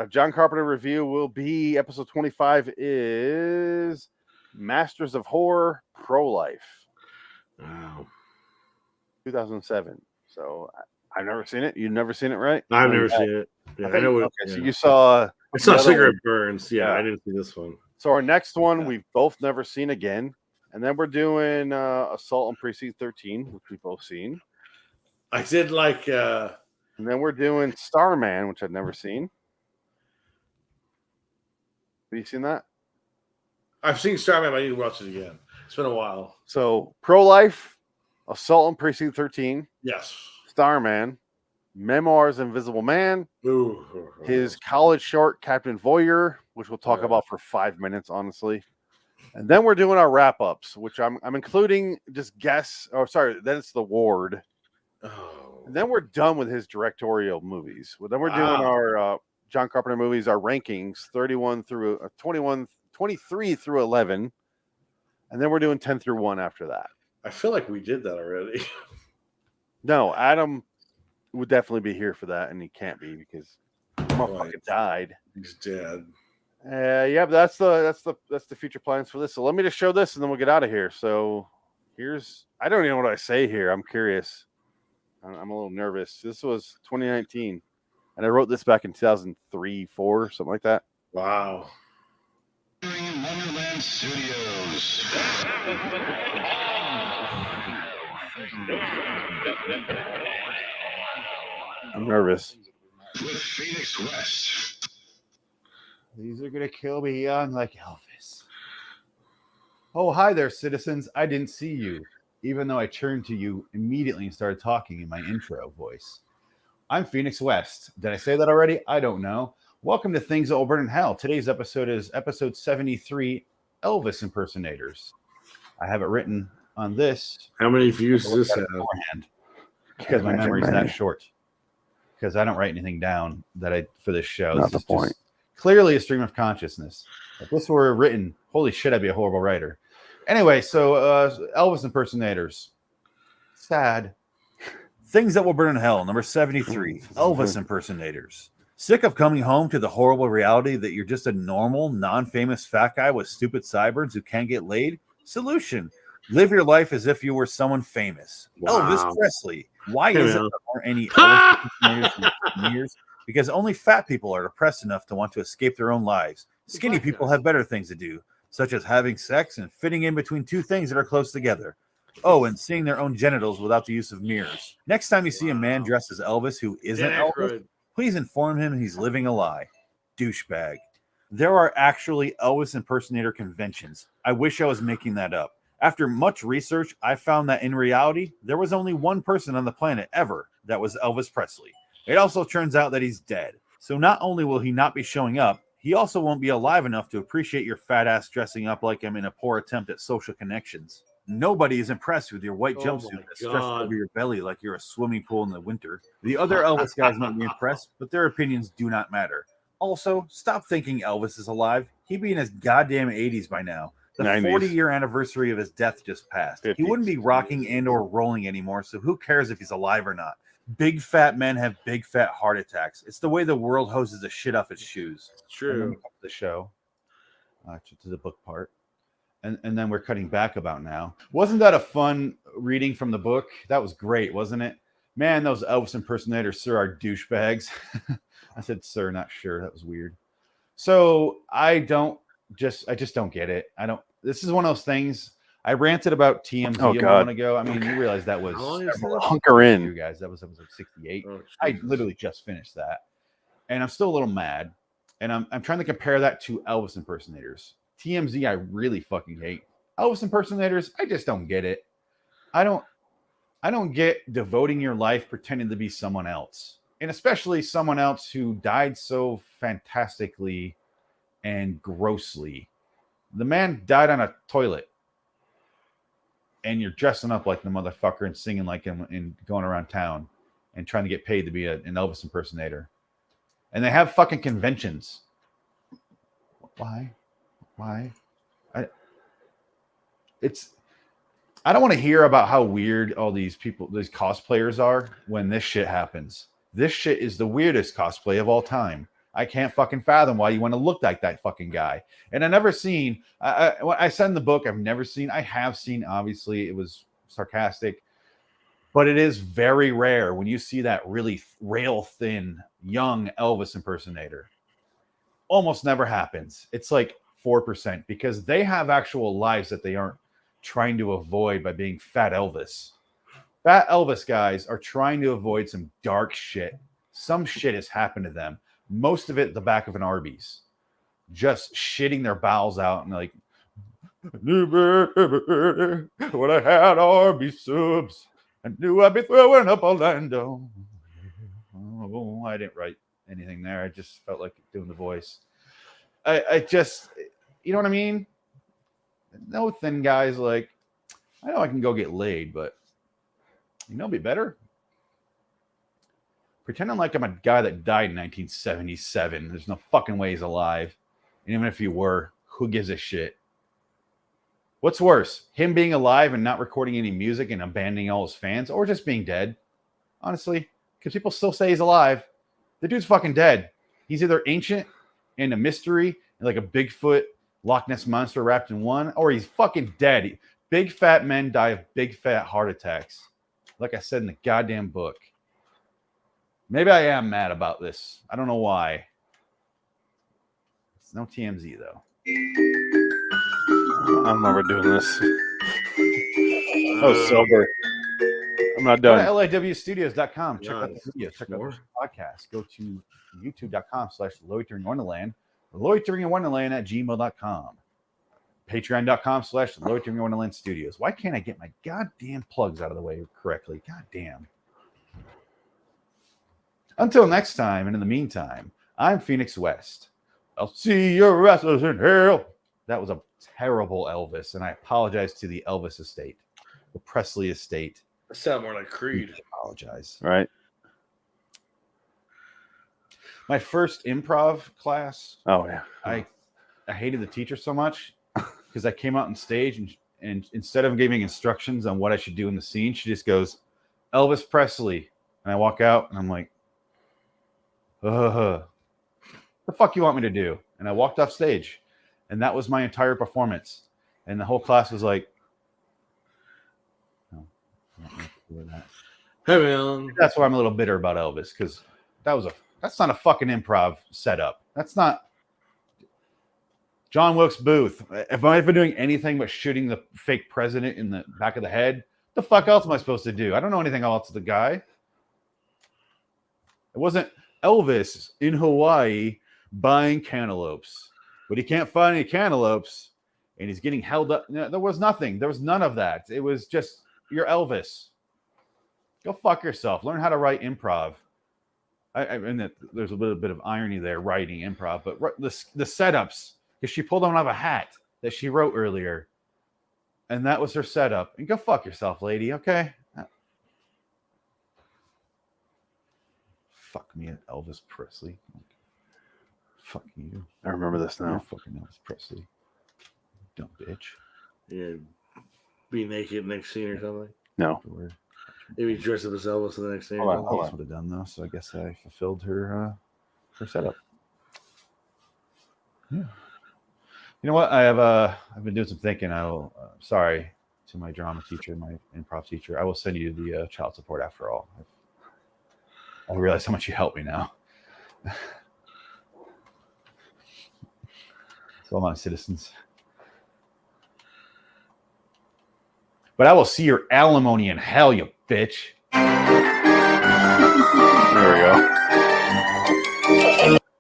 Speaker 2: John Carpenter review will be episode 25 is Masters of Horror Pro-Life.
Speaker 1: Wow.
Speaker 2: 2007. So I've never seen it. You've never seen it, right?
Speaker 1: I've never seen it. Yeah, I know.
Speaker 2: Okay, so you saw.
Speaker 1: I saw
Speaker 2: the other
Speaker 1: Cigarette
Speaker 2: one.
Speaker 1: Burns. Yeah, I didn't see this one.
Speaker 2: So our next one we've both never seen again, and then we're doing Assault on Precinct 13, which we've both seen.
Speaker 1: I did like.
Speaker 2: And then we're doing Starman, which I've never seen. Have you seen that?
Speaker 1: I've seen Starman, but I need to watch it again. It's been a while.
Speaker 2: So Pro-Life, Assault on Precinct 13.
Speaker 1: Yes.
Speaker 2: Starman, Memoirs of Invisible Man,
Speaker 1: Ooh.
Speaker 2: his college short Captain Voyeur, which we'll talk about for 5 minutes, honestly. And then we're doing our wrap-ups, which I'm including just guess. Oh, sorry, then it's the Ward.
Speaker 1: Oh.
Speaker 2: And then we're done with his directorial movies. Well, then we're doing our John Carpenter movies, our rankings, 23 through 11. And then we're doing 10 through 1 after that.
Speaker 1: I feel like we did that already.
Speaker 2: No, Adam would definitely be here for that, and he can't be because he motherfucker died.
Speaker 1: He's dead.
Speaker 2: Yeah, but that's the future plans for this. So let me just show this, and then we'll get out of here. So I don't even know what I say here. I'm curious. I'm a little nervous. This was 2019, and I wrote this back in 2003, 4, something like that.
Speaker 1: Wow.
Speaker 14: Wonderland Studios.
Speaker 2: I'm nervous.
Speaker 14: With Phoenix West.
Speaker 15: These are gonna kill me young like Elvis. Oh, hi there, citizens. I didn't see you, even though I turned to you immediately and started talking in my intro voice. I'm Phoenix West. Did I say that already? I don't know. Welcome to Things That Will Burn in Hell. Today's episode is episode 73, Elvis Impersonators. I have it written on this.
Speaker 1: How many views does this have?
Speaker 15: Beforehand, because my memory's that short. Because I don't write anything down for this show.
Speaker 2: Not
Speaker 15: This
Speaker 2: the
Speaker 15: is
Speaker 2: point.
Speaker 15: just clearly a stream of consciousness. If this were written, holy shit, I'd be a horrible writer. Anyway, so Elvis Impersonators. Sad. Things That Will Burn in Hell, number 73, Elvis Impersonators. Sick of coming home to the horrible reality that you're just a normal, non-famous fat guy with stupid sideburns who can't get laid? Solution. Live your life as if you were someone famous.
Speaker 1: Wow.
Speaker 15: Elvis Presley. Why
Speaker 1: Hey,
Speaker 15: is it
Speaker 1: man.
Speaker 15: there aren't any Elvis Impersonators in years? Because only fat people are depressed enough to want to escape their own lives. Skinny people have better things to do, such as having sex and fitting in between two things that are close together. Oh, and seeing their own genitals without the use of mirrors. Next time you see a man dressed as Elvis who isn't
Speaker 1: Dan
Speaker 15: Elvis,
Speaker 1: Aykroyd.
Speaker 15: please inform him he's living a lie. Douchebag. There are actually Elvis impersonator conventions. I wish I was making that up. After much research, I found that in reality, there was only one person on the planet ever that was Elvis Presley. It also turns out that he's dead. So not only will he not be showing up, he also won't be alive enough to appreciate your fat ass dressing up like him in a poor attempt at social connections. Nobody is impressed with your white
Speaker 1: Oh
Speaker 15: jumpsuit
Speaker 1: my
Speaker 15: that's stretched
Speaker 1: God.
Speaker 15: over your belly like you're a swimming pool in the winter. The other Elvis guys might be impressed, but their opinions do not matter. Also, stop thinking Elvis is alive. He'd be in his goddamn 80s by now. The
Speaker 2: 90s.
Speaker 15: 40-year anniversary of his death just passed. He
Speaker 2: 50s.
Speaker 15: wouldn't be rocking and or rolling anymore, so who cares if he's alive or not? Big fat men have big fat heart attacks. It's the way the world hoses the shit off its shoes.
Speaker 1: True.
Speaker 15: And then we come to the show, to the book part. And then we're cutting back about now. Wasn't that a fun reading from the book? That was great, wasn't it? Man, those Elvis impersonators, sir, are douchebags. I said, sir, not sure. That was weird. So I just don't get it. This is one of those things. I ranted about TMZ
Speaker 2: Oh,
Speaker 15: a
Speaker 2: God.
Speaker 15: moment ago. I mean, you realize that was
Speaker 1: How long is this?
Speaker 2: Hunker in.
Speaker 15: you guys. That was episode 68.
Speaker 1: Oh,
Speaker 15: I
Speaker 1: Jesus.
Speaker 15: literally just finished that. And I'm still a little mad. And I'm trying to compare that to Elvis impersonators. TMZ, I really fucking hate. Elvis impersonators, I just don't get it. I don't get devoting your life pretending to be someone else. And especially someone else who died so fantastically and grossly. The man died on a toilet. And you're dressing up like the motherfucker and singing like him and going around town and trying to get paid to be an Elvis impersonator. And they have fucking conventions. Why? I don't want to hear about how weird all these people, these cosplayers are when this shit happens. This shit is the weirdest cosplay of all time. I can't fucking fathom why you want to look like that fucking guy. And I never seen, I said in the book, I have seen, obviously, it was sarcastic, but it is very rare when you see that really rail thin, young Elvis impersonator. Almost never happens. It's like 4% because they have actual lives that they aren't trying to avoid by being fat Elvis. Fat Elvis guys are trying to avoid some dark shit. Some shit has happened to them. Most of it at the back of an Arby's. Just shitting their bowels out and like, when I had Arby's subs, I knew I'd be throwing up Orlando. Oh, I didn't write anything there. I just felt like doing the voice. I just, you know what I mean? No thin guys like, I know I can go get laid, but you know, it'd be better. Pretending like I'm a guy that died in 1977. There's no fucking way he's alive. And even if he were, who gives a shit? What's worse, him being alive and not recording any music and abandoning all his fans, or just being dead? Honestly, because people still say he's alive. The dude's fucking dead. He's either ancient and a mystery, like a Bigfoot Loch Ness monster wrapped in one, or he's fucking dead. Big fat men die of big fat heart attacks. Like I said in the goddamn book. Maybe I am mad about this. I don't know why. It's no TMZ though.
Speaker 2: I remember doing this. Oh, sober. I'm not
Speaker 15: Go
Speaker 2: done.
Speaker 15: to LIWstudios.com. Check out the video. Check out the podcast. Go to youtube.com/loiterinwonderland or loiterinwonderland@gmail.com. Patreon.com/loiterinwonderland studios. Why can't I get my goddamn plugs out of the way correctly? Goddamn. Until next time, and in the meantime, I'm Phoenix West. I'll see your asses in hell. That was a terrible Elvis, and I apologize to the Elvis estate, the Presley estate.
Speaker 1: That sounds more like Creed.
Speaker 15: I apologize.
Speaker 2: Right.
Speaker 15: My first improv class.
Speaker 2: Oh yeah.
Speaker 15: I hated the teacher so much because I came out on stage and instead of giving instructions on what I should do in the scene, she just goes, Elvis Presley. And I walk out and I'm like, the fuck you want me to do? And I walked off stage and that was my entire performance. And the whole class was like, no, I'm not doing that.
Speaker 1: Hey, man.
Speaker 15: That's why I'm a little bitter about Elvis because that's not a fucking improv setup. That's not. John Wilkes Booth. If I've been doing anything but shooting the fake president in the back of the head, the fuck else am I supposed to do? I don't know anything else of the guy. It wasn't Elvis in Hawaii buying cantaloupes, but he can't find any cantaloupes, and he's getting held up. No, there was nothing. There was none of that. It was just, you're Elvis. Go fuck yourself. Learn how to write improv. And that there's a little bit of irony there, writing improv, but the setups, because she pulled on out of a hat that she wrote earlier, and that was her setup. And go fuck yourself, lady. Okay. Fuck me, Elvis Presley. Fuck you.
Speaker 2: I remember this now.
Speaker 15: You're fucking Elvis Presley. Dumb bitch.
Speaker 1: Yeah. Be naked next scene or something.
Speaker 2: No.
Speaker 1: Maybe dress up as Elvis in the next scene.
Speaker 15: Hold on. Would have done though, so I guess I fulfilled her setup. Yeah. You know what? I've been doing some thinking. Sorry to my drama teacher, my improv teacher. I will send you the child support after all. I realize how much you helped me now. So all my citizens. But I will see your alimony in hell, you bitch.
Speaker 2: There we go.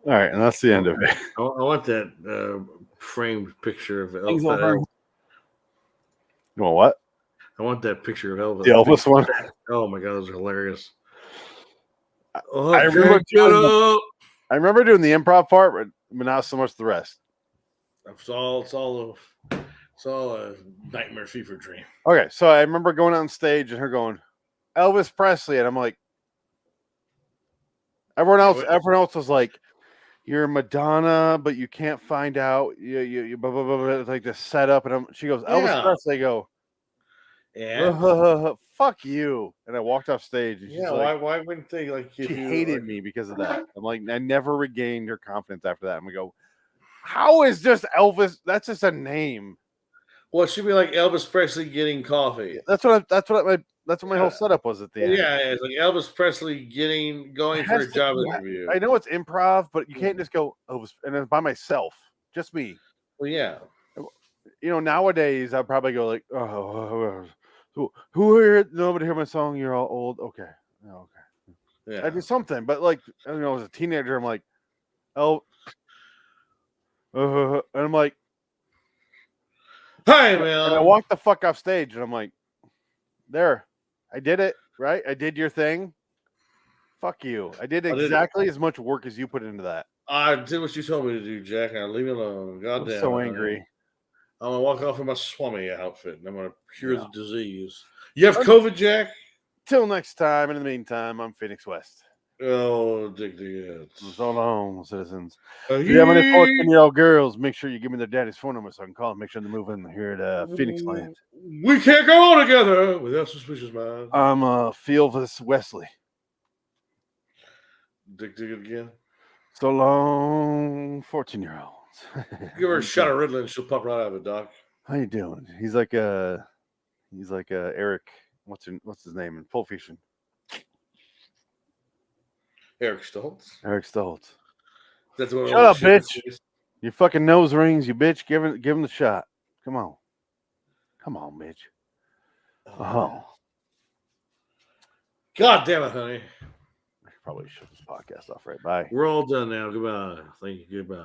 Speaker 2: All right, and that's the end of it.
Speaker 1: I want that framed picture of Elvis.
Speaker 2: You want what?
Speaker 1: I want that picture of Elvis.
Speaker 2: The Elvis one?
Speaker 1: Oh my god, those are hilarious.
Speaker 2: I remember doing the improv part, but not so much the rest.
Speaker 1: It's all a nightmare fever dream.
Speaker 2: Okay, so I remember going on stage and her going, Elvis Presley, and I'm like, everyone else was like, you're Madonna, but you can't find out. You blah, blah, blah, blah, like the setup, and she goes, Elvis Presley. I go,
Speaker 1: yeah,
Speaker 2: fuck you. And I walked off stage. And she's like,
Speaker 1: why wouldn't they like?
Speaker 2: She hated me because of that. I'm like, I never regained her confidence after that. I'm gonna go, how is just Elvis? That's just a name.
Speaker 1: Well, it should be like Elvis Presley getting coffee.
Speaker 2: That's what my whole setup was at the end.
Speaker 1: Yeah, it's like Elvis Presley going for a job interview.
Speaker 2: I know it's improv, but you can't just go Elvis and then by myself, just me.
Speaker 1: Well, yeah.
Speaker 2: You know, nowadays I'll probably go like, who here? Nobody hear my song. You're all old. Okay,
Speaker 1: Yeah.
Speaker 2: I do something, but like, I don't know, as a teenager, I'm like, and I'm like,
Speaker 1: hi, man.
Speaker 2: And I walked the fuck off stage, and I'm like, there, I did it, right? I did your thing. Fuck you. I did exactly as much work as you put into that.
Speaker 1: I did what you told me to do, Jack. Now leave me alone. God damn.
Speaker 2: I'm so angry.
Speaker 1: I'm gonna walk off in my Swami outfit, and I'm gonna cure the disease. You have COVID, Jack?
Speaker 2: Till next time. In the meantime, I'm Phoenix West.
Speaker 1: Oh, dig it.
Speaker 2: So long, citizens. If you have any 14-year-old girls, make sure you give me their daddy's phone number so I can call them. Make sure they move in here at Phoenix Land.
Speaker 1: We can't go on together without suspicious minds.
Speaker 2: I'm Elvis Wesley.
Speaker 1: Dig it again.
Speaker 2: So long, 14-year-olds.
Speaker 1: Give her a shot of Ritalin, she'll pop right out of it, Doc.
Speaker 2: How you doing? He's like Eric. What's his name in Pulp Fiction?
Speaker 1: Eric Stoltz.
Speaker 2: Eric Stoltz.
Speaker 1: That's what.
Speaker 2: Shut up, bitch! You fucking nose rings, you bitch. Give him the shot. Come on, bitch. Oh.
Speaker 1: God damn it, honey.
Speaker 2: Probably shut this podcast off right. Bye.
Speaker 1: We're all done now. Goodbye. Thank you. Goodbye.